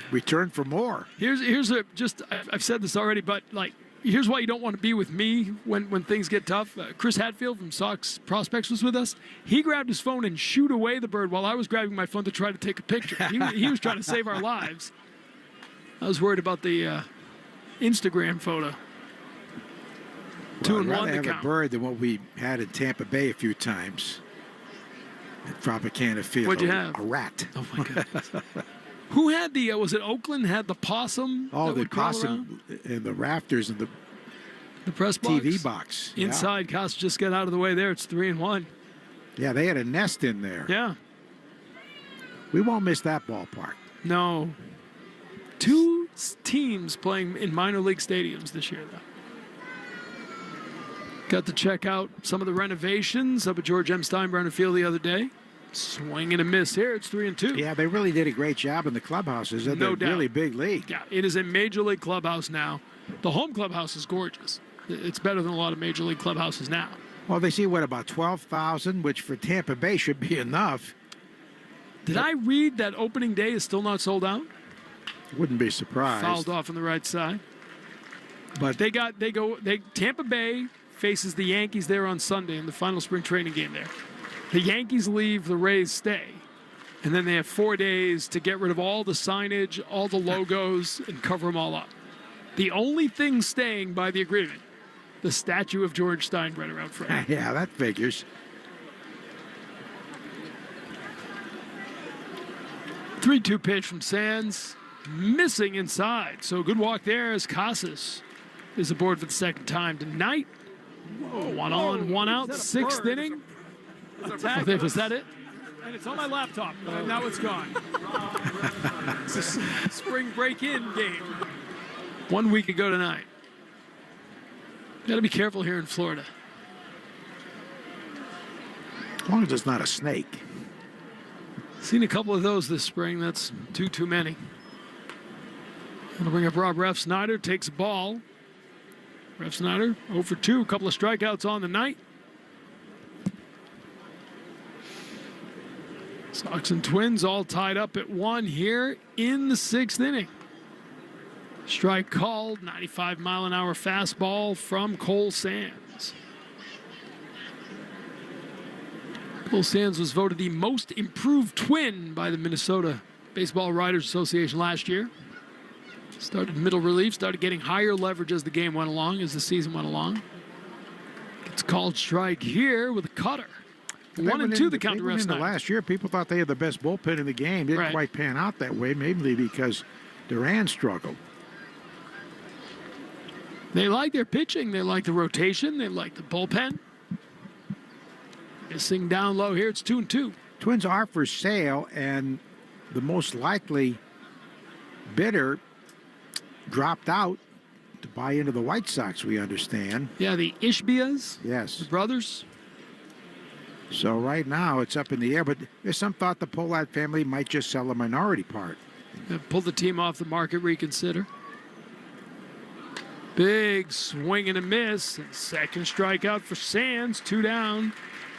Return for more. Here's a just. I've said this already, but like, here's why you don't want to be with me when things get tough. Chris Hadfield from Sox Prospects was with us. He grabbed his phone and shooed away the bird while I was grabbing my phone to try to take a picture. He was trying to save our lives. I was worried about the Instagram photo. Well, 2-1 I'd rather to have count. a bird than what we had in Tampa Bay a few times. At Tropicana Field. What'd you have? A rat. Oh, my goodness. Who had the, was it Oakland had the possum? Oh, that the would crawl possum around? in the rafters and The press box? TV box. Yeah. Inside, Costa just got out of the way there. It's 3-1. Yeah, they had a nest in there. Yeah. We won't miss that ballpark. No. 2 teams playing in minor league stadiums this year, though. Got to check out some of the renovations up at George M. Steinbrenner Field the other day. Swing and a miss here. It's 3-2. Yeah, they really did a great job in the clubhouses. They're No doubt. really big league. Yeah, it is a major league clubhouse now. The home clubhouse is gorgeous. It's better than a lot of major league clubhouses now. Well, they see, what, about 12,000, which for Tampa Bay should be enough. Did I read that opening day is still not sold out? Wouldn't be surprised. Fouled off on the right side. But Tampa Bay faces the Yankees there on Sunday in the final spring training game there. The Yankees leave, the Rays stay. And then they have 4 days to get rid of all the signage, all the logos, and cover them all up. The only thing staying by the agreement, the statue of George Steinbrenner out front. Yeah, that figures. 3-2 pitch from Sands, missing inside. So good walk there as Casas is aboard for the second time tonight. One on, one out, 6th inning. Was that it? And it's on my laptop, and now it's gone. It's a spring break-in game. 1 week ago tonight. Got to be careful here in Florida. As long as it's not a snake. Seen a couple of those this spring. That's too many. Gonna bring up Rob Ref Snyder. Takes a ball. Ref Snyder 0 for 2. A couple of strikeouts on the night. Sox and Twins all tied up at 1 here in the 6th inning. Strike called. 95-mile-an-hour fastball from Cole Sands. Cole Sands was voted the most improved Twin by the Minnesota Baseball Writers Association last year. Started middle relief, started getting higher leverage as the game went along, as the season went along. Gets called strike here with a cutter. 1-2 the count to Ref Snyder. Last year, people thought they had the best bullpen in the game. Didn't quite pan out that way, mainly because Duran struggled. They like their pitching. They like the rotation. They like the bullpen. Missing down low here. It's 2-2. Twins are for sale, and the most likely bidder dropped out to buy into the White Sox, we understand. Yeah, the Ishbias. Yes. The brothers. So right now it's up in the air, but there's some thought the Pollard family might just sell a minority part. Pull the team off the market, reconsider. Big swing and a miss. And second strikeout for Sands, 2 down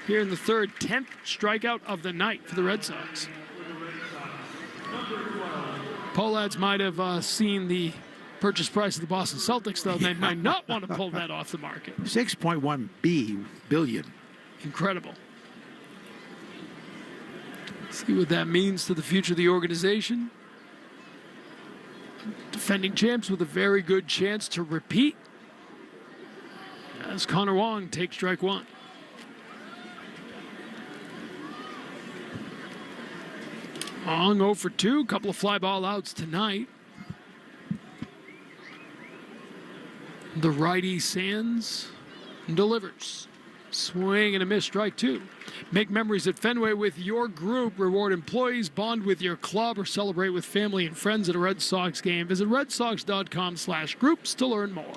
here in the third. 10th strikeout of the night for the Red Sox. Pollards might have seen the purchase price of the Boston Celtics, though. They might not want to pull that off the market. 6.1 billion. Incredible. See what that means to the future of the organization. Defending champs with a very good chance to repeat as Connor Wong takes strike one. Wong 0 for 2, couple of fly ball outs tonight. The righty Sands delivers. Swing and a miss, strike 2. Make memories at Fenway with your group. Reward employees, bond with your club, or celebrate with family and friends at a Red Sox game. Visit redsox.com/groups to learn more.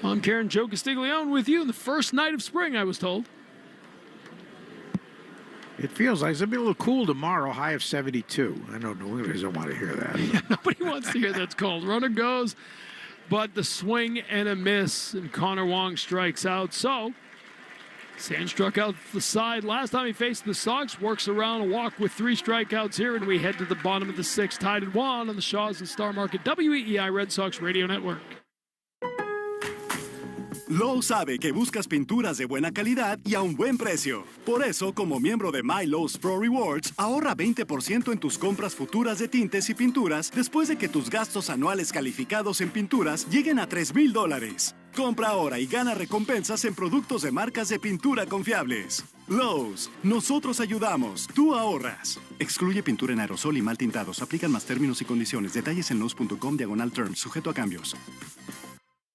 Tom Karen, Joe Castiglione with you in the first night of spring, I was told. It feels like it's going to be a little cool tomorrow, high of 72. I know New Englanders don't want to hear that. Yeah, nobody wants to hear that's cold. Runner goes, but the swing and a miss, and Connor Wong strikes out. So, Sands struck out the side last time he faced the Sox, works around a walk with 3 strikeouts here, and we head to the bottom of the 6th, tied at 1 on the Shaws and Star Market WEEI Red Sox Radio Network. Lowe's sabe que buscas pinturas de buena calidad y a un buen precio. Por eso, como miembro de My Lowe's Pro Rewards, ahorra 20% en tus compras futuras de tintes y pinturas después de que tus gastos anuales calificados en pinturas lleguen a $3,000. Compra ahora y gana recompensas en productos de marcas de pintura confiables. Lowe's, nosotros ayudamos, tú ahorras. Excluye pintura en aerosol y mal tintados. Aplican más términos y condiciones. Detalles en lowes.com/terms, sujeto a cambios.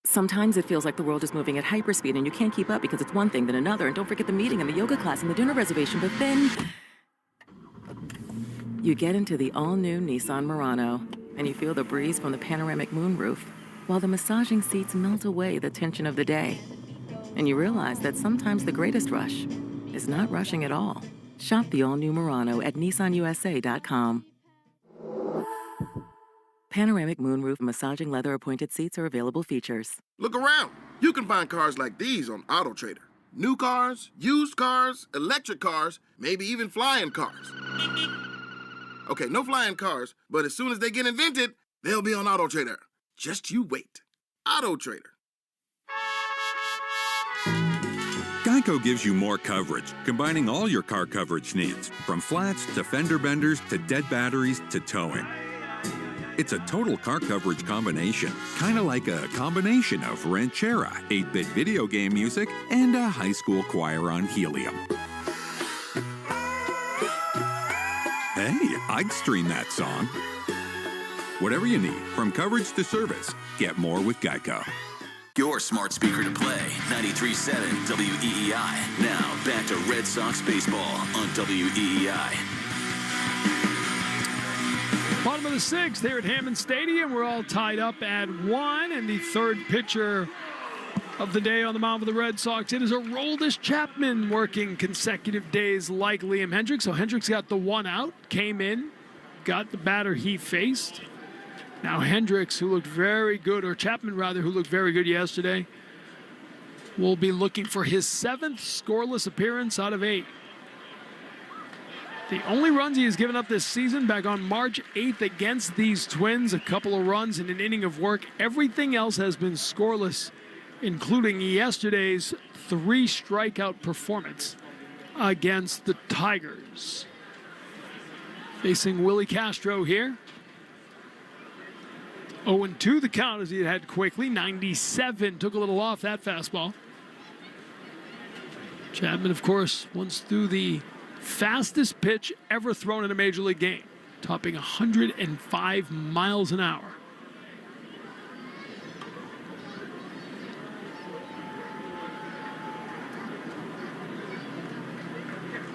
Sometimes it feels like the world is moving at hyperspeed and you can't keep up because it's one thing then another. And don't forget the meeting and the yoga class and the dinner reservation. But then you get into the all-new Nissan Murano and you feel the breeze from the panoramic moonroof while the massaging seats melt away the tension of the day. And you realize that sometimes the greatest rush is not rushing at all. Shop the all-new Murano at nissanusa.com. Panoramic moonroof massaging leather appointed seats are available features. Look around. You can find cars like these on AutoTrader. New cars, used cars, electric cars, maybe even flying cars. Okay, no flying cars, but as soon as they get invented, they'll be on AutoTrader. Just you wait. AutoTrader. Geico gives you more coverage, combining all your car coverage needs, from flats to fender benders to dead batteries to towing. It's a total car coverage combination, kind of like a combination of Ranchera, 8-bit video game music, and a high school choir on helium. Hey, I'd stream that song. Whatever you need, from coverage to service, get more with Geico. Your smart speaker to play, 93.7 WEEI. Now, back to Red Sox baseball on WEEI. Bottom of the 6th here at Hammond Stadium. We're all tied up at 1, and the third pitcher of the day on the mound for the Red Sox. It is Aroldis Chapman working consecutive days like Liam Hendriks. So Hendriks got the 1 out, came in, got the batter he faced. Now Hendriks, who looked very good, or Chapman rather, who looked very good yesterday, will be looking for his 7th scoreless appearance out of 8. The only runs he has given up this season, back on March 8th against these Twins, a couple of runs in an inning of work. Everything else has been scoreless, including yesterday's 3 strikeout performance against the Tigers. Facing Willie Castro here. 0-2 the count as he had quickly. 97, took a little off that fastball. Chapman, of course, once threw the fastest pitch ever thrown in a major league game, topping 105 miles an hour.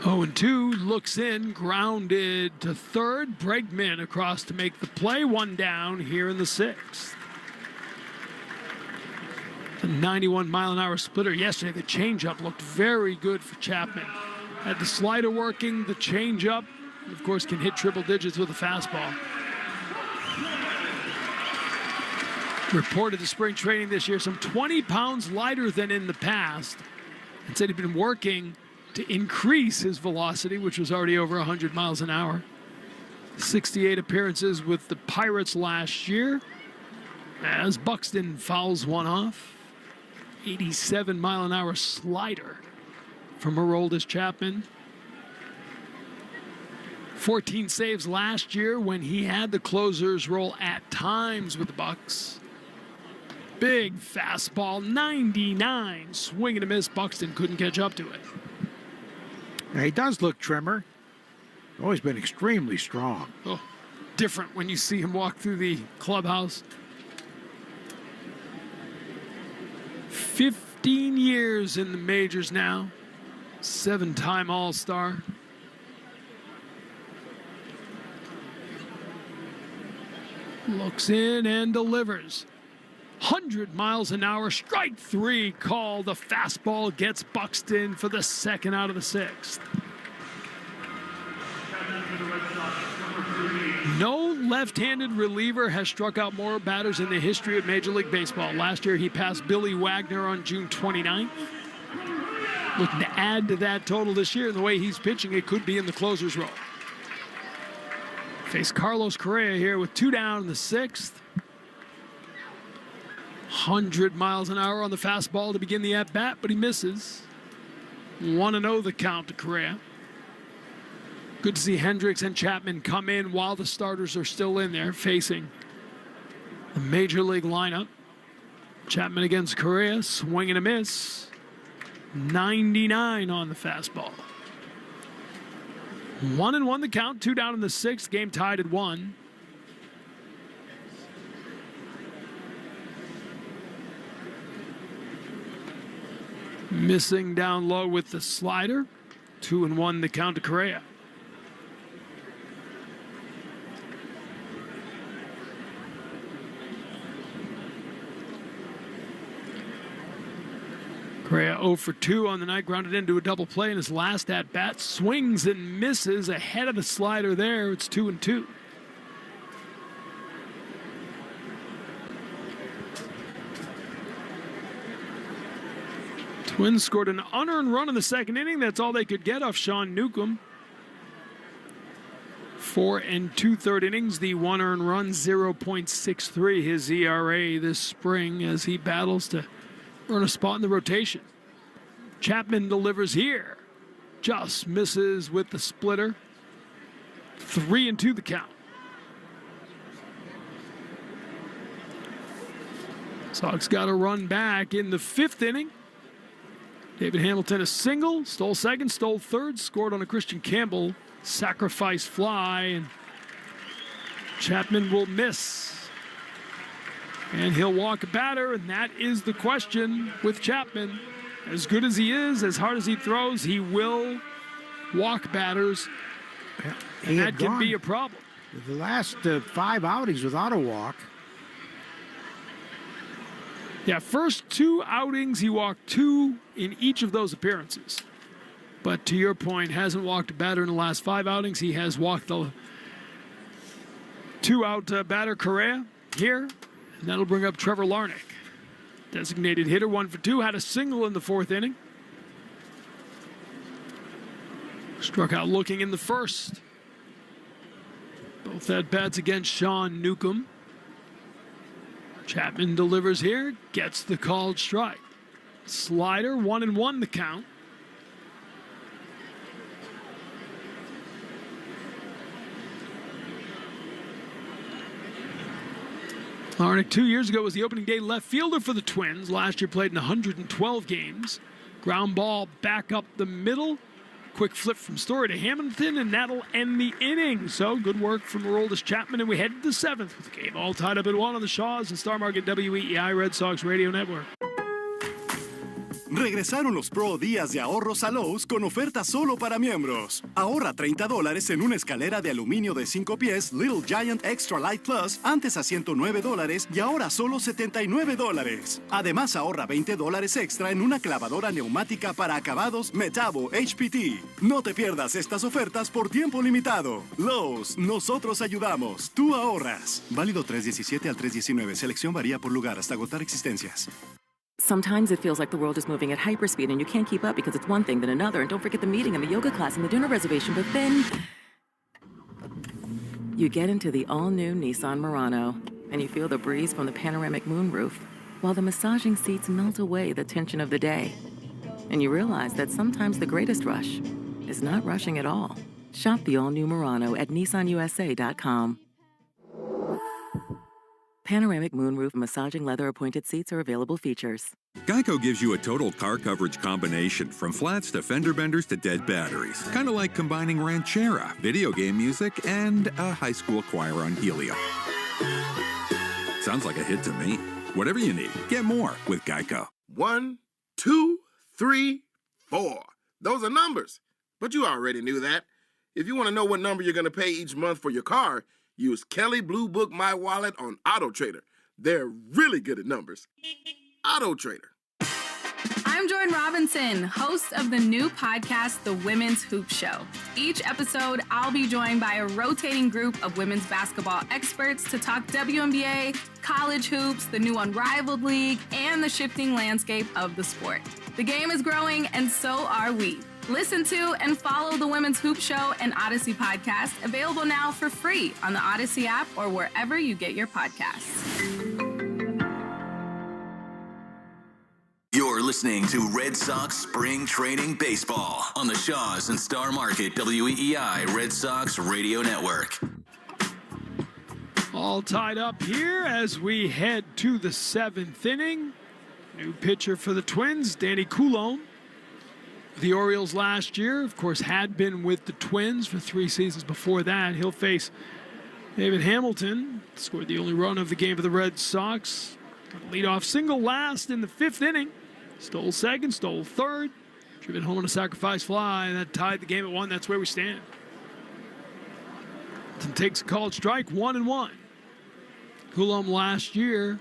0-2, looks in, grounded to third. Bregman across to make the play. One down here in the sixth. The 91-mile-an-hour splitter yesterday. The changeup looked very good for Chapman. Had the slider working, the changeup, of course, can hit triple digits with a fastball. Reported to spring training this year, some 20 pounds lighter than in the past, and said he'd been working to increase his velocity, which was already over 100 miles an hour. 68 appearances with the Pirates last year, as Buxton fouls one off. 87-mile-an-hour slider from Aroldis Chapman. 14 saves last year when he had the closer's role at times with the Bucks. Big fastball, 99. Swing and a miss. Buxton couldn't catch up to it. Now, he does look trimmer. Always been extremely strong. Oh, different when you see him walk through the clubhouse. 15 years in the majors now. 7-time All-Star. Looks in and delivers. 100 miles an hour, strike three call. The fastball gets Buxton for the second out of the sixth. No left-handed reliever has struck out more batters in the history of Major League Baseball. Last year, he passed Billy Wagner on June 29th. Looking to add to that total this year, and the way he's pitching, it could be in the closer's role. Face Carlos Correa here with 2 down in the sixth. 100 miles an hour on the fastball to begin the at-bat, but he misses. 1-0 the count to Correa. Good to see Hendricks and Chapman come in while the starters are still in there facing the Major League lineup. Chapman against Correa, swing and a miss. 99 on the fastball. 1-1 the count, 2 down in the sixth, game tied at 1. Missing down low with the slider. 2-1 the count to Correa. Correa 0 for 2 on the night, grounded into a double play in his last at-bat. Swings and misses ahead of the slider there. It's 2-2. Twins scored an unearned run in the second inning. That's all they could get off Sean Newcomb. 4 2/3 innings. The one earned run, 0.63. His ERA this spring as he battles to earn a spot in the rotation. Chapman delivers here. Just misses with the splitter. 3-2 the count. Sox got a run back in the 5th inning. David Hamilton a single, stole second, stole third, scored on a Christian Campbell sacrifice fly, and Chapman will miss. And he'll walk a batter, and that is the question with Chapman. As good as he is, as hard as he throws, he will walk batters, and that can be a problem. The last 5 outings without a walk. Yeah, first 2 outings, he walked 2 in each of those appearances. But to your point, hasn't walked a batter in the last 5 outings. He has walked the 2-out batter Correa here. And that'll bring up Trevor Larnach. Designated hitter, 1 for 2. Had a single in the 4th inning. Struck out looking in the first. Both at-bats against Sean Newcomb. Chapman delivers here, gets the called strike. Slider, 1-1 the count. Larnach 2 years ago was the opening day left fielder for the Twins. Last year played in 112 games. Ground ball back up the middle. Quick flip from Story to Hamilton, and that'll end the inning. So good work from Aroldis Chapman, and we head to the 7th with the game all tied up at 1 on the Shaws and Star Market WEEI Red Sox Radio Network. Regresaron los Pro Días de Ahorros a Lowe's con ofertas solo para miembros. Ahorra $30 en una escalera de aluminio de 5 pies Little Giant Extra Light Plus, antes a $109 y ahora solo $79. Además, ahorra $20 extra en una clavadora neumática para acabados Metabo HPT. No te pierdas estas ofertas por tiempo limitado. Lowe's, nosotros ayudamos, tú ahorras. Válido 3/17 al 3/19. Selección varía por lugar hasta agotar existencias. Sometimes it feels like the world is moving at hyperspeed and you can't keep up because it's one thing then another. And don't forget the meeting and the yoga class and the dinner reservation. But then you get into the all-new Nissan Murano and you feel the breeze from the panoramic moonroof while the massaging seats melt away the tension of the day. And you realize that sometimes the greatest rush is not rushing at all. Shop the all-new Murano at nissanusa.com. Panoramic moonroof massaging leather-appointed seats are available features. Geico gives you a total car coverage combination from flats to fender benders to dead batteries. Kind of like combining ranchera, video game music, and a high school choir on helium. Sounds like a hit to me. Whatever you need, get more with Geico. 1, 2, 3, 4. Those are numbers. But you already knew that. If you want to know what number you're going to pay each month for your car, use Kelly Blue Book My Wallet on Auto Trader. They're really good at numbers. Auto Trader. I'm Jordan Robinson, host of the new podcast, The Women's Hoop Show. Each episode, I'll be joined by a rotating group of women's basketball experts to talk WNBA, college hoops, the new Unrivaled League, and the shifting landscape of the sport. The game is growing, and so are we. Listen to and follow the Women's Hoop Show and Odyssey podcast, available now for free on the Odyssey app or wherever you get your podcasts. You're listening to Red Sox Spring Training Baseball on the Shaws and Star Market WEEI Red Sox Radio Network. All tied up here as we head to the 7th inning. New pitcher for the Twins, Danny Coulombe. The Orioles last year, of course, had been with the Twins for 3 seasons before that. He'll face David Hamilton, scored the only run of the game for the Red Sox. Leadoff single last in the 5th inning. Stole second, stole third. Driven home on a sacrifice fly. That tied the game at 1. That's where we stand. Hamilton takes a called strike, 1-1. Coulombe last year,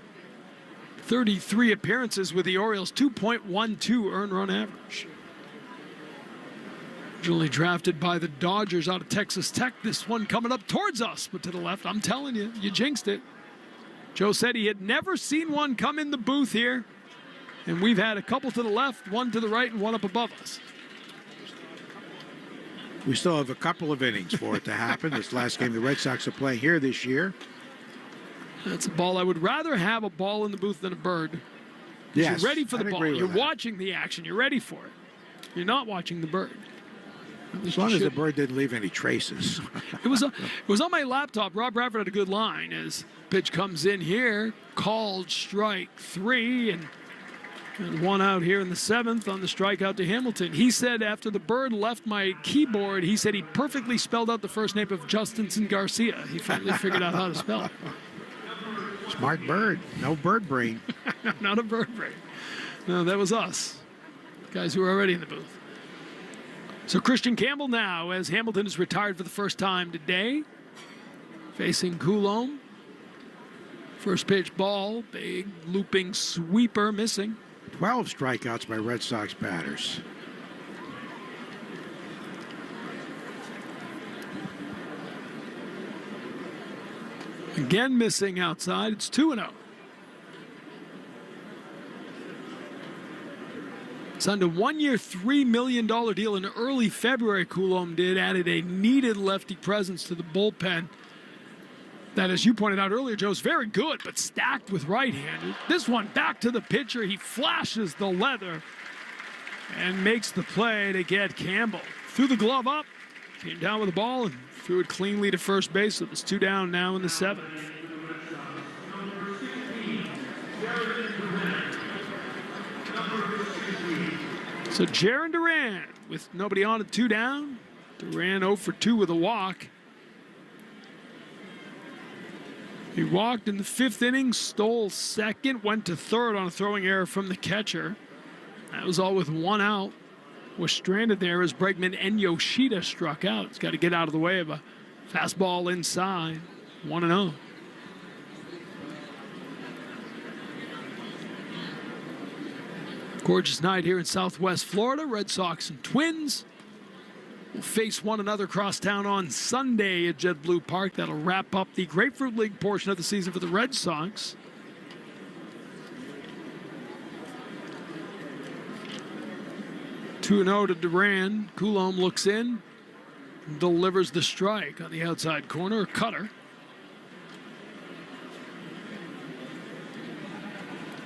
33 appearances with the Orioles, 2.12 earned run average. Originally drafted by the Dodgers out of Texas Tech. This one coming up towards us, but to the left. I'm telling you, you jinxed it. Joe said he had never seen one come in the booth here. And we've had a couple to the left, one to the right, and one up above us. We still have a couple of innings for it to happen. This last game the Red Sox are playing here this year. That's a ball. I would rather have a ball in the booth than a bird. Yes, you're ready for the I'd ball. agree with You're that. watching the action. You're ready for it. You're not watching the bird. As long as the bird didn't leave any traces. It was on my laptop. Rob Bradford had a good line as pitch comes in here. Called strike 3 and one out here in the 7th on the strikeout to Hamilton. He said after the bird left my keyboard, he said he perfectly spelled out the first name of Justinson Garcia. He finally figured out how to spell it. Smart bird. No bird brain. Not a bird brain. No, that was us. Guys who were already in the booth. So Christian Campbell now, as Hamilton is retired for the first time today, facing Coulombe. First pitch ball, big looping sweeper missing. 12 strikeouts by Red Sox batters. Again missing outside. It's 2-0. Signed a 1-year, $3 million deal in early February. Coulombe did, added a needed lefty presence to the bullpen. That, as you pointed out earlier, Joe, is very good, but stacked with right-handed. This one back to the pitcher. He flashes the leather and makes the play to get Campbell. Threw the glove up, came down with the ball, and threw it cleanly to first base. So it's 2 down now in the 7th. So Jarren Duran with nobody on at 2 down. Duran 0 for 2 with a walk. He walked in the 5th inning, stole second, went to third on a throwing error from the catcher. That was all with one out. Was stranded there as Bregman and Yoshida struck out. He's got to get out of the way of a fastball inside. 1-0. Gorgeous night here in Southwest Florida. Red Sox and Twins will face one another across town on Sunday at JetBlue Park. That'll wrap up the Grapefruit League portion of the season for the Red Sox. 2-0 to Duran. Coulombe looks in, delivers the strike on the outside corner. Cutter.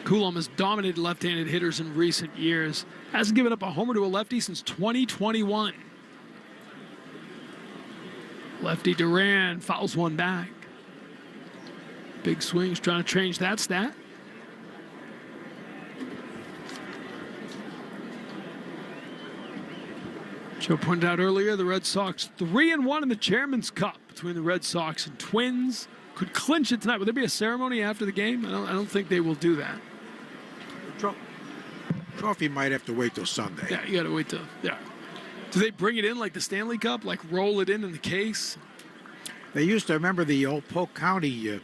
Coulombe has dominated left-handed hitters in recent years. Hasn't given up a homer to a lefty since 2021. Lefty Duran fouls one back. Big swings trying to change that stat. Joe pointed out earlier, the Red Sox 3-1 in the Chairman's Cup between the Red Sox and Twins. Could clinch it tonight. Will there be a ceremony after the game? I don't think they will do that. Trophy might have to wait till Sunday. Yeah, you got to wait till. Yeah. Do they bring it in like the Stanley Cup, like roll it in the case? They used to remember the old Polk County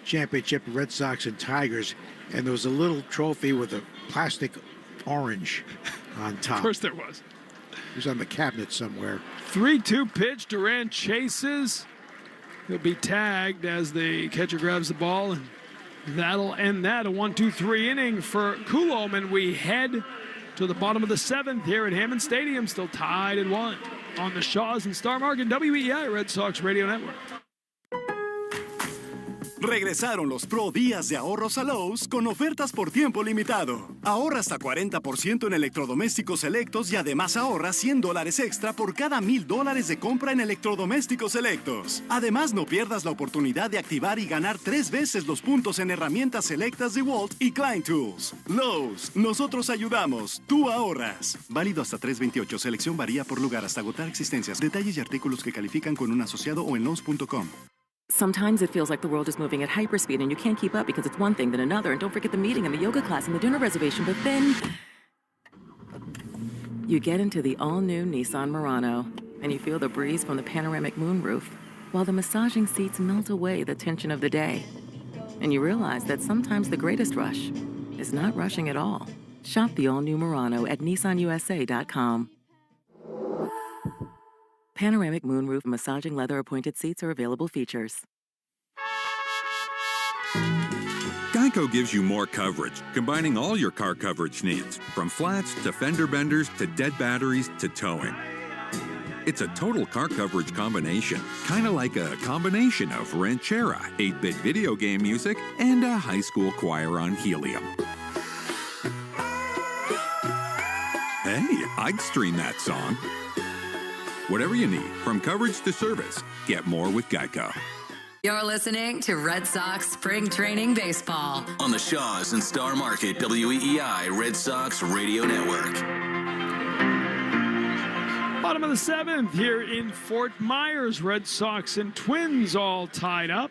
championship, Red Sox and Tigers, and there was a little trophy with a plastic orange on top. Of course there was. It was on the cabinet somewhere. 3-2 pitch. Duran chases. He'll be tagged as the catcher grabs the ball, and that'll end that. A 1-2-3 inning for Coulombe, and we head to the bottom of the seventh here at Hammond Stadium, still tied at 1 on the Shaws and Star Market WEI Red Sox Radio Network. Regresaron los Pro Días de Ahorros a Lowe's con ofertas por tiempo limitado. Ahorra hasta 40% en electrodomésticos selectos y además ahorra $100 extra por cada $1,000 de compra en electrodomésticos selectos. Además, no pierdas la oportunidad de activar y ganar 3 veces los puntos en herramientas selectas de Walt y Klein Tools. Lowe's, nosotros ayudamos, tú ahorras. Válido hasta 3/28. Selección varía por lugar hasta agotar existencias. Detalles y artículos que califican con un asociado o en Lowe's.com. Sometimes it feels like the world is moving at hyperspeed and you can't keep up because it's one thing then another. And don't forget the meeting and the yoga class and the dinner reservation. But then you get into the all-new Nissan Murano and you feel the breeze from the panoramic moonroof while the massaging seats melt away the tension of the day. And you realize that sometimes the greatest rush is not rushing at all. Shop the all-new Murano at nissanusa.com. Panoramic moonroof massaging leather appointed seats are available features. Geico gives you more coverage, combining all your car coverage needs, from flats to fender benders to dead batteries to towing. It's a total car coverage combination, kind of like a combination of ranchera, 8-bit video game music, and a high school choir on helium. Hey, I'd stream that song. Whatever you need, from coverage to service, get more with Geico. You're listening to Red Sox Spring Training Baseball on the Shaws and Star Market WEEI Red Sox Radio Network. Bottom of the seventh here in Fort Myers. Red Sox and Twins all tied up.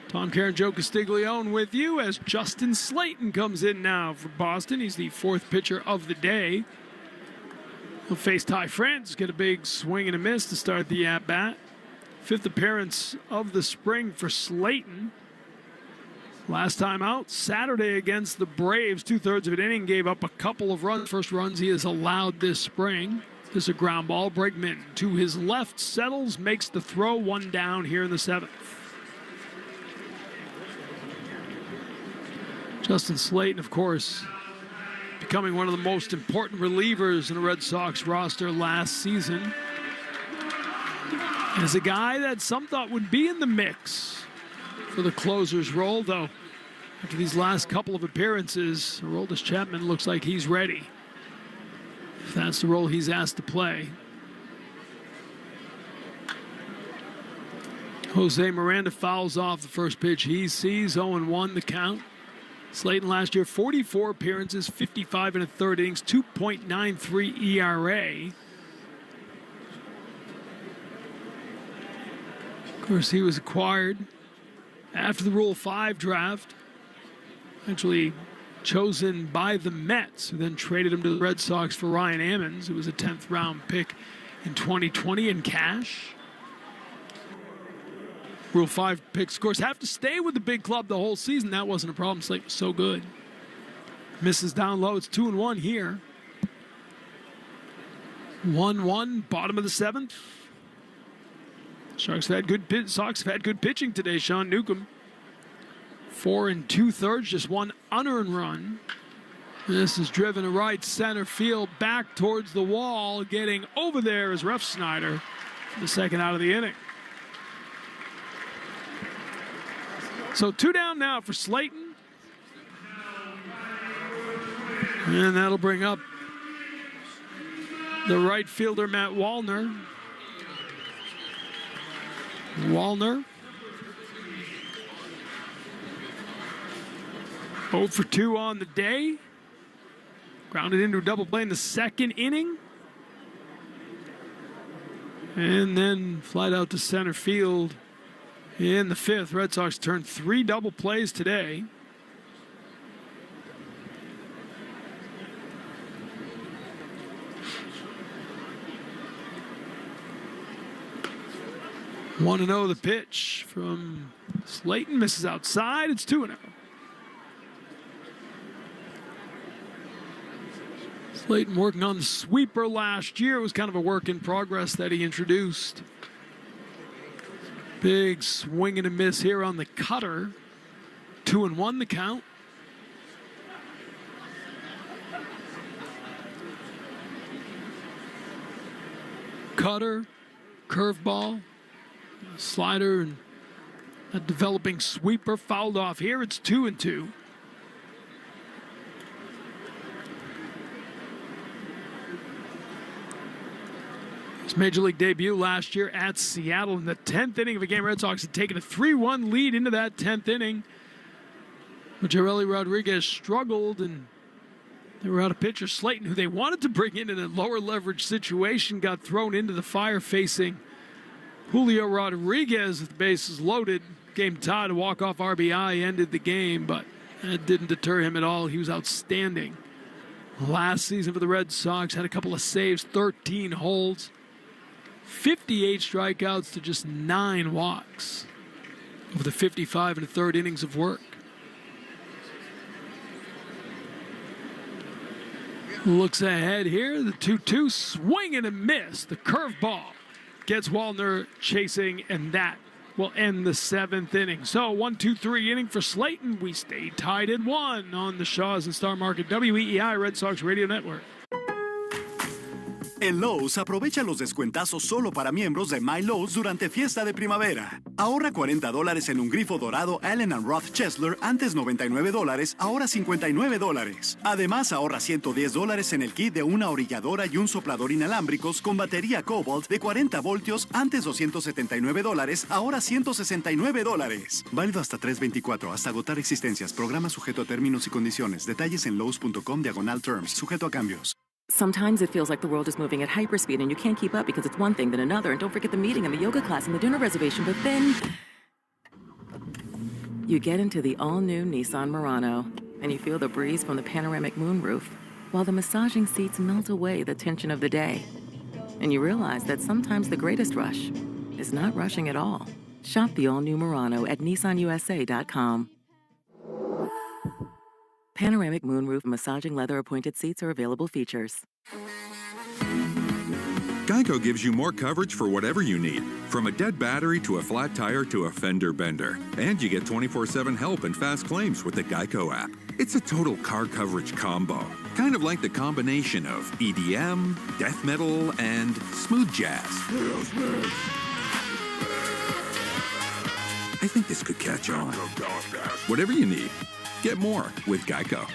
Tom Karen, Joe Castiglione with you as Justin Slayton comes in now for Boston. He's the fourth pitcher of the day. He'll face Ty France, get a big swing and a miss to start the at-bat. Fifth appearance of the spring for Slayton. Last time out, Saturday against the Braves, 2/3 of an inning, gave up a couple of runs. First runs he has allowed this spring. This is a ground ball. Bregman to his left, settles, makes the throw, 1 down here in the seventh. Justin Slayton, of course, becoming one of the most important relievers in the Red Sox roster last season. And is a guy that some thought would be in the mix for the closer's role, though after these last couple of appearances, Aroldis Chapman looks like he's ready. If that's the role he's asked to play. Jose Miranda fouls off the first pitch he sees, 0-1 the count. Slayton last year, 44 appearances, 55 1/3 innings, 2.93 ERA. Of course, he was acquired after the Rule 5 draft. Eventually chosen by the Mets, who then traded him to the Red Sox for Ryan Ammons, who was a 10th round pick in 2020 in cash. Rule 5 picks, of course, have to stay with the big club the whole season. That wasn't a problem. Slayton was so good. Misses down low. It's 2-1 here. 1-1, bottom of the 7th. Sox have had good pitching today. Sean Newcomb, 4 2/3, just one unearned run. This is driven to right center field, back towards the wall. Getting over there is Ref Snyder, the second out of the inning. So 2 down now for Slayton. And that'll bring up the right fielder, Matt Wallner. Wallner 0 for 2 on the day. Grounded into a double play in the second inning. And then flied out to center field in the 5th. Red Sox turned 3 double plays today. One 1-0 the pitch from Slayton, misses outside. It's 2-0. Slayton working on the sweeper last year. It was kind of a work in progress that he introduced. Big swing and a miss here on the cutter. 2-1 the count. Cutter, curveball, slider, and a developing sweeper fouled off here. It's 2-2. His major league debut last year at Seattle in the 10th inning of a game. Red Sox had taken a 3-1 lead into that 10th inning. But Jorely Rodriguez struggled, and they were out of pitcher. Slayton, who they wanted to bring in a lower leverage situation, got thrown into the fire facing Julio Rodriguez with the bases loaded. Game tied, a walk-off RBI ended the game, but that didn't deter him at all. He was outstanding last season for the Red Sox. Had a couple of saves, 13 holds, 58 strikeouts to just 9 walks over the 55 1/3 innings of work. Looks ahead here. The 2-2 swing and a miss. The curveball gets Wallner chasing, and that will end the 7th inning. So 1-2-3 inning for Slayton. We stay tied at 1 on the Shaws and Star Market WEEI Red Sox Radio Network. En Lowe's, aprovecha los descuentazos solo para miembros de My Lowe's durante fiesta de primavera. Ahorra $40 en un grifo dorado Allen & Roth Chesler, antes $99, ahora $59. Además, ahorra $110 en el kit de una orilladora y un soplador inalámbricos con batería Cobalt de 40 voltios, antes $279, ahora $169. Válido hasta 3/24, hasta agotar existencias. Programa sujeto a términos y condiciones. Detalles en lowes.com/terms, sujeto a cambios. Sometimes it feels like the world is moving at hyperspeed and you can't keep up because it's one thing then another. And don't forget the meeting and the yoga class and the dinner reservation. But then you get into the all-new Nissan Murano and you feel the breeze from the panoramic moonroof while the massaging seats melt away the tension of the day. And you realize that sometimes the greatest rush is not rushing at all. Shop the all-new Murano at nissanusa.com. Panoramic moonroof massaging leather appointed seats are available features. Geico gives you more coverage for whatever you need, from a dead battery to a flat tire to a fender bender. And you get 24/7 help and fast claims with the Geico app. It's a total car coverage combo, kind of like the combination of EDM, death metal, and smooth jazz. I think this could catch on. Whatever you need, get more with Geico.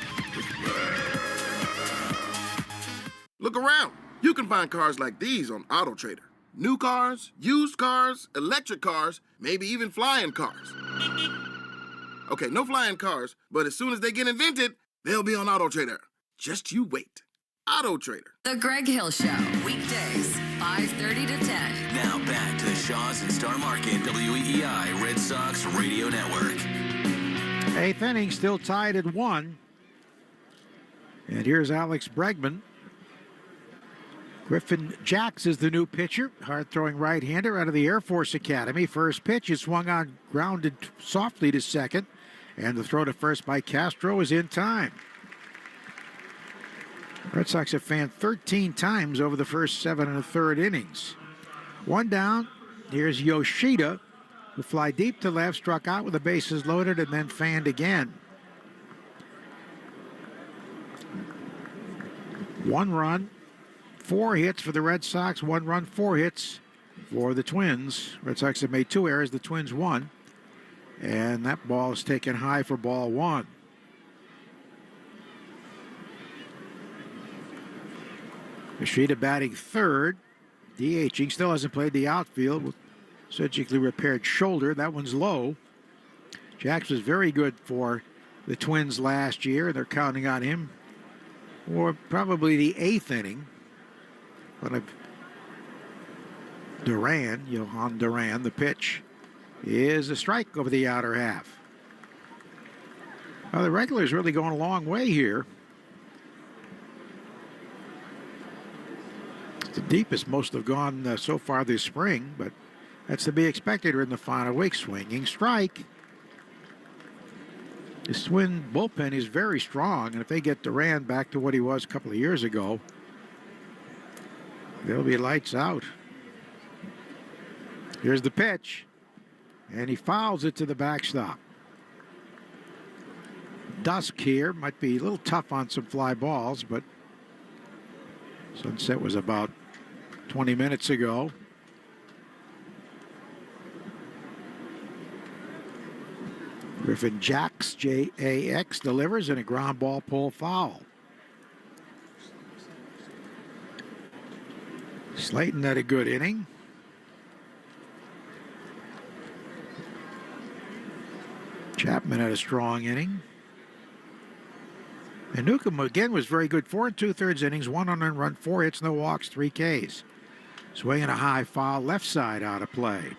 Look around. You can find cars like these on AutoTrader. New cars, used cars, electric cars, maybe even flying cars. Okay, no flying cars, but as soon as they get invented, they'll be on AutoTrader. Just you wait. AutoTrader. The Greg Hill Show, weekdays, 5:30 to 10. Now back to the Shaws and Star Market WEEI Red Sox Radio Network. 8th inning, still tied at 1. And here's Alex Bregman. Griffin Jacks is the new pitcher, hard-throwing right-hander out of the Air Force Academy. First pitch is swung on, grounded softly to second, and the throw to first by Castro is in time. Red Sox have fanned 13 times over the first 7 1/3 innings. One down. Here's Yoshida, who fly deep to left, struck out with the bases loaded, and then fanned again. 1 run, 4 hits for the Red Sox. 1 run, 4 hits for the Twins. Red Sox have made 2 errors. The Twins won. And that ball is taken high for ball 1. Yoshida batting third. DHing. Still hasn't played the outfield with surgically repaired shoulder. That one's low. Jacks was very good for the Twins last year. They're counting on him for probably the 8th inning. But Johan Duran, the pitch is a strike over the outer half. Well, the regulars really going a long way here. It's the deepest most have gone so far this spring, but that's to be expected in the final week. Swinging strike. The Twin bullpen is very strong, and if they get Duran back to what he was a couple of years ago, they'll be lights out. Here's the pitch, and he fouls it to the backstop. Dusk here might be a little tough on some fly balls, but sunset was about 20 minutes ago. Griffin Jacks, J-A-X, delivers, and a ground ball pull foul. Slayton had a good inning. Chapman had a strong inning. And Newcomb again was very good. 4 2/3 innings, 1 unearned run, 4 hits, no walks, 3 Ks. Swinging a high foul, left side out of play.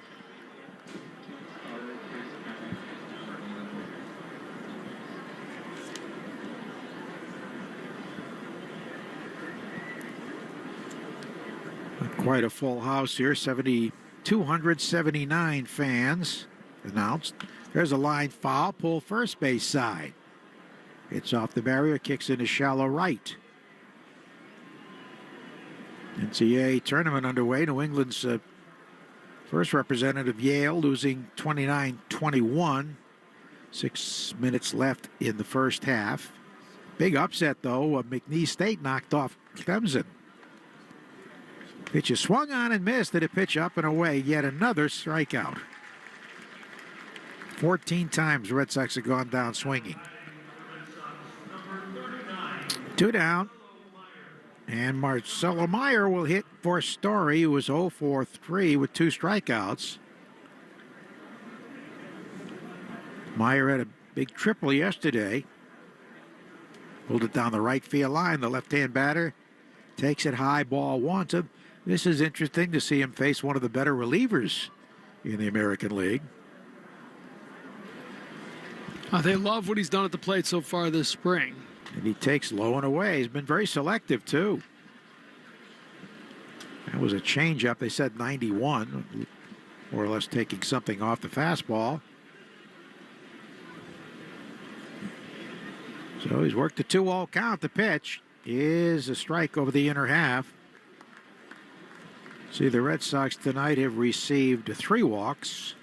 Quite a full house here. 279 fans announced. There's a line foul, pull first base side. It's off the barrier, kicks into shallow right. NCAA tournament underway. New England's first representative, Yale, losing 29-21. 6 minutes left in the first half. Big upset, though. McNeese State knocked off Clemson. Pitch is swung on and missed, and a pitch up and away. Yet another strikeout. 14 times Red Sox have gone down swinging. 2 down. And Marcelo Meyer will hit for Story, who was 0 for 3 with 2 strikeouts. Meyer had a big triple yesterday. Pulled it down the right field line. The left-hand batter takes it high, ball 1. So this is interesting to see him face one of the better relievers in the American League. They love what he's done at the plate so far this spring. And he takes low and away. He's been very selective, too. That was a changeup. They said 91, more or less taking something off the fastball. So he's worked a 2-0 count. The pitch is a strike over the inner half. See, the Red Sox tonight have received 3 walks.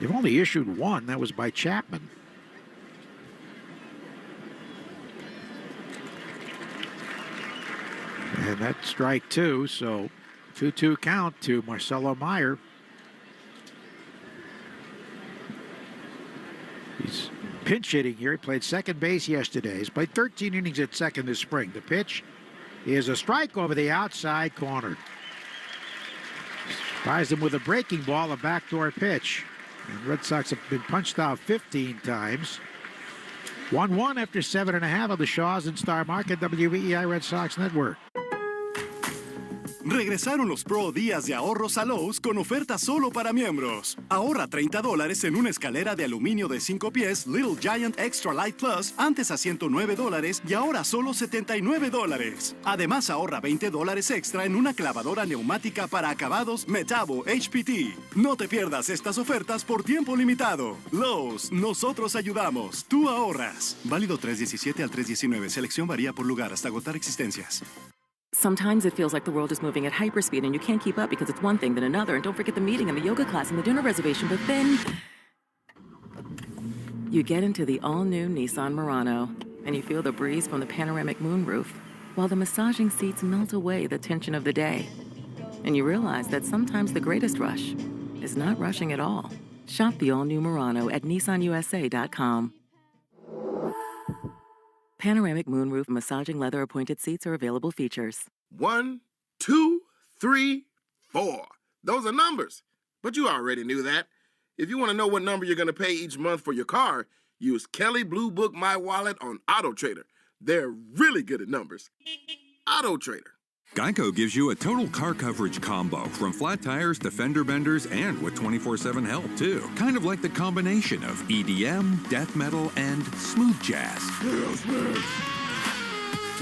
They've only issued 1. That was by Chapman. And that's strike 2, so 2-2 count to Marcelo Meyer. He's pinch hitting here. He played second base yesterday. He's played 13 innings at second this spring. The pitch is a strike over the outside corner. Surprised him with a breaking ball, a backdoor pitch. And Red Sox have been punched out 15 times. 1-1 after 7.5 of the Shaws and Star Market, WEEI Red Sox Network. Regresaron los Pro Días de Ahorros a Lowe's con ofertas solo para miembros. Ahorra $30 en una escalera de aluminio de 5 pies Little Giant Extra Light Plus, antes a $109 y ahora solo $79. Además, ahorra $20 extra en una clavadora neumática para acabados Metabo HPT. No te pierdas estas ofertas por tiempo limitado. Lowe's, nosotros ayudamos, tú ahorras. Válido 3/17 al 3/19. Selección varía por lugar hasta agotar existencias. Sometimes it feels like the world is moving at hyperspeed and you can't keep up because it's one thing then another. And don't forget the meeting and the yoga class and the dinner reservation. But then you get into the all-new Nissan Murano and you feel the breeze from the panoramic moonroof while the massaging seats melt away the tension of the day. And you realize that sometimes the greatest rush is not rushing at all. Shop the all-new Murano at nissanusa.com. Panoramic moonroof massaging leather appointed seats are available features. 1, 2, 3, 4. Those are numbers. But you already knew that. If you want to know what number you're going to pay each month for your car, use Kelly Blue Book My Wallet on Auto Trader. They're really good at numbers. Auto Trader. Geico gives you a total car coverage combo, from flat tires to fender benders and with 24/7 help, too. Kind of like the combination of EDM, death metal, and smooth jazz.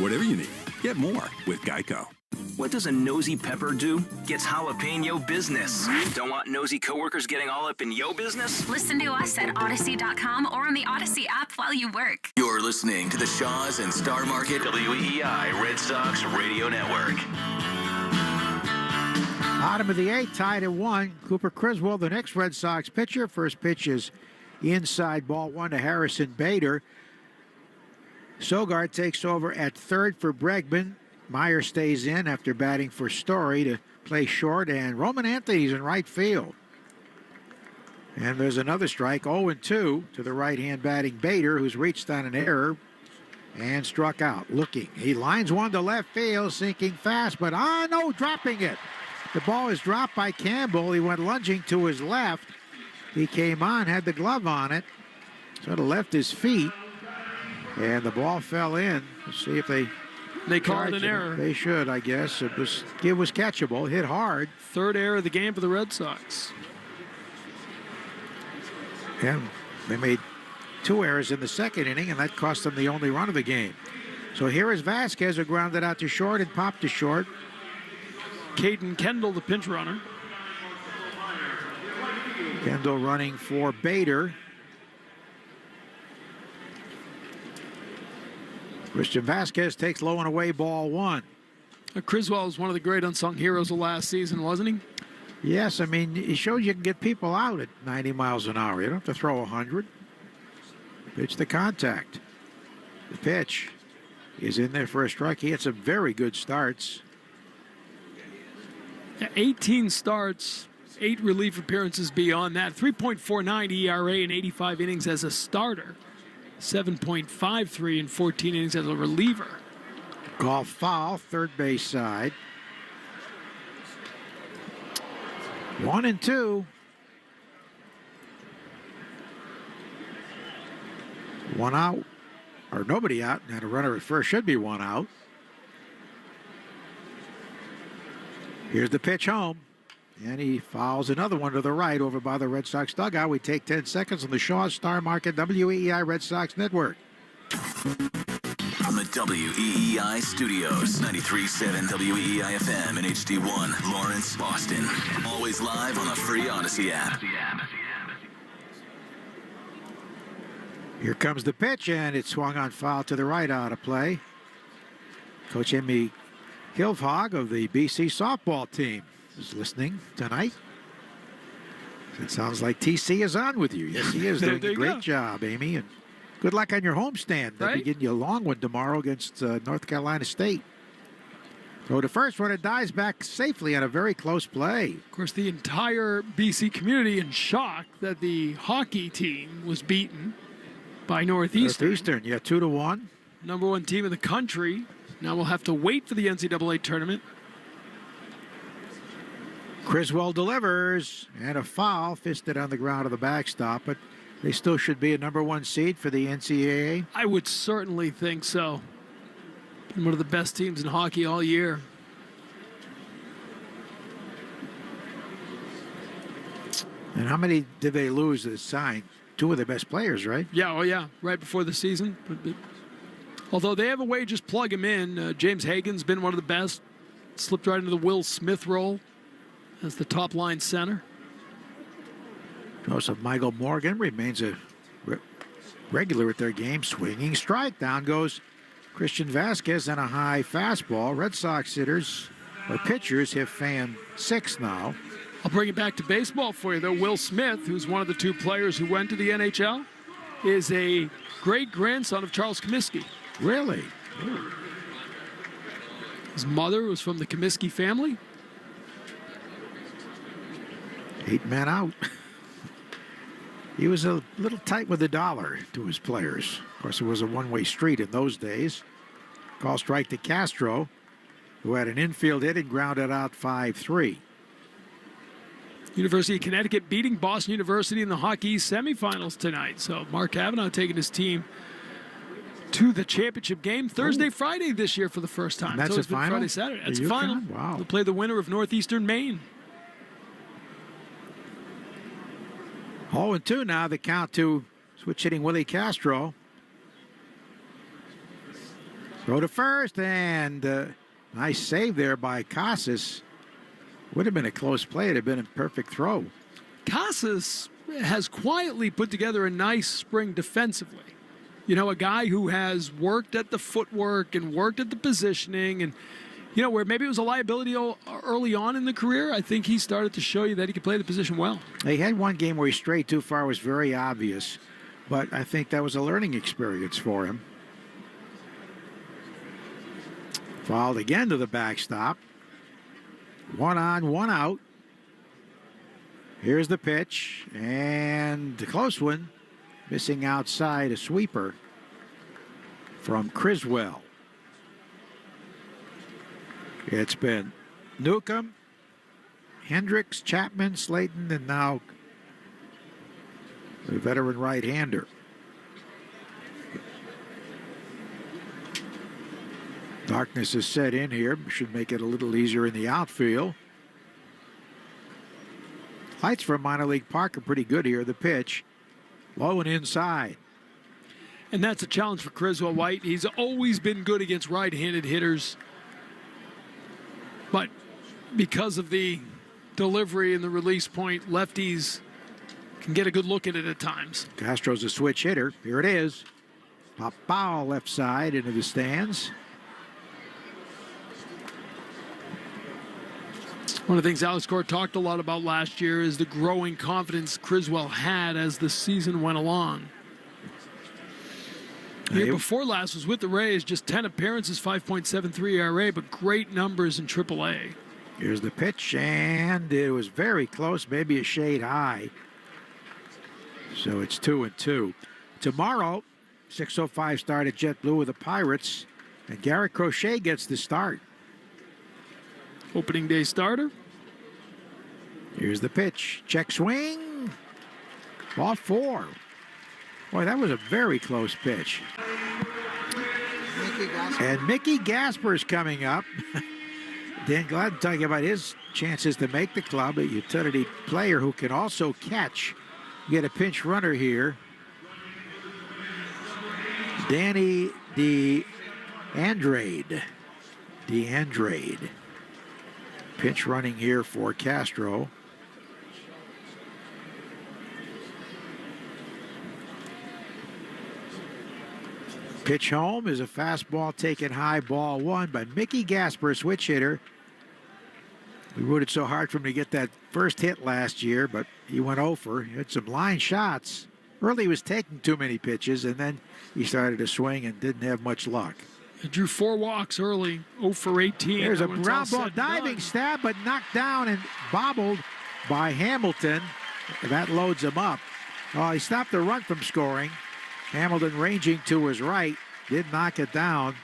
Whatever you need, get more with Geico. What does a nosy pepper do? Gets jalapeno business. Don't want nosy coworkers getting all up in yo business? Listen to us at Odyssey.com or on the Odyssey app while you work. You're listening to the Shaws and Star Market WEEI Red Sox Radio Network. Bottom of the 8th, tied at 1. Cooper Criswell, the next Red Sox pitcher. First pitch is inside, ball 1 to Harrison Bader. Sogard takes over at third for Bregman. Meyer stays in after batting for Story to play short, and Roman Anthony's in right field. And there's another strike, 0-2 to the right-hand batting Bader, who's reached on an error and struck out. Looking, he lines one to left field, sinking fast, but no, dropping it. The ball is dropped by Campbell. He went lunging to his left. He came on, had the glove on it, sort of left his feet, and the ball fell in. Let's see if they called an error. They should, I guess. It was catchable. Hit hard. Third error of the game for the Red Sox. And they made 2 errors in the second inning, and that cost them the only run of the game. So here is Vasquez, who grounded out to short and popped to short. Caden Kendall, the pinch runner. Kendall running for Bader. Christian Vasquez takes low and away, ball 1. Criswell was one of the great unsung heroes of last season, wasn't he? Yes, I mean, he shows you can get people out at 90 miles an hour. You don't have to throw 100. Pitch the contact. The pitch is in there for a strike. He had some very good starts. 18 starts, 8 relief appearances beyond that. 3.49 ERA in 85 innings as a starter. 7.53 in 14 innings as a reliever. Golf foul, third base side. 1-2. 1 out, or nobody out, and a runner at first. Should be 1 out. Here's the pitch home. And he fouls another one to the right over by the Red Sox dugout. We take 10 seconds on the Shaw Star Market WEEI Red Sox Network. From the WEEI studios, 93.7 WEEI FM and HD1, Lawrence, Boston. Always live on the free Odyssey app. Here comes the pitch, and it swung on foul to the right, out of play. Coach Emmy Hilfhog of the BC softball team is listening tonight. It sounds like TC is on with you. Yes, he is doing a great job, Amy. And good luck on your homestand. They'll be getting you a long one tomorrow against North Carolina State. So the first one, it dies back safely on a very close play. Of course, the entire BC community in shock that the hockey team was beaten by Northeastern. Northeastern, yeah, 2-1. Number 1 team in the country. Now we'll have to wait for the NCAA tournament. Criswell delivers, and a foul fisted on the ground of the backstop, but they still should be a number 1 seed for the NCAA. I would certainly think so. One of the best teams in hockey all year. And how many did they lose that signed? 2 of their best players, right? Yeah, right before the season. Although they have a way to just plug him in. James Hagan's been one of the best. Slipped right into the Will Smith role as the top-line center. Joseph Michael Morgan remains a regular at their game. Swinging strike. Down goes Christian Vasquez and a high fastball. Red Sox pitchers have fanned 6 now. I'll bring it back to baseball for you, though. Will Smith, who's one of the 2 players who went to the NHL, is a great-grandson of Charles Comiskey. Really? Ooh. His mother was from the Comiskey family. 8 men out. He was a little tight with the dollar to his players. Of course, it was a one-way street in those days. Call strike to Castro, who had an infield hit and grounded out 5-3. University of Connecticut beating Boston University in the Hockey East semifinals tonight. So Mark Cavanaugh taking his team to the championship game Thursday, Friday this year for the first time. And that's so it's a final? Friday, Saturday. That's a final. Wow. They'll play the winner of Northeastern Maine. 0-2 now, the count to switch hitting Willie Castro. Throw to first, and nice save there by Casas. Would have been a close play. It would have been a perfect throw. Casas has quietly put together a nice spring defensively. You know, a guy who has worked at the footwork and worked at the positioning, and, you know, where maybe it was a liability early on in the career, I think he started to show you that he could play the position well. He had one game where he strayed too far, was very obvious, but I think that was a learning experience for him. Fouled again to the backstop. 1 on, 1 out. Here's the pitch, and the close one, missing outside, a sweeper from Criswell. It's been Newcomb, Hendricks, Chapman, Slayton, and now the veteran right-hander. Darkness is set in here. Should make it a little easier in the outfield. Lights from minor league park are pretty good here. The pitch, low and inside. And that's a challenge for Criswell White. He's always been good against right-handed hitters. But because of the delivery and the release point, lefties can get a good look at it at times. Castro's a switch hitter. Here it is. Pop foul left side into the stands. One of the things Alex Cora talked a lot about last year is the growing confidence Criswell had as the season went along. The year before last was with the Rays, just 10 appearances, 5.73 ERA, but great numbers in AAA. Here's the pitch, and it was very close, maybe a shade high. So it's 2-2. Tomorrow, 6:05 start at JetBlue with the Pirates, and Garrett Crochet gets the start. Opening day starter. Here's the pitch. Check swing. Ball 4. Boy, that was a very close pitch. And Mickey Gasper's coming up. Dan Gladden talking about his chances to make the club, a utility player who can also catch. You get a pinch runner here. Danny DeAndrade. Pinch running here for Castro. Pitch home is a fastball taken high, ball 1 by Mickey Gasper, switch hitter. We rooted so hard for him to get that first hit last year, but he went 0 for. He had some line shots. Early he was taking too many pitches, and then he started to swing and didn't have much luck. He drew 4 walks early, 0 for 18. There's a ground ball, diving stab, but knocked down and bobbled by Hamilton. That loads him up. Oh, he stopped the run from scoring. Hamilton ranging to his right, did knock it down.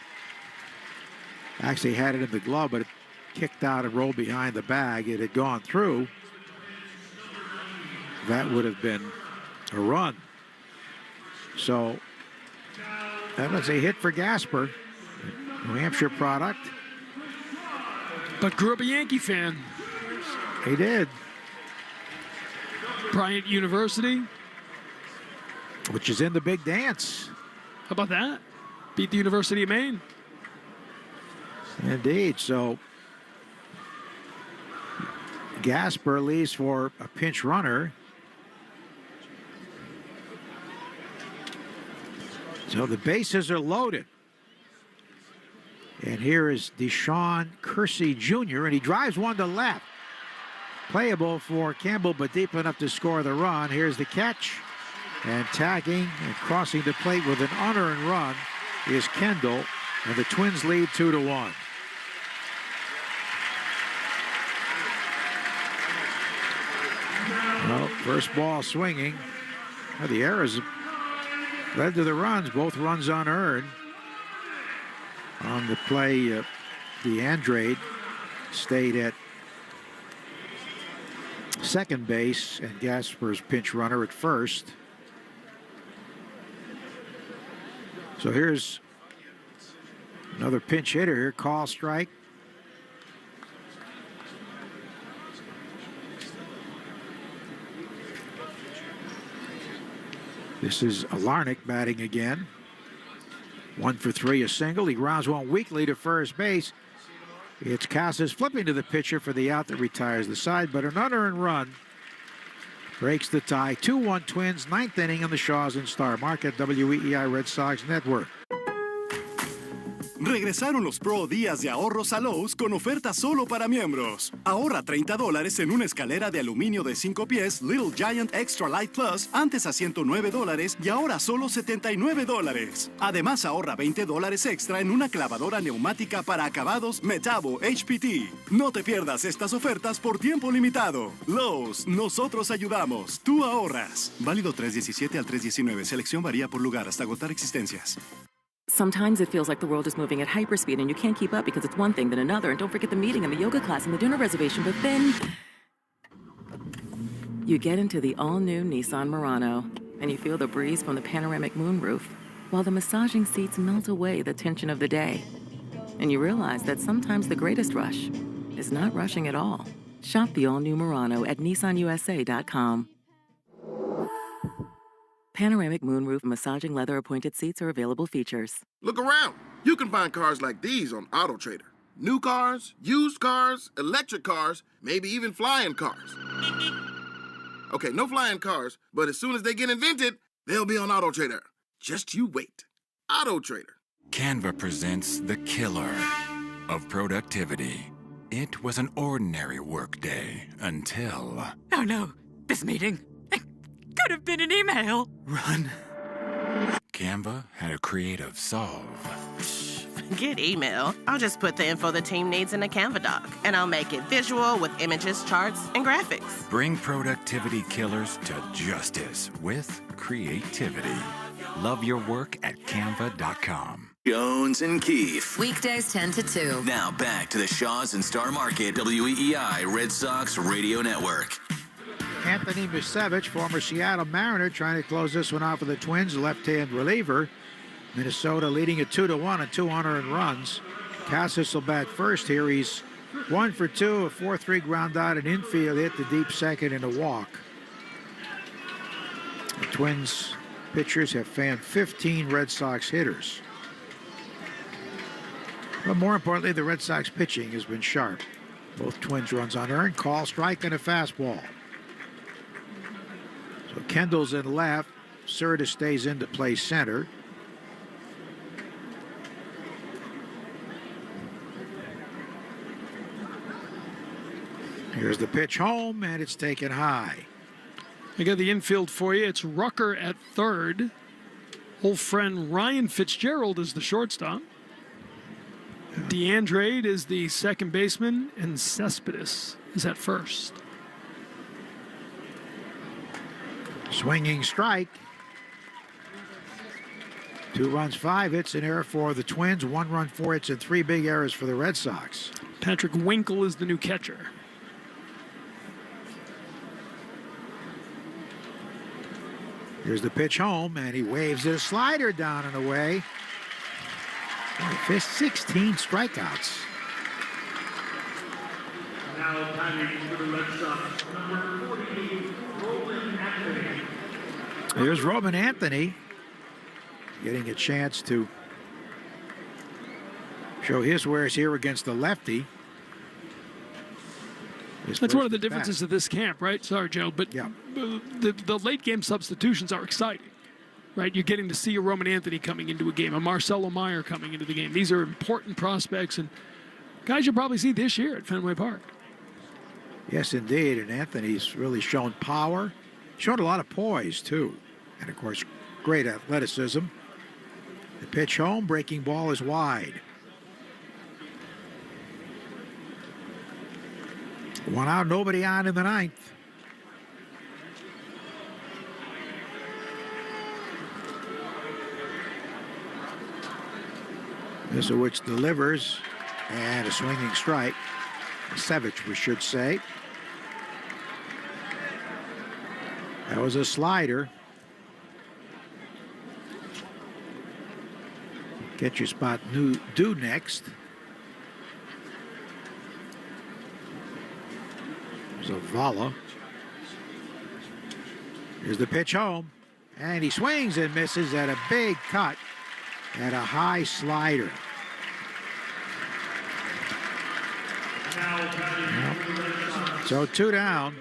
Actually had it in the glove, but it kicked out and rolled behind the bag. It had gone through. That would have been a run. So that was a hit for Gasper. New Hampshire product. But grew up a Yankee fan. He did. Bryant University, which is in the big dance. How about that? Beat the University of Maine. Indeed. So Gasper leaves for a pinch runner. So the bases are loaded. And here is Deshaun Kersey Jr., and he drives one to left. Playable for Campbell, but deep enough to score the run. Here's the catch. And tagging and crossing the plate with an unearned run is Kendall, and the Twins lead 2-1. Well, first ball swinging. Well, the errors led to the runs, both runs unearned. On the play, DeAndrade stayed at second base, and Gasper's pinch runner at first. So here's another pinch hitter here, call strike. This is Alarnick batting again. 1 for 3, a single. He grounds one weakly to first base. It's Casas flipping to the pitcher for the out that retires the side, but an unearned run breaks the tie. 2-1 Twins, ninth inning on the Shaws and Star Market, WEEI Red Sox Network. Regresaron los Pro Días de Ahorros a Lowe's con ofertas solo para miembros. Ahorra $30 en una escalera de aluminio de 5 pies Little Giant Extra Light Plus, antes a $109 y ahora solo $79. Además, ahorra $20 extra en una clavadora neumática para acabados Metabo HPT. No te pierdas estas ofertas por tiempo limitado. Lowe's, nosotros ayudamos, tú ahorras. Válido 3/17 al 3/19. Selección varía por lugar hasta agotar existencias. Sometimes it feels like the world is moving at hyperspeed and you can't keep up because it's one thing then another. And don't forget the meeting and the yoga class and the dinner reservation. But then you get into the all-new Nissan Murano and you feel the breeze from the panoramic moonroof while the massaging seats melt away the tension of the day. And you realize that sometimes the greatest rush is not rushing at all. Shop the all-new Murano at nissanusa.com. Panoramic moonroof massaging leather appointed seats are available features. Look around. You can find cars like these on AutoTrader. New cars, used cars, electric cars, maybe even flying cars. Okay, no flying cars, but as soon as they get invented, they'll be on AutoTrader. Just you wait. AutoTrader. Canva presents the killer of productivity. It was an ordinary workday until... Oh no, this meeting. Could have been an email. Run. Canva had a creative solve. Forget email. I'll just put the info the team needs in a Canva doc, and I'll make it visual with images, charts, and graphics. Bring productivity killers to justice with creativity. Love your work at canva.com. Jones and Keefe. Weekdays 10 to 2. Now back to the Shaws and Star Market, WEEI Red Sox Radio Network. Anthony Misevich, former Seattle Mariner, trying to close this one out for the Twins, left-hand reliever. Minnesota leading at 2-1 and 2 unearned runs. Casas will bat first here. He's 1 for 2, a 4-3 ground out, an infield hit to deep second and a walk. The Twins pitchers have fanned 15 Red Sox hitters. But more importantly, the Red Sox pitching has been sharp. Both Twins runs unearned, call, strike, and a fastball. So Kendall's in left. Serta stays in to play center. Here's the pitch home, and it's taken high. I got the infield for you. It's Rucker at third. Old friend Ryan Fitzgerald is the shortstop. DeAndrade is the second baseman, and Cespedes is at first. Swinging strike. 2 runs, 5 hits, an error for the Twins. 1 run, 4 hits, and 3 big errors for the Red Sox. Patrick Winkle is the new catcher. Here's the pitch home, and he waves a slider down and away. His 16 strikeouts. Now timing for the Red Sox, number 48, Roland Here's Roman Anthony getting a chance to show his wares here against the lefty. That's one of the differences of this camp, right? Sorry, Joe, but the late game substitutions are exciting, right? You're getting to see a Roman Anthony coming into a game, a Marcelo Meyer coming into the game. These are important prospects and guys you'll probably see this year at Fenway Park. Yes, indeed, and Anthony's really shown power, shown a lot of poise, too. And, of course, great athleticism. The pitch home, breaking ball is wide. 1 out, nobody on in the ninth. Misowicz delivers, and a swinging strike. Savage, we should say. That was a slider. Get your spot due next. Zavala. Here's the pitch home. And he swings and misses at a big cut at a high slider. So 2 down.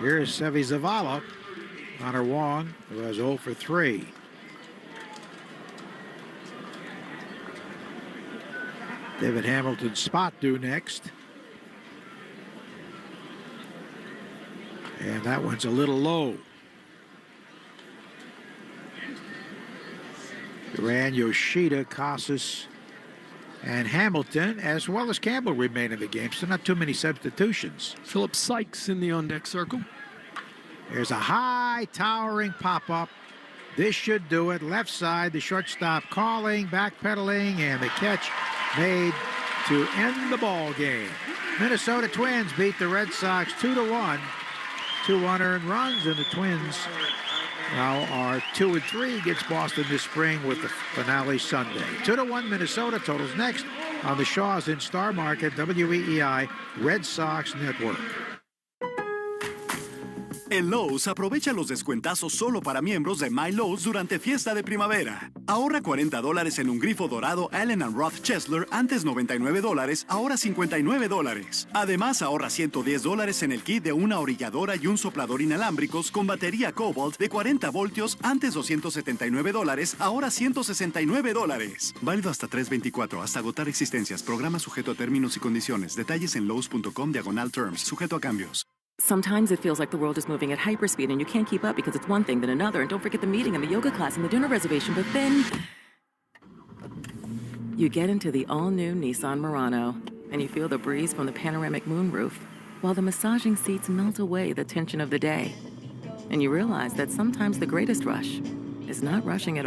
Here's Sevi Zavala. Connor Wong, who has 0 for 3. David Hamilton's spot due next. And that one's a little low. Duran, Yoshida, Casas, and Hamilton, as well as Campbell, remain in the game, so not too many substitutions. Philip Sykes in the on-deck circle. There's a high, towering pop-up. This should do it. Left side, the shortstop calling, backpedaling, and the catch made to end the ball game. Minnesota Twins beat the Red Sox 2-1. 2 unearned runs, and the Twins now are 2-3 against Boston this spring with the finale Sunday. 2-1 Minnesota. Totals next on the Shaws in Star Market, WEEI Red Sox Network. En Lowe's, aprovecha los descuentazos solo para miembros de My Lowe's durante fiesta de primavera. Ahorra $40 en un grifo dorado Allen & Roth Chesler, antes $99, ahora $59. Además, ahorra $110 en el kit de una orilladora y un soplador inalámbricos con batería Cobalt de 40 voltios, antes $279, ahora $169. Válido hasta 3/24, hasta agotar existencias. Programa sujeto a términos y condiciones. Detalles en lowes.com/terms. Sujeto a cambios. Sometimes it feels like the world is moving at hyperspeed and you can't keep up because it's one thing then another. And don't forget the meeting and the yoga class and the dinner reservation. But then you get into the all-new Nissan Murano and you feel the breeze from the panoramic moonroof while the massaging seats melt away the tension of the day. And you realize that sometimes the greatest rush is not rushing at all.